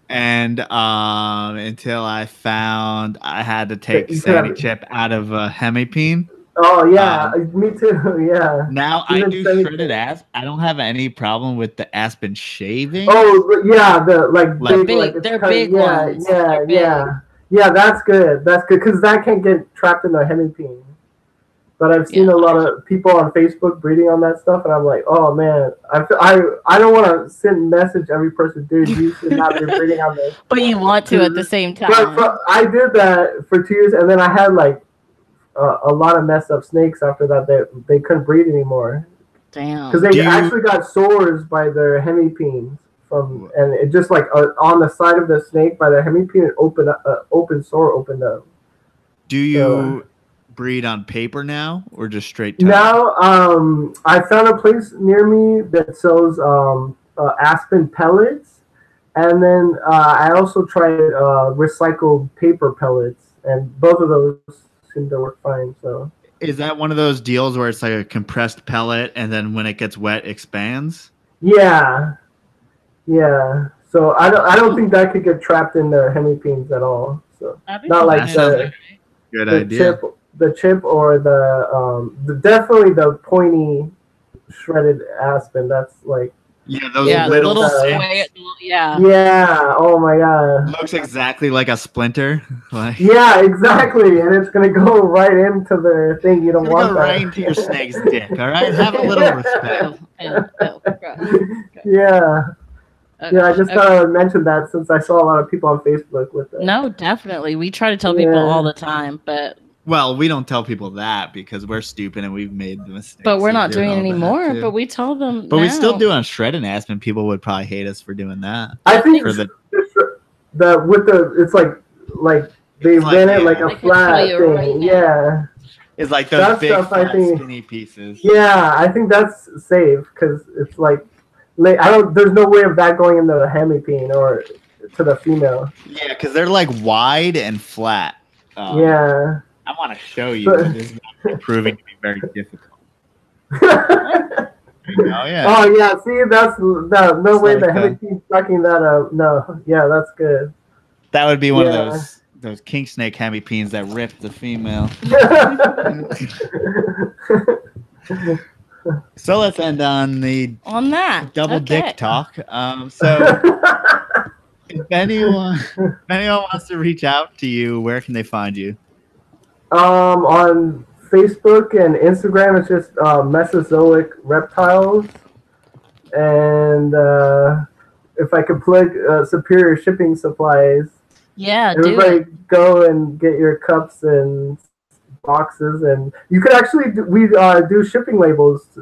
And until I found I had to take Sandy Chip out of a hemipene. Oh yeah, me too. Yeah. Now I do shredded aspen. I don't have any problem with the aspen shaving. Oh yeah, the they're big ones. Yeah, that's good. That's good because that can't get trapped in the hemipene. But I've seen a lot of people on Facebook breeding on that stuff, and I'm like, oh man, I don't want to send message every person, dude, you should not be breeding on this. But you want to at the same time. But I did that for 2 years, and then I had like a lot of messed up snakes after that. They couldn't breed anymore. Damn. Because they actually got sores by their hemipenes and it just like on the side of the snake by the hemipene, open sore opened up. Do you breed on paper now or just straight time? Now I found a place near me that sells aspen pellets, and then I also tried recycled paper pellets, and both of those seem to work fine. So is that one of those deals where it's like a compressed pellet and then when it gets wet expands? Yeah so I don't think that could get trapped in the hemipenes at all. So not like good idea. The chip or the definitely the pointy shredded aspen. That's like those little square, oh my god, looks exactly like a splinter. Yeah, exactly, and it's gonna go right into the thing. You don't want that. Right into your snake's dick. All right, have a little respect. Yeah. I just thought I would mention that since I saw a lot of people on Facebook with it. No, definitely. We try to tell people all the time, but well, we don't tell people that because we're stupid and we've made the mistake. But we're not doing it anymore. But we tell them. But we still do on shredded aspen. People would probably hate us for doing that. I think it's like they ran it like a flat thing. Right, yeah. It's like those big flat, skinny pieces. Yeah, I think that's safe because it's like there's no way of that going into the hemipene or to the female. Yeah, because they're like wide and flat. I want to show you. This is proving to be very difficult. Oh yeah. Oh yeah, see, that's that. No It's way like the heavy teeth sucking that up. No, yeah, that's good. That would be one Yeah. of those king snake hemipenes that rip the female. So let's end on that double okay. dick talk. So if anyone wants to reach out to you, where can they find you? On Facebook and Instagram, it's just Mesozoic Reptiles. And if I could plug Superior Shipping Supplies, yeah, everybody go and get your cups and boxes, and you could actually we do shipping labels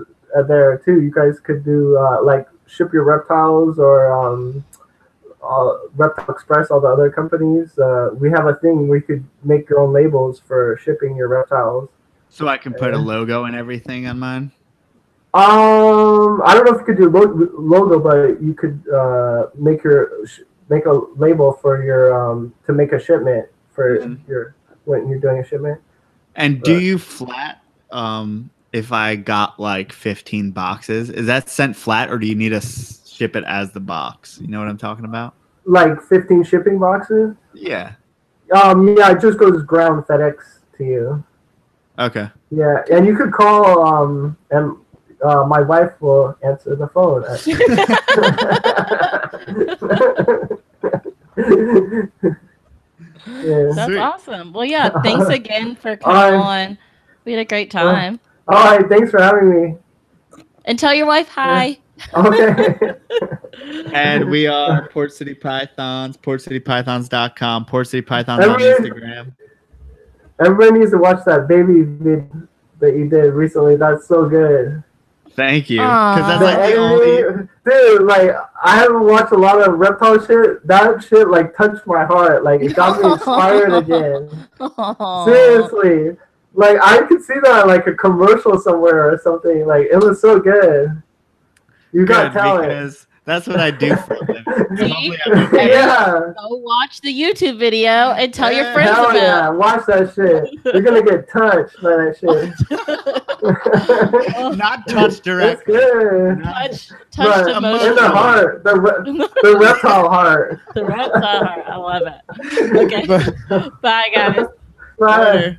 there too. You guys could do like ship your reptiles or Reptile Express, all the other companies. We have a thing we could make your own labels for shipping your reptiles. So I can put a logo and everything on mine. I don't know if you could do logo, but you could make a label for your to make a shipment for your when you're doing a shipment. And do you flat if I got like 15 boxes? Is that sent flat, or do you need to ship it as the box? You know what I'm talking about? Like 15 shipping boxes? Yeah. Yeah, it just goes ground FedEx to you. Okay. Yeah, and you could call and my wife will answer the phone. Yeah. That's awesome. Well, yeah, thanks again for coming on. We had a great time. All right, thanks for having me. And tell your wife hi. Okay. And we are Port City Pythons, portcitypythons.com, Port City Pythons on Instagram. Everybody needs to watch that baby video that you did recently. That's so good. Thank you. Because that's like the only... Dude, like, I haven't watched a lot of reptile shit. That shit, like, touched my heart. Like, it got me inspired again. Seriously. Like, I could see that, like, a commercial somewhere or something. Like, it was so good. You got talent. Because that's what I do for a living. Yeah. Go watch the YouTube video and tell your friends about it. Yeah, watch that shit. You're going to get touched by that shit. Not touched directly. It's good. Touched emotionally. In the heart. The reptile heart. The reptile heart. I love it. Okay. Bye, guys. Bye.